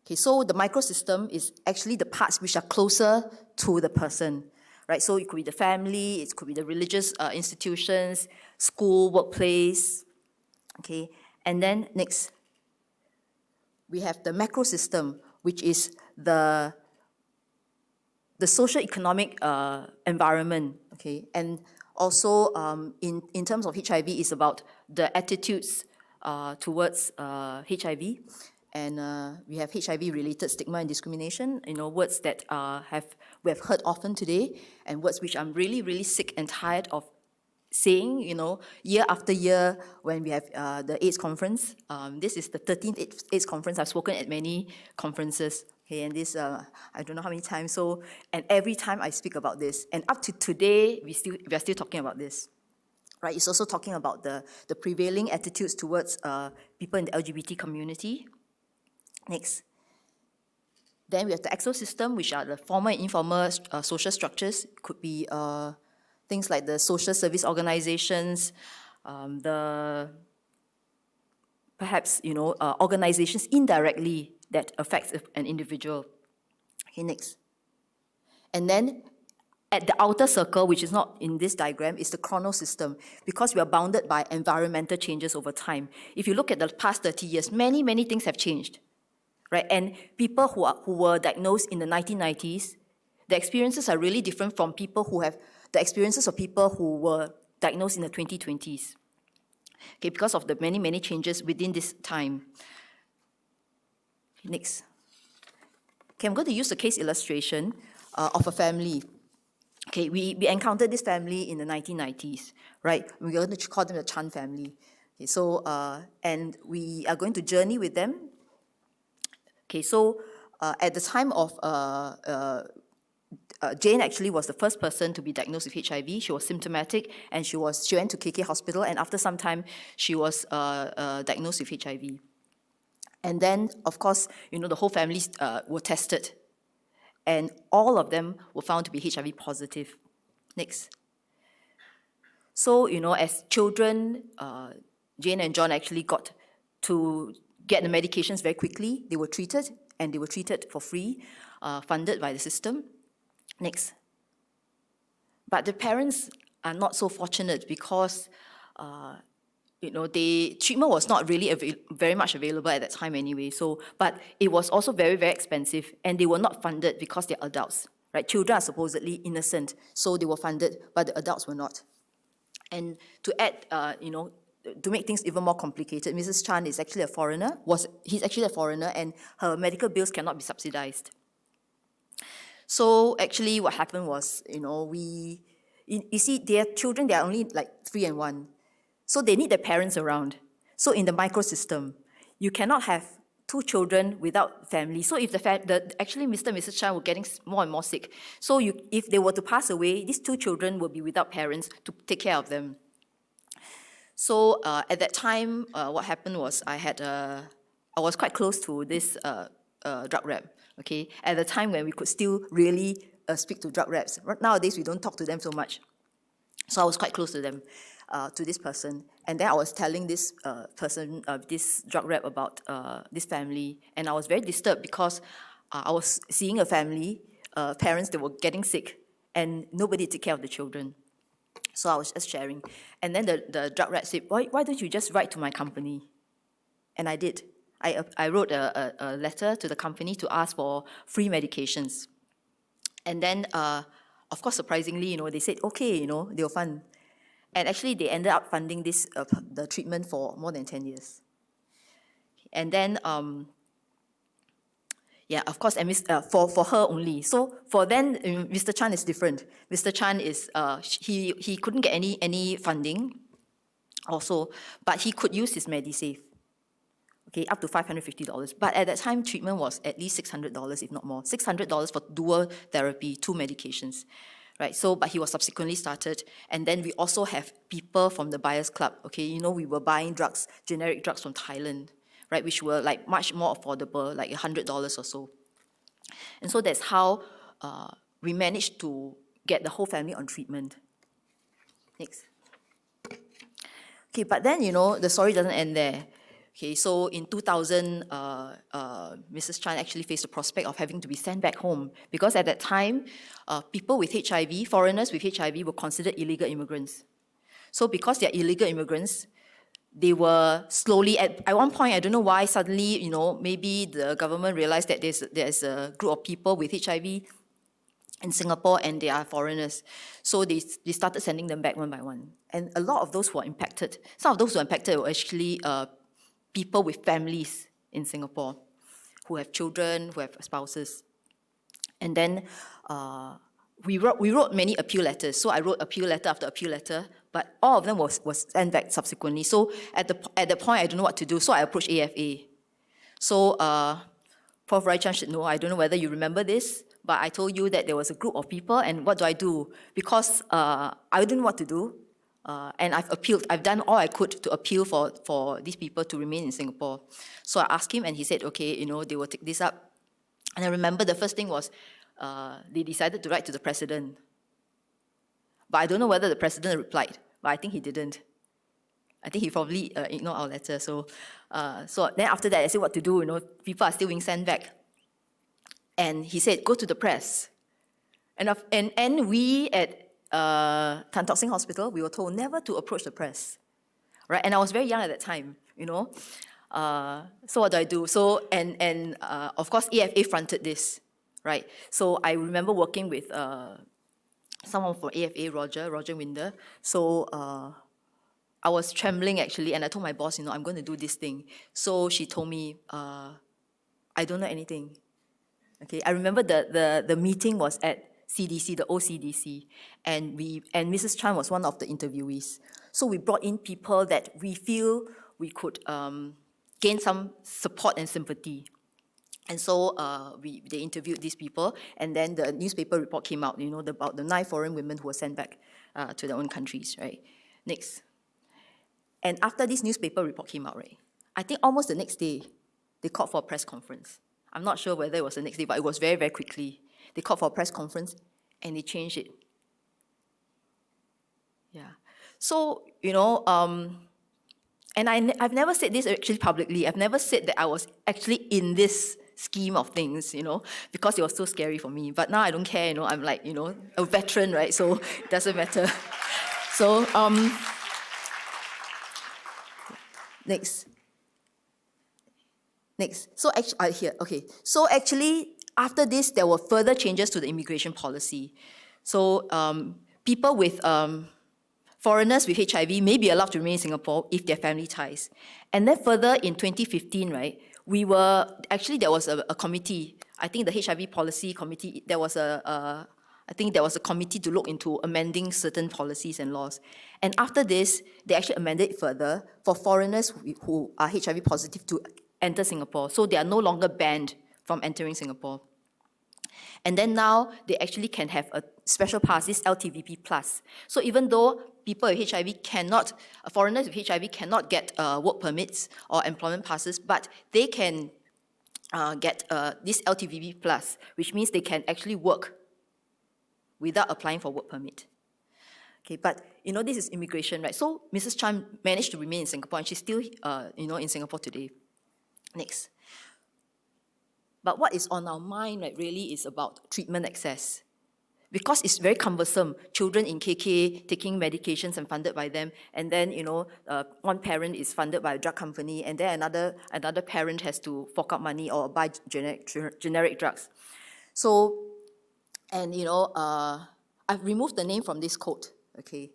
Okay, so the microsystem is actually the parts which are closer to the person, right? So it could be the family, it could be the religious institutions, school, workplace, okay? And then next, we have the macro system, which is the social economic environment, okay? And also in terms of HIV, it's about the attitudes towards HIV. And we have HIV-related stigma and discrimination, words that we have heard often today, and words which I'm really, really sick and tired of saying, year after year when we have the AIDS conference. This is the 13th AIDS conference. I've spoken at many conferences, okay, and this, I don't know how many times, and every time I speak about this, and up to today, we are still talking about this. Right? It's also talking about the prevailing attitudes towards people in the LGBT community. Next. Then we have the exosystem, which are the formal and informal social structures. It could be things like the social service organizations, perhaps organizations indirectly that affects an individual. Okay, next. And then at the outer circle, which is not in this diagram, is the chronosystem, because we are bounded by environmental changes over time. If you look at the past 30 years, many, many things have changed. right? And people who were diagnosed in the 1990s, the experiences are really different from people who have the experiences of people who were diagnosed in the 2020s. Okay, because of the many, many changes within this time. Next. Okay, I'm going to use a case illustration of a family. Okay, we encountered this family in the 1990s, right? We're going to call them the Chan family. Okay, so, and we are going to journey with them. Okay, so at the time of Jane actually was the first person to be diagnosed with HIV. She was symptomatic, and she went to KK Hospital, and after some time, she was diagnosed with HIV. And then, of course, the whole family were tested, and all of them were found to be HIV positive. Next. So, as children, Jane and John actually got to get the medications very quickly. They were treated, and they were treated for free, funded by the system. Next. But the parents are not so fortunate because, treatment was not really very much available at that time anyway. So, but it was also very, very expensive, and they were not funded because they're adults, right? Children are supposedly innocent, so they were funded, but the adults were not. And to add, to make things even more complicated, Mrs. Chan is actually a foreigner. He's actually a foreigner, and her medical bills cannot be subsidized. So actually, what happened was, you see, their children, they are only like 3 and 1. So they need their parents around. So in the microsystem, you cannot have 2 children without family. So if actually Mr. and Mrs. Chan were getting more and more sick. So if they were to pass away, these 2 children will be without parents to take care of them. So at that time, what happened was I was quite close to this drug rep. Okay, at the time when we could still really speak to drug reps. Nowadays, we don't talk to them so much. So I was quite close to them, to this person. And then I was telling this person, this drug rep about this family. And I was very disturbed because I was seeing a family, parents that were getting sick, and nobody took care of the children. So I was just sharing. And then the drug rep said, why don't you just write to my company? And I did. I wrote a letter to the company to ask for free medications. And then, of course, surprisingly, they said, okay, they'll fund. And actually, they ended up funding the treatment for more than 10 years. And then, of course, and for her only. So for then, Mr. Chan is different. Mr. Chan is, he couldn't get any funding also, but he could use his MediSave. Okay, up to $550. But at that time, treatment was at least $600, if not more. $600 for dual therapy, 2 medications, right? So, but he was subsequently started. And then we also have people from the Buyers Club. Okay, we were buying drugs, generic drugs from Thailand, right? Which were like much more affordable, like $100 or so. And so that's how we managed to get the whole family on treatment. Next. Okay, but then, the story doesn't end there. Okay, so in 2000, Mrs. Chan actually faced the prospect of having to be sent back home because at that time, people with HIV, foreigners with HIV, were considered illegal immigrants. So because they're illegal immigrants, they were slowly, at one point, I don't know why, suddenly, maybe the government realized that there's a group of people with HIV in Singapore and they are foreigners. So they started sending them back one by one. And a lot of those who were impacted, some of those who were impacted were actually people with families in Singapore who have children, who have spouses. And then we wrote many appeal letters. So I wrote appeal letter after appeal letter, but all of them was sent back subsequently. So at the point, I don't know what to do, so I approached AFA. So Prof. Rai Chan should know, I don't know whether you remember this, but I told you that there was a group of people, and what do I do? Because I didn't know what to do. And I've appealed. I've done all I could to appeal for these people to remain in Singapore. So I asked him, and he said, okay, they will take this up. And I remember the first thing was they decided to write to the president. But I don't know whether the president replied, but I think he didn't. I think he probably ignored our letter. So then after that, I said what to do. People are still being sent back. And he said, go to the press. And we at Tan Tock Seng Hospital, we were told never to approach the press, right? And I was very young at that time, So what do? So, of course, AFA fronted this, right? So I remember working with someone from AFA, Roger Winder. So I was trembling actually, and I told my boss, I'm going to do this thing. So she told me, I don't know anything. Okay, I remember the meeting was at CDC, the OCDC, and Mrs. Chan was one of the interviewees. So we brought in people that we feel we could gain some support and sympathy. And so they interviewed these people, and then the newspaper report came out, about the 9 foreign women who were sent back to their own countries, right? Next. And after this newspaper report came out, right, I think almost the next day, they called for a press conference. I'm not sure whether it was the next day, but it was very, very quickly. They called for a press conference, and they changed it. Yeah. So, and I've never said this actually publicly. I've never said that I was actually in this scheme of things, because it was so scary for me. But now I don't care, I'm like, a veteran, right? So it doesn't matter. So, next. So actually, here, okay. So actually, after this, there were further changes to the immigration policy. So people with foreigners with HIV may be allowed to remain in Singapore if they have family ties. And then further in 2015, right, there was a committee, I think the HIV policy committee, there was a committee to look into amending certain policies and laws. And after this, they actually amended it further for foreigners who are HIV positive to enter Singapore. So they are no longer banned from entering Singapore. And then now they actually can have a special pass, this LTVP plus. So even though people with HIV foreigners with HIV cannot get work permits or employment passes, but they can get this LTVP plus, which means they can actually work without applying for work permit. Okay, but this is immigration, right? So Mrs. Chan managed to remain in Singapore, and she's still in Singapore today. Next. But what is on our mind, right, really is about treatment access. Because it's very cumbersome. Children in KK taking medications and funded by them, and then one parent is funded by a drug company, and then another parent has to fork out money or buy generic drugs. So, and I've removed the name from this quote, okay,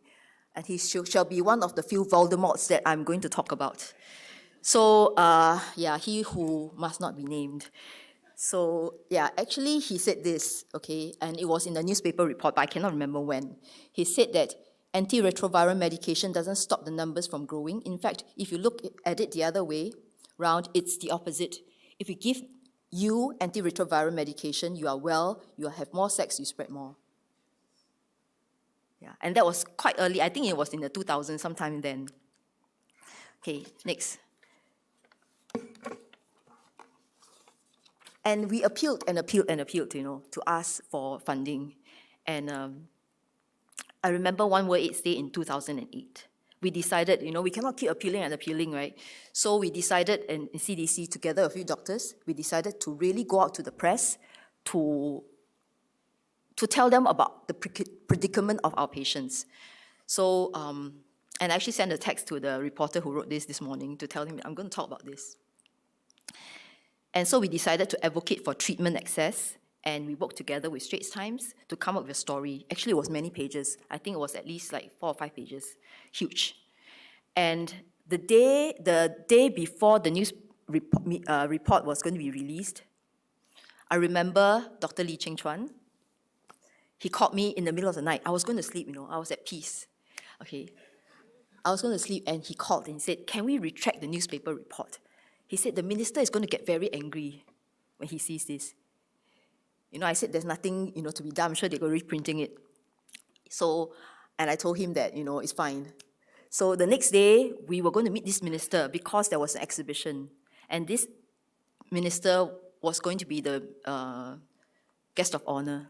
and he shall be one of the few Voldemorts that I'm going to talk about. So, he who must not be named. So, actually he said this, okay, and it was in the newspaper report, but I cannot remember when. He said that antiretroviral medication doesn't stop the numbers from growing. In fact, if you look at it the other way round, it's the opposite. If we give you antiretroviral medication, you are well, you have more sex, you spread more. Yeah, and that was quite early. I think it was in the 2000s, sometime then. Okay, next. And we appealed to ask for funding. And I remember One World AIDS Day in 2008. We decided, we cannot keep appealing, right? So we decided, in CDC, together with a few doctors, we decided to really go out to the press to tell them about the predicament of our patients. So, and I actually sent a text to the reporter who wrote this morning to tell him, I'm going to talk about this. And so we decided to advocate for treatment access, and we worked together with Straits Times to come up with a story. Actually, it was many pages. I think it was at least like 4 or 5 pages, huge. And the day before the news report was going to be released, I remember Dr. Lee Cheng Chuan. He called me in the middle of the night. I was going to sleep, I was at peace. Okay, I was going to sleep, and he called and said, "Can we retract the newspaper report?" He said, "The minister is going to get very angry when he sees this." I said, "There's nothing, to be done. I'm sure they're going to be reprinting it." So, and I told him that, it's fine. So the next day, we were going to meet this minister because there was an exhibition. And this minister was going to be the guest of honor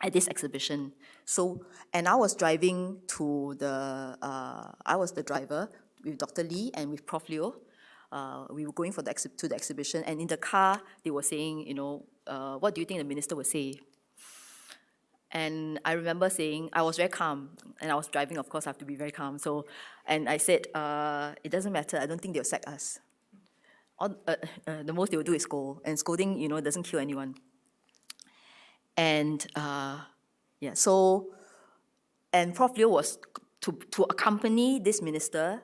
at this exhibition. So, and I was driving to I was the driver with Dr. Lee and with Prof. Leo. We were going to the exhibition, and in the car, they were saying, what do you think the minister would say? And I remember saying, I was very calm, and I was driving, of course, I have to be very calm. So, and I said, it doesn't matter, I don't think they'll sack us. the most they will do is scold, and scolding, doesn't kill anyone. And and Prof. Leo was to accompany this minister,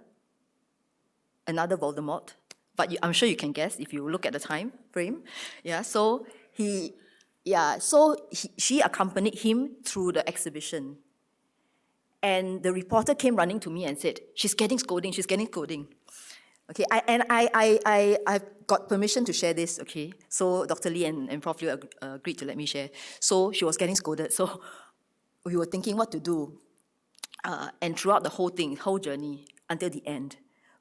another Voldemort, but I'm sure you can guess if you look at the time frame. She accompanied him through the exhibition. And the reporter came running to me and said, she's getting scolding. Okay, I've got permission to share this, okay? So Dr. Lee and Prof. Liu agreed to let me share. So she was getting scolded. So we were thinking what to do. And throughout the whole journey, until the end.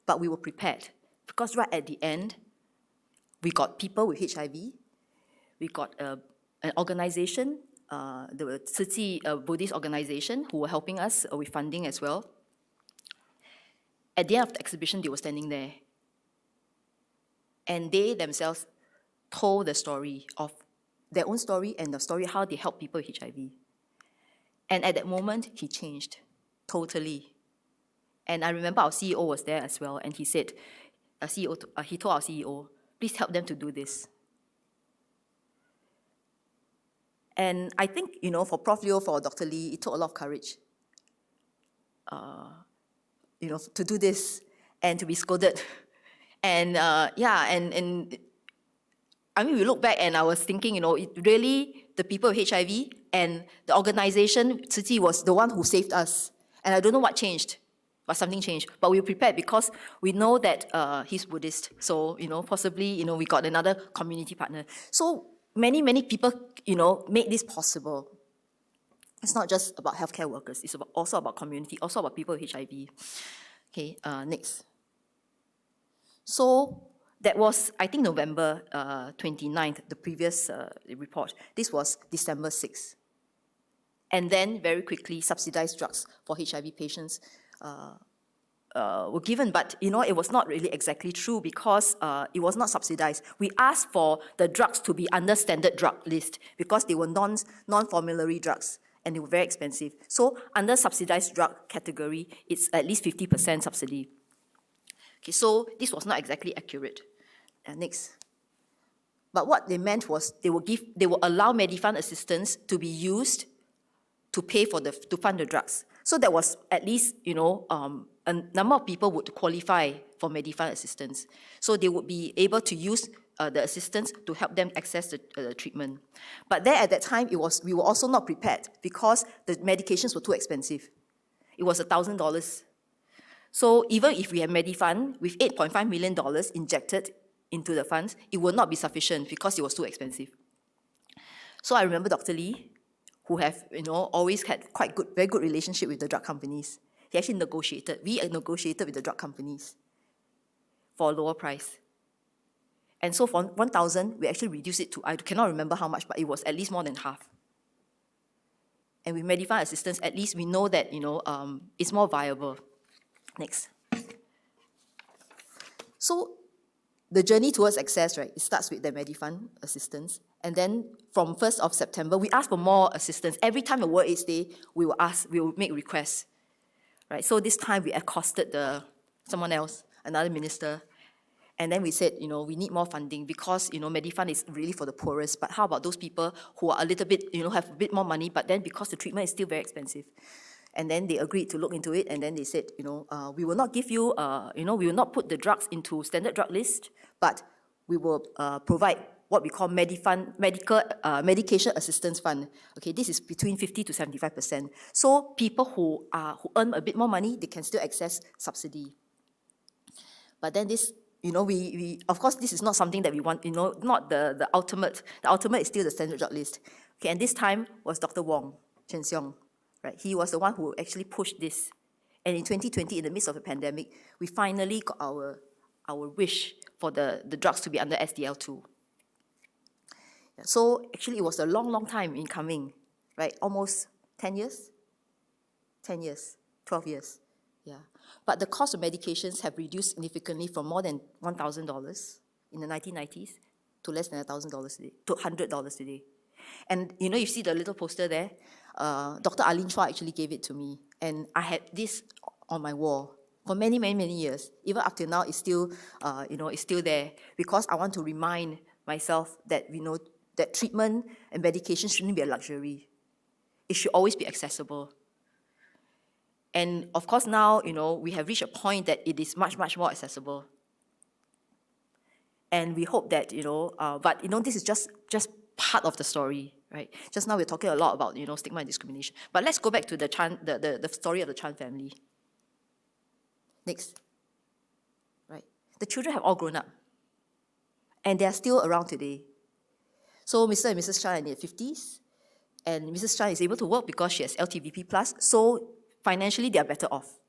But we were prepared. Because right at the end, we got people with HIV. We got an organization, the Tzu Chi Buddhist organization, who were helping us with funding as well. At the end of the exhibition, they were standing there. And they themselves told the story of their own story and the story how they help people with HIV. And at that moment, he changed totally. And I remember our CEO was there as well, and he said, he told our CEO, please help them to do this. And I think, for Prof. Leo, for Dr. Lee, it took a lot of courage, to do this and to be scolded. And I mean, we look back and I was thinking, it really, the people with HIV and the organization, Tzu Chi, was the one who saved us. And I don't know what changed, but something changed. But we were prepared because we know that he's Buddhist. So, possibly, we got another community partner. So many people, made this possible. It's not just about healthcare workers. It's also about community, also about people with HIV. Okay, next. So that was, I think, November 29th, the previous report. This was December 6th. And then, very quickly, subsidized drugs for HIV patients were given. But, it was not really exactly true because it was not subsidized. We asked for the drugs to be under standard drug list because they were non-formulary drugs and they were very expensive. So under subsidized drug category, it's at least 50% subsidy. Okay, so this was not exactly accurate. Next. But what they meant was they will allow Medifund assistance to be used to pay for to fund the drugs. So there was at least, a number of people would qualify for Medifund assistance. So they would be able to use the assistance to help them access the treatment. But there at that time, we were also not prepared because the medications were too expensive. It was $1,000. So even if we have Medifund with $8.5 million injected into the funds, it will not be sufficient because it was too expensive. So I remember Dr. Lee, who have always had very good relationship with the drug companies. He actually negotiated with the drug companies for a lower price. And so for 1,000, we actually reduced it to, I cannot remember how much, but it was at least more than half. And with Medifund assistance, at least we know that it's more viable. Next. So the journey towards access, right, it starts with the Medifund assistance. And then from 1st of September, we ask for more assistance. Every time a World AIDS Day, we will make requests. Right? So this time we accosted someone else, another minister. And then we said, we need more funding because, Medifund is really for the poorest. But how about those people who are a little bit, have a bit more money, but then because the treatment is still very expensive? And then they agreed to look into it, and then they said, we will not give you, we will not put the drugs into standard drug list, but we will provide what we call medication assistance fund. Okay, this is between 50 to 75%. So people who earn a bit more money, they can still access subsidy. But then this, we of course, this is not something that we want, not the ultimate. The ultimate is still the standard drug list. Okay, and this time was Dr. Wong Chen Xiong. Right, he was the one who actually pushed this. And in 2020, in the midst of the pandemic, we finally got our wish for the drugs to be under SDL2. Yeah, so actually, it was a long time in coming, right? Almost 10 years? 10 years, 12 years, yeah. But the cost of medications have reduced significantly from more than $1,000 in the 1990s to less than $1,000 today, to $100 today. And you see the little poster there? Dr. Arlene Chua actually gave it to me, and I had this on my wall. for many, many, many years. Even up till now, it's still, it's still there, because I want to remind myself that that treatment and medication shouldn't be a luxury. It should always be accessible. And of course now, we have reached a point that it is much, much more accessible. And we hope that, but this is just part of the story, right? Just now we're talking a lot about, stigma and discrimination. But let's go back to the story of the Chan family. Next. Right. The children have all grown up. And they are still around today. So Mr. and Mrs. Chan are in their 50s. And Mrs. Chan is able to work because she has LTVP+, so financially they are better off.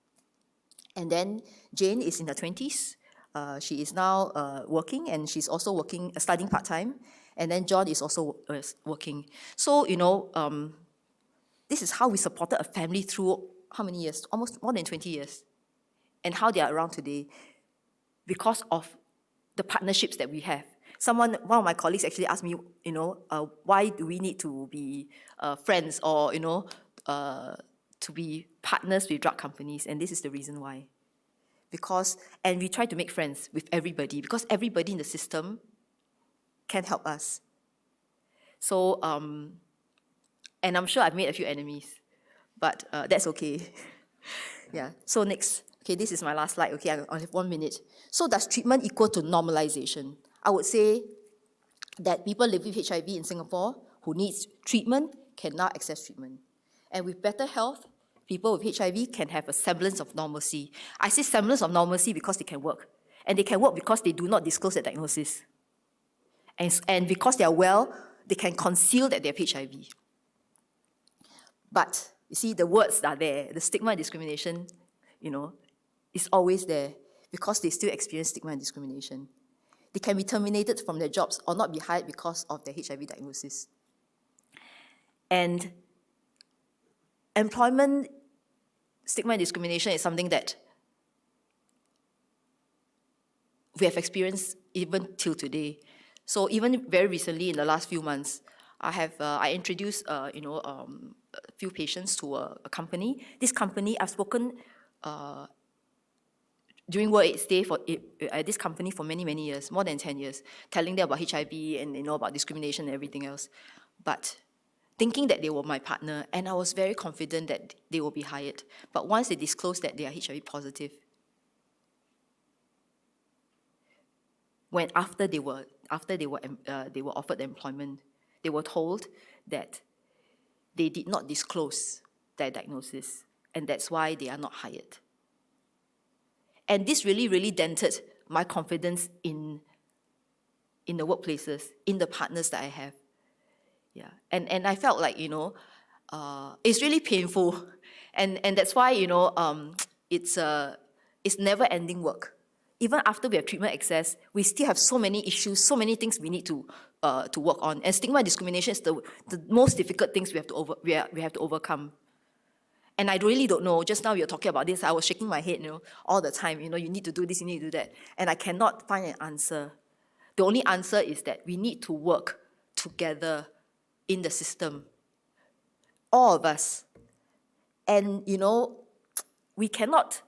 And then Jane is in her 20s. She is now working, and she's also studying part-time. And then John is also working. So, this is how we supported a family through how many years? Almost more than 20 years. And how they are around today because of the partnerships that we have. One of my colleagues actually asked me, why do we need to be friends or, to be partners with drug companies? And this is the reason why. And we try to make friends with everybody, because everybody in the system can help us. So, and I'm sure I've made a few enemies, but that's okay. Yeah, so next. Okay, this is my last slide. Okay, I only have 1 minute. So does treatment equal to normalization? I would say that people living with HIV in Singapore who need treatment can now access treatment. And with better health, people with HIV can have a semblance of normalcy. I say semblance of normalcy because they can work. And they can work because they do not disclose their diagnosis. And because they are well, they can conceal that they have HIV. But, you see, the words are there. The stigma and discrimination, is always there because they still experience stigma and discrimination. They can be terminated from their jobs or not be hired because of their HIV diagnosis. And employment stigma and discrimination is something that we have experienced even till today. So even very recently, in the last few months, I introduced a few patients to a company. This company, I've spoken during World AIDS Day at this company for many, many years, more than 10 years, telling them about HIV and about discrimination and everything else. But thinking that they were my partner, and I was very confident that they will be hired. But once they disclosed that they are HIV positive, after they were offered employment, they were told that they did not disclose their diagnosis, and that's why they are not hired. And this really, really dented my confidence in the workplaces, in the partners that I have. Yeah, and I felt like, it's really painful. And that's why, it's never-ending work. Even after we have treatment access, we still have so many issues, so many things we need to work on. And stigma and discrimination is the most difficult things we have to overcome. And I really don't know. Just now we were talking about this. I was shaking my head, all the time. You need to do this, you need to do that. And I cannot find an answer. The only answer is that we need to work together in the system. All of us. And, we cannot.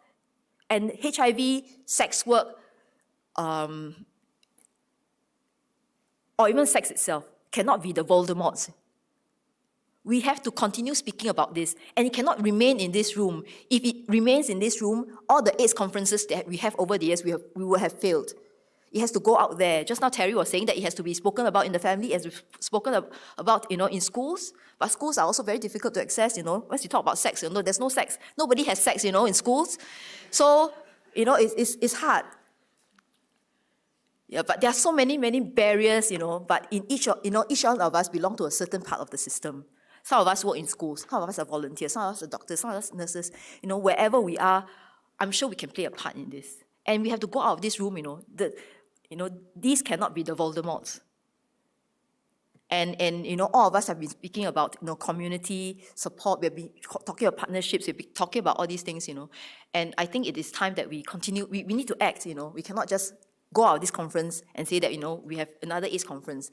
And HIV, sex work, or even sex itself cannot be the Voldemorts. We have to continue speaking about this, and it cannot remain in this room. If it remains in this room, all the AIDS conferences that we have over the years, we will have failed. It has to go out there. Just now, Terry was saying that it has to be spoken about in the family, as we've spoken about, in schools. But schools are also very difficult to access, Once you talk about sex, there's no sex. Nobody has sex, in schools. So, it's hard. Yeah, but there are so many, many barriers, but in each one of us belong to a certain part of the system. Some of us work in schools, some of us are volunteers, some of us are doctors, some of us are nurses. Wherever we are, I'm sure we can play a part in this. And we have to go out of this room, these cannot be the Voldemorts. And all of us have been speaking about, community support, we've been talking about partnerships, we've been talking about all these things, And I think it is time that we continue, we need to act, We cannot just go out of this conference and say that, we have another AIDS conference.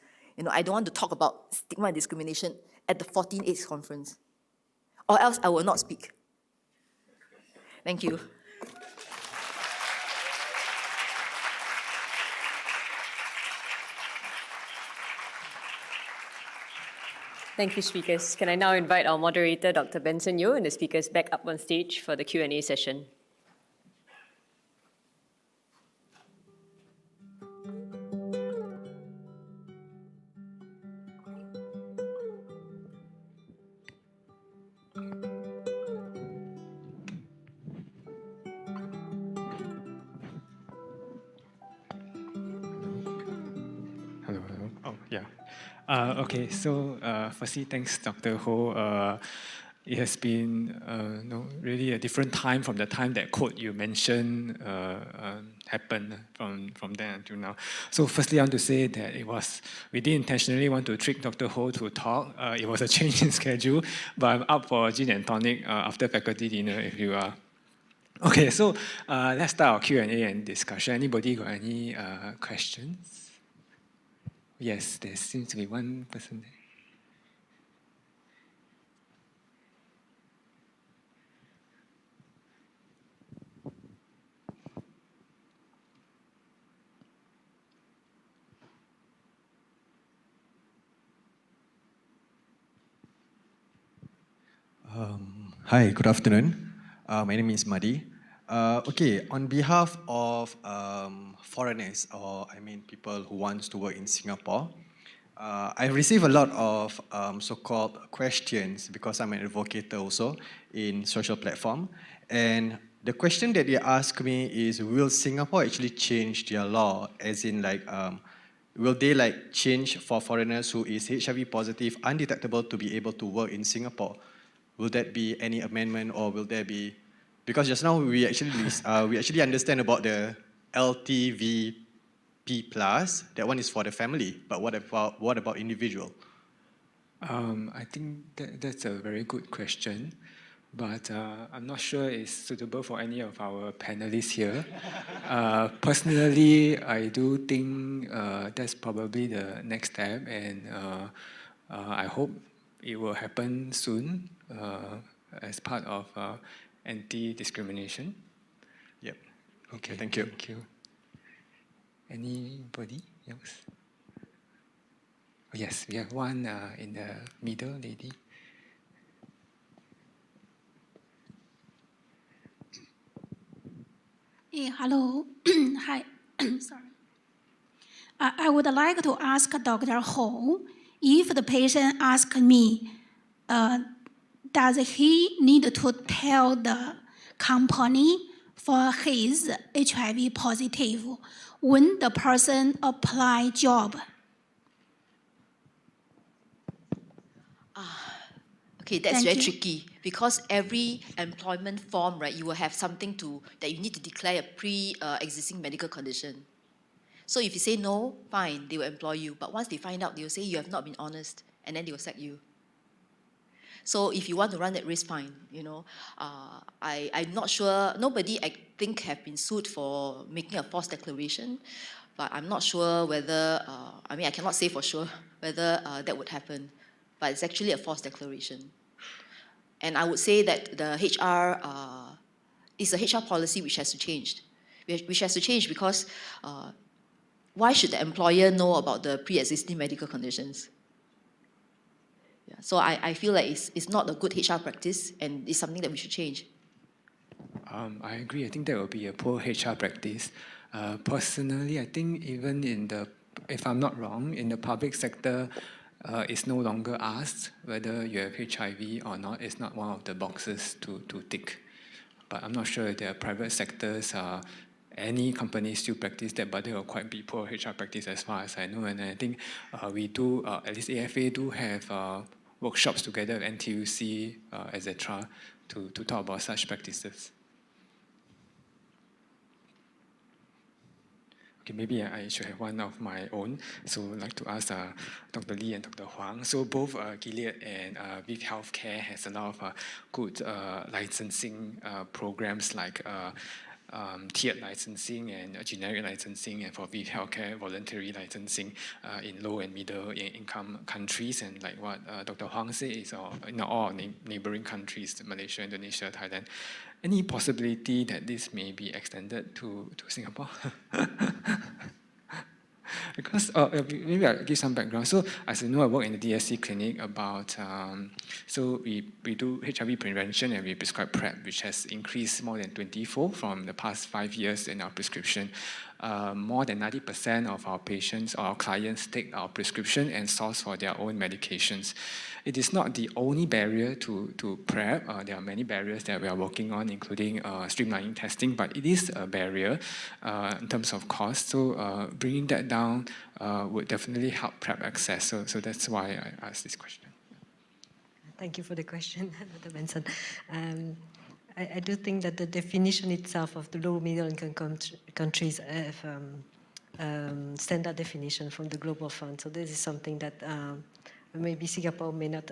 I don't want to talk about stigma and discrimination at the 14th AIDS conference, or else I will not speak. Thank you. Thank you, speakers. Can I now invite our moderator, Dr. Benson Yeo, and the speakers back up on stage for the Q&A session. Hello. Oh, yeah. Okay, so firstly, thanks, Dr. Ho. It has been really a different time from the time that quote you mentioned happened from then until now. So firstly, I want to say that we didn't intentionally want to trick Dr. Ho to talk. It was a change in schedule, but I'm up for gin and tonic after faculty dinner if you are. Okay, so let's start our Q&A and discussion. Anybody got any questions? Yes, there seems to be one person there. Hi, good afternoon. My name is Madi. Okay, on behalf of foreigners, or I mean people who want to work in Singapore, I receive a lot of so-called questions because I'm an advocate also in social platform. And the question that they ask me is, will Singapore actually change their law? As in like, will they like change for foreigners who is HIV positive, undetectable to be able to work in Singapore? Will that be any amendment, or will there be? Because just now we actually understand about the LTVP plus. That one is for the family, but what about individual? I think that's a very good question, but I'm not sure it's suitable for any of our panelists here. Personally, I do think that's probably the next step, and I hope it will happen soon as part of anti-discrimination. Yep. Okay, thank you. Thank you. Anybody else? Oh, yes, we have one in the middle, lady. Hello. Hi. Sorry. I would like to ask Dr. Ho, if the patient asks me, does he need to tell the company for his HIV positive when the person apply job? Okay, that's Thank very you. tricky because every employment form, right, you will have something that you need to declare a pre-existing medical condition. So if you say no, fine, they will employ you. But once they find out, they will say you have not been honest, and then they will sack you. So if you want to run that risk, fine. I'm not sure. Nobody, I think, have been sued for making a false declaration, but I'm not sure whether. I cannot say for sure whether that would happen. But it's actually a false declaration. And I would say that the HR is a HR policy which has to change. Which has to change because why should the employer know about the pre-existing medical conditions? Yeah, so I feel like it's not a good HR practice, and it's something that we should change. I agree. I think that would be a poor HR practice. Personally, I think even if I'm not wrong, in the public sector, it's no longer asked whether you have HIV or not. It's not one of the boxes to tick. But I'm not sure if there are private sectors, any companies still practice that, but they will quite be poor HR practice as far as I know. And I think we do, at least AFA do have workshops together with NTUC, etc., to talk about such practices. Okay, maybe I should have one of my own. So I'd like to ask Dr. Lee and Dr. Huang. So both Gilead and ViV Healthcare has a lot of good licensing programs like tiered licensing and generic licensing, and for ViV Healthcare, voluntary licensing in low and middle income countries. And like what Dr. Huang said, is in all neighboring countries, Malaysia, Indonesia, Thailand. Any possibility that this may be extended to Singapore? Because maybe I'll give some background. So as you know, I work in the DSC clinic about, so we do HIV prevention and we prescribe PrEP, which has increased more than 20-fold from the past 5 years in our prescription. More than 90% of our patients or our clients take our prescription and source for their own medications. It is not the only barrier to PrEP. There are many barriers that we are working on, including streamlining testing, but it is a barrier in terms of cost. So bringing that down would definitely help PrEP access. So that's why I asked this question. Thank you for the question, Dr. Benson. I do think that the definition itself of the low middle income countries have standard definition from the Global Fund. So this is something that maybe Singapore may not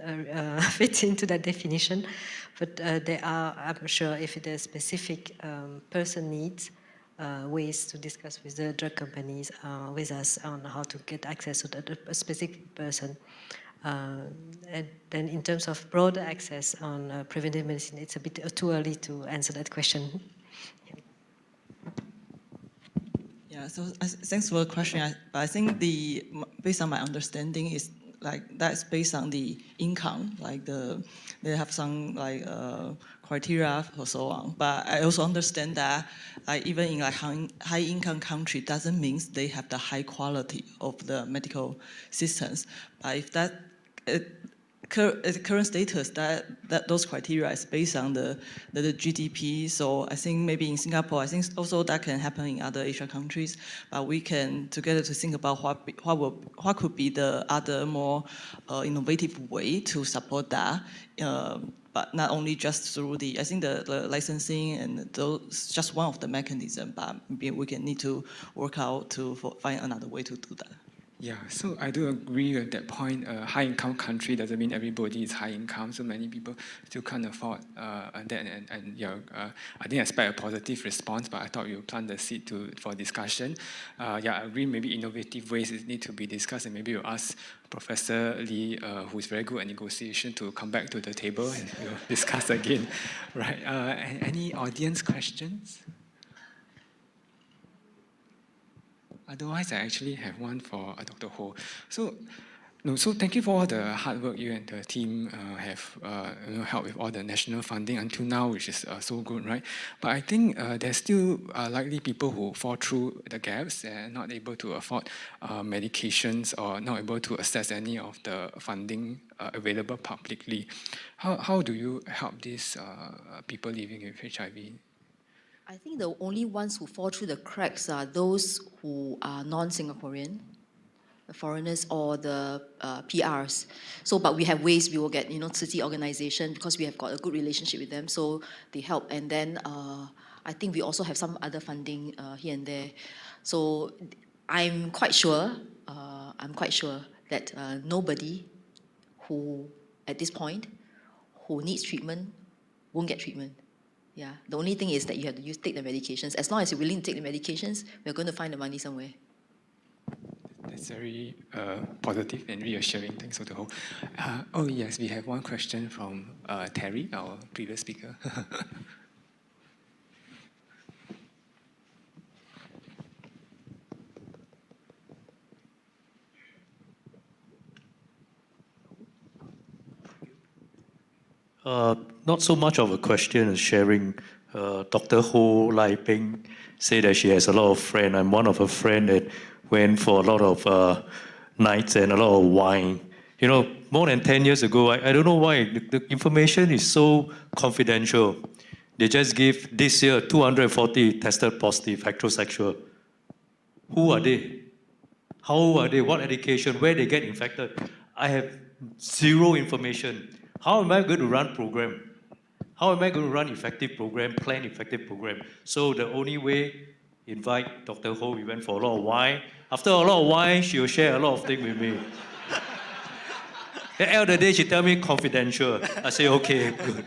fit into that definition, but there are, I'm sure, if there's specific person needs, ways to discuss with the drug companies, with us on how to get access to that specific person. And then in terms of broader access on preventive medicine, it's a bit too early to answer that question. Yeah, so thanks for the question. I think based on my understanding is like that's based on the income, like they have some like criteria or so on. But I also understand that even in a high income country doesn't mean they have the high quality of the medical systems. But if that current status that those criteria is based on the GDP. So I think maybe in Singapore, I think also that can happen in other Asian countries. But we can together to think about what could be the other more innovative way to support that. But not only just through I think the licensing and those just one of the mechanisms. But maybe we can need to work out to find another way to do that. Yeah, so I do agree with that point. High-income country doesn't mean everybody is high income, so many people still can't afford that. And I didn't expect a positive response, but I thought you plant the seed for discussion. Yeah, I agree. Maybe innovative ways need to be discussed, and maybe we'll ask Professor Lee, who is very good at negotiation, to come back to the table and we'll discuss again. Right? Any audience questions? Otherwise, I actually have one for Dr. Ho. So thank you for all the hard work you and the team have helped with all the national funding until now, which is so good, right? But I think there's still likely people who fall through the gaps and not able to afford medications or not able to access any of the funding available publicly. How do you help these people living with HIV? I think the only ones who fall through the cracks are those who are non-Singaporean, the foreigners or the PRs. So, but we have ways we will get, city organization because we have got a good relationship with them. So they help, and then I think we also have some other funding here and there. So I'm quite sure that nobody who at this point who needs treatment won't get treatment. Yeah, the only thing is that you have to take the medications. As long as you're willing to take the medications, we're going to find the money somewhere. That's very positive and reassuring. Thanks for the whole. Oh yes, we have one question from Terry, our previous speaker. Not so much of a question as sharing. Dr. Ho Lai Ping said that she has a lot of friends. I'm one of her friends that went for a lot of nights and a lot of wine. More than 10 years ago, I don't know why the information is so confidential. They just give this year 240 tested positive heterosexual. Who are they? How old are they? What education? Where they get infected? I have zero information. How am I going to run program? How am I going to run effective program, plan effective program? So the only way, invite Dr. Ho, we went for a lot of wine. After a lot of wine, she will share a lot of things with me. The end of the day, she tell me confidential. I say, okay, good.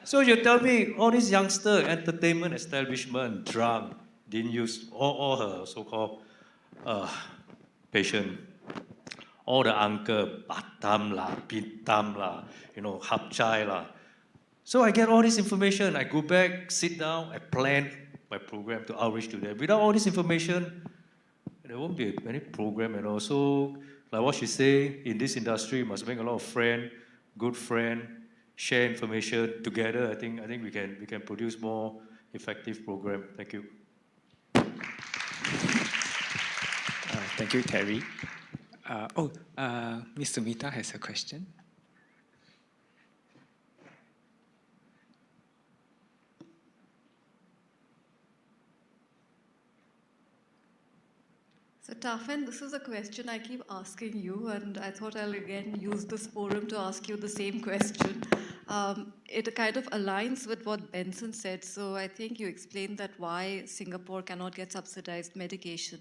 So you tell me, all these youngster, entertainment establishment, drug, didn't use all her so-called patient. All the uncle, Batam lah, Pitam lah, Hap Chai lah. So I get all this information, I go back, sit down, I plan my program to outreach to them. Without all this information, There won't be any program, and also, like what she say, in this industry, you must make a lot of friends, good friends, share information together. I think we can produce more effective program. Thank you. Thank you, Terry. Ms. Sumita has a question. So, Tafen, this is a question I keep asking you, and I thought I'll again use this forum to ask you the same question. It kind of aligns with what Benson said. So I think you explained that why Singapore cannot get subsidized medication.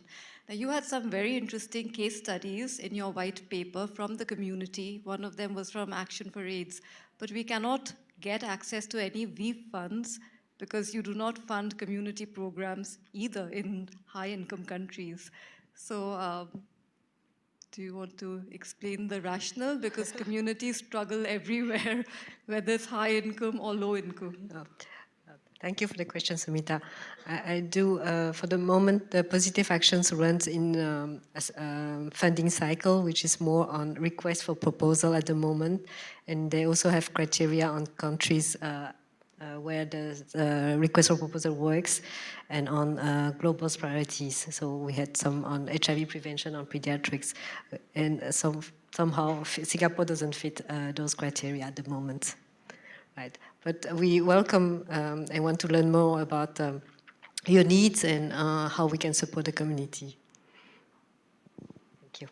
Now, you had some very interesting case studies in your white paper from the community. One of them was from Action for AIDS. But we cannot get access to any VEEF funds because you do not fund community programs either in high-income countries. So do you want to explain the rationale? Because communities struggle everywhere, whether it's high income or low income. Thank you for the question, Sumita. I do, for the moment, the Positive Actions runs in a funding cycle, which is more on request for proposal at the moment. And they also have criteria on countries where the request for proposal works, and on global priorities. So we had some on HIV prevention, on pediatrics, and somehow Singapore doesn't fit those criteria at the moment. Right, but we welcome and want to learn more about your needs and how we can support the community. Thank you.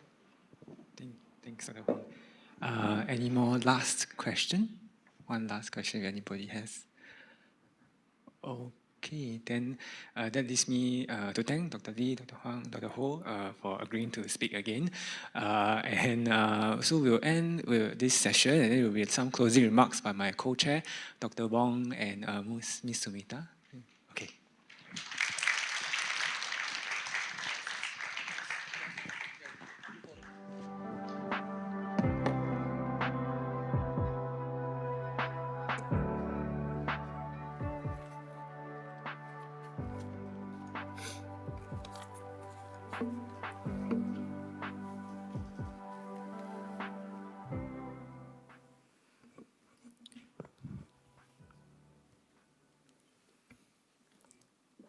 Thanks, Dr. Huang. Any more last question? One last question if anybody has. Okay, then that leaves me to thank Dr. Lee, Dr. Huang, Dr. Ho for agreeing to speak again. So we'll end with this session, and then there will be some closing remarks by my co-chair, Dr. Wong and Ms. Sumita. Okay.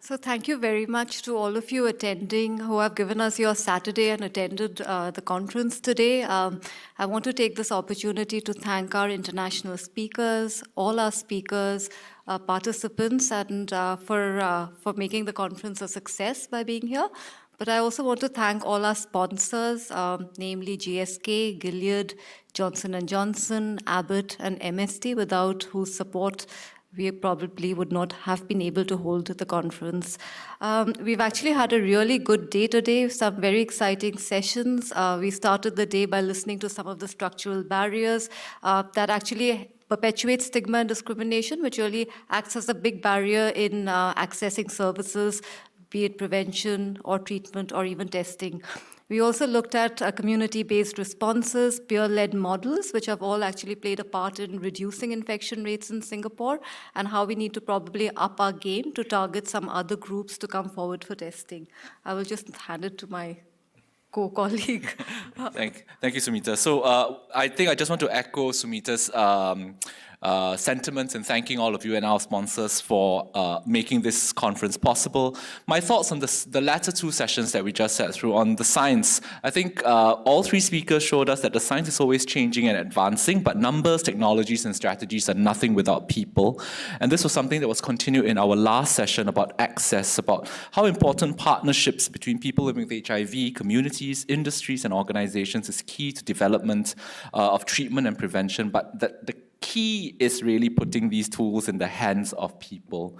So thank you very much to all of you attending who have given us your Saturday and attended the conference today. I want to take this opportunity to thank our international speakers, all our speakers, participants, and for making the conference a success by being here. But I also want to thank all our sponsors, namely GSK, Gilead, Johnson & Johnson, Abbott, and MSD, without whose support we probably would not have been able to hold the conference. We've actually had a really good day today, some very exciting sessions. We started the day by listening to some of the structural barriers that actually perpetuate stigma and discrimination, which really acts as a big barrier in accessing services, be it prevention or treatment or even testing. We also looked at community-based responses, peer-led models, which have all actually played a part in reducing infection rates in Singapore, and how we need to probably up our game to target some other groups to come forward for testing. I will just hand it to my co-colleague. Thank you, Sumita. So I think I just want to echo Sumita's sentiments and thanking all of you and our sponsors for making this conference possible. My thoughts on the latter two sessions that we just sat through on the science. I think all three speakers showed us that the science is always changing and advancing, but numbers, technologies, and strategies are nothing without people. And this was something that was continued in our last session about access, about how important partnerships between people living with HIV, communities, industries, and organizations is key to development of treatment and prevention, but that the key is really putting these tools in the hands of people.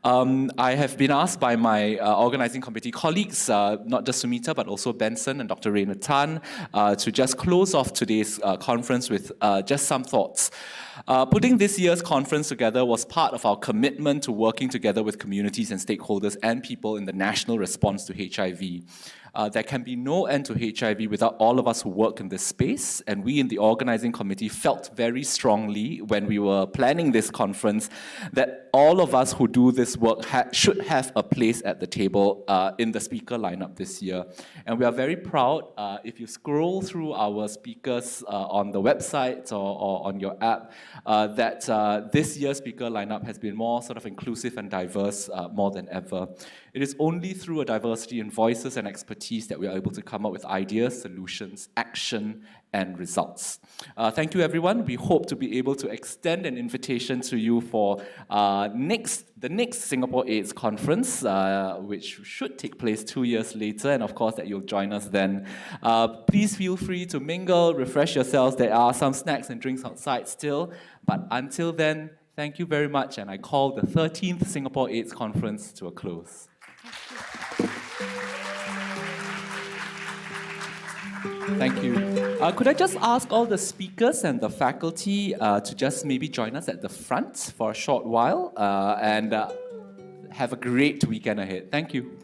I have been asked by my organizing committee colleagues, not just Sumita, but also Benson and Dr. Raina Tan, to just close off today's conference with just some thoughts. Putting this year's conference together was part of our commitment to working together with communities and stakeholders and people in the national response to HIV. There can be no end to HIV without all of us who work in this space, and we in the organizing committee felt very strongly when we were planning this conference that all of us who do this work should have a place at the table in the speaker lineup this year. And we are very proud, if you scroll through our speakers on the website or on your app, that this year's speaker lineup has been more sort of inclusive and diverse more than ever. It is only through a diversity in voices and expertise that we are able to come up with ideas, solutions, action, and results. Thank you, everyone. We hope to be able to extend an invitation to you for the next Singapore AIDS conference, which should take place 2 years later, and of course that you'll join us then. Please feel free to mingle, refresh yourselves. There are some snacks and drinks outside still, but until then, thank you very much, and I call the 13th Singapore AIDS Conference to a close. Thank you. Could I just ask all the speakers and the faculty to just maybe join us at the front for a short while and have a great weekend ahead. Thank you.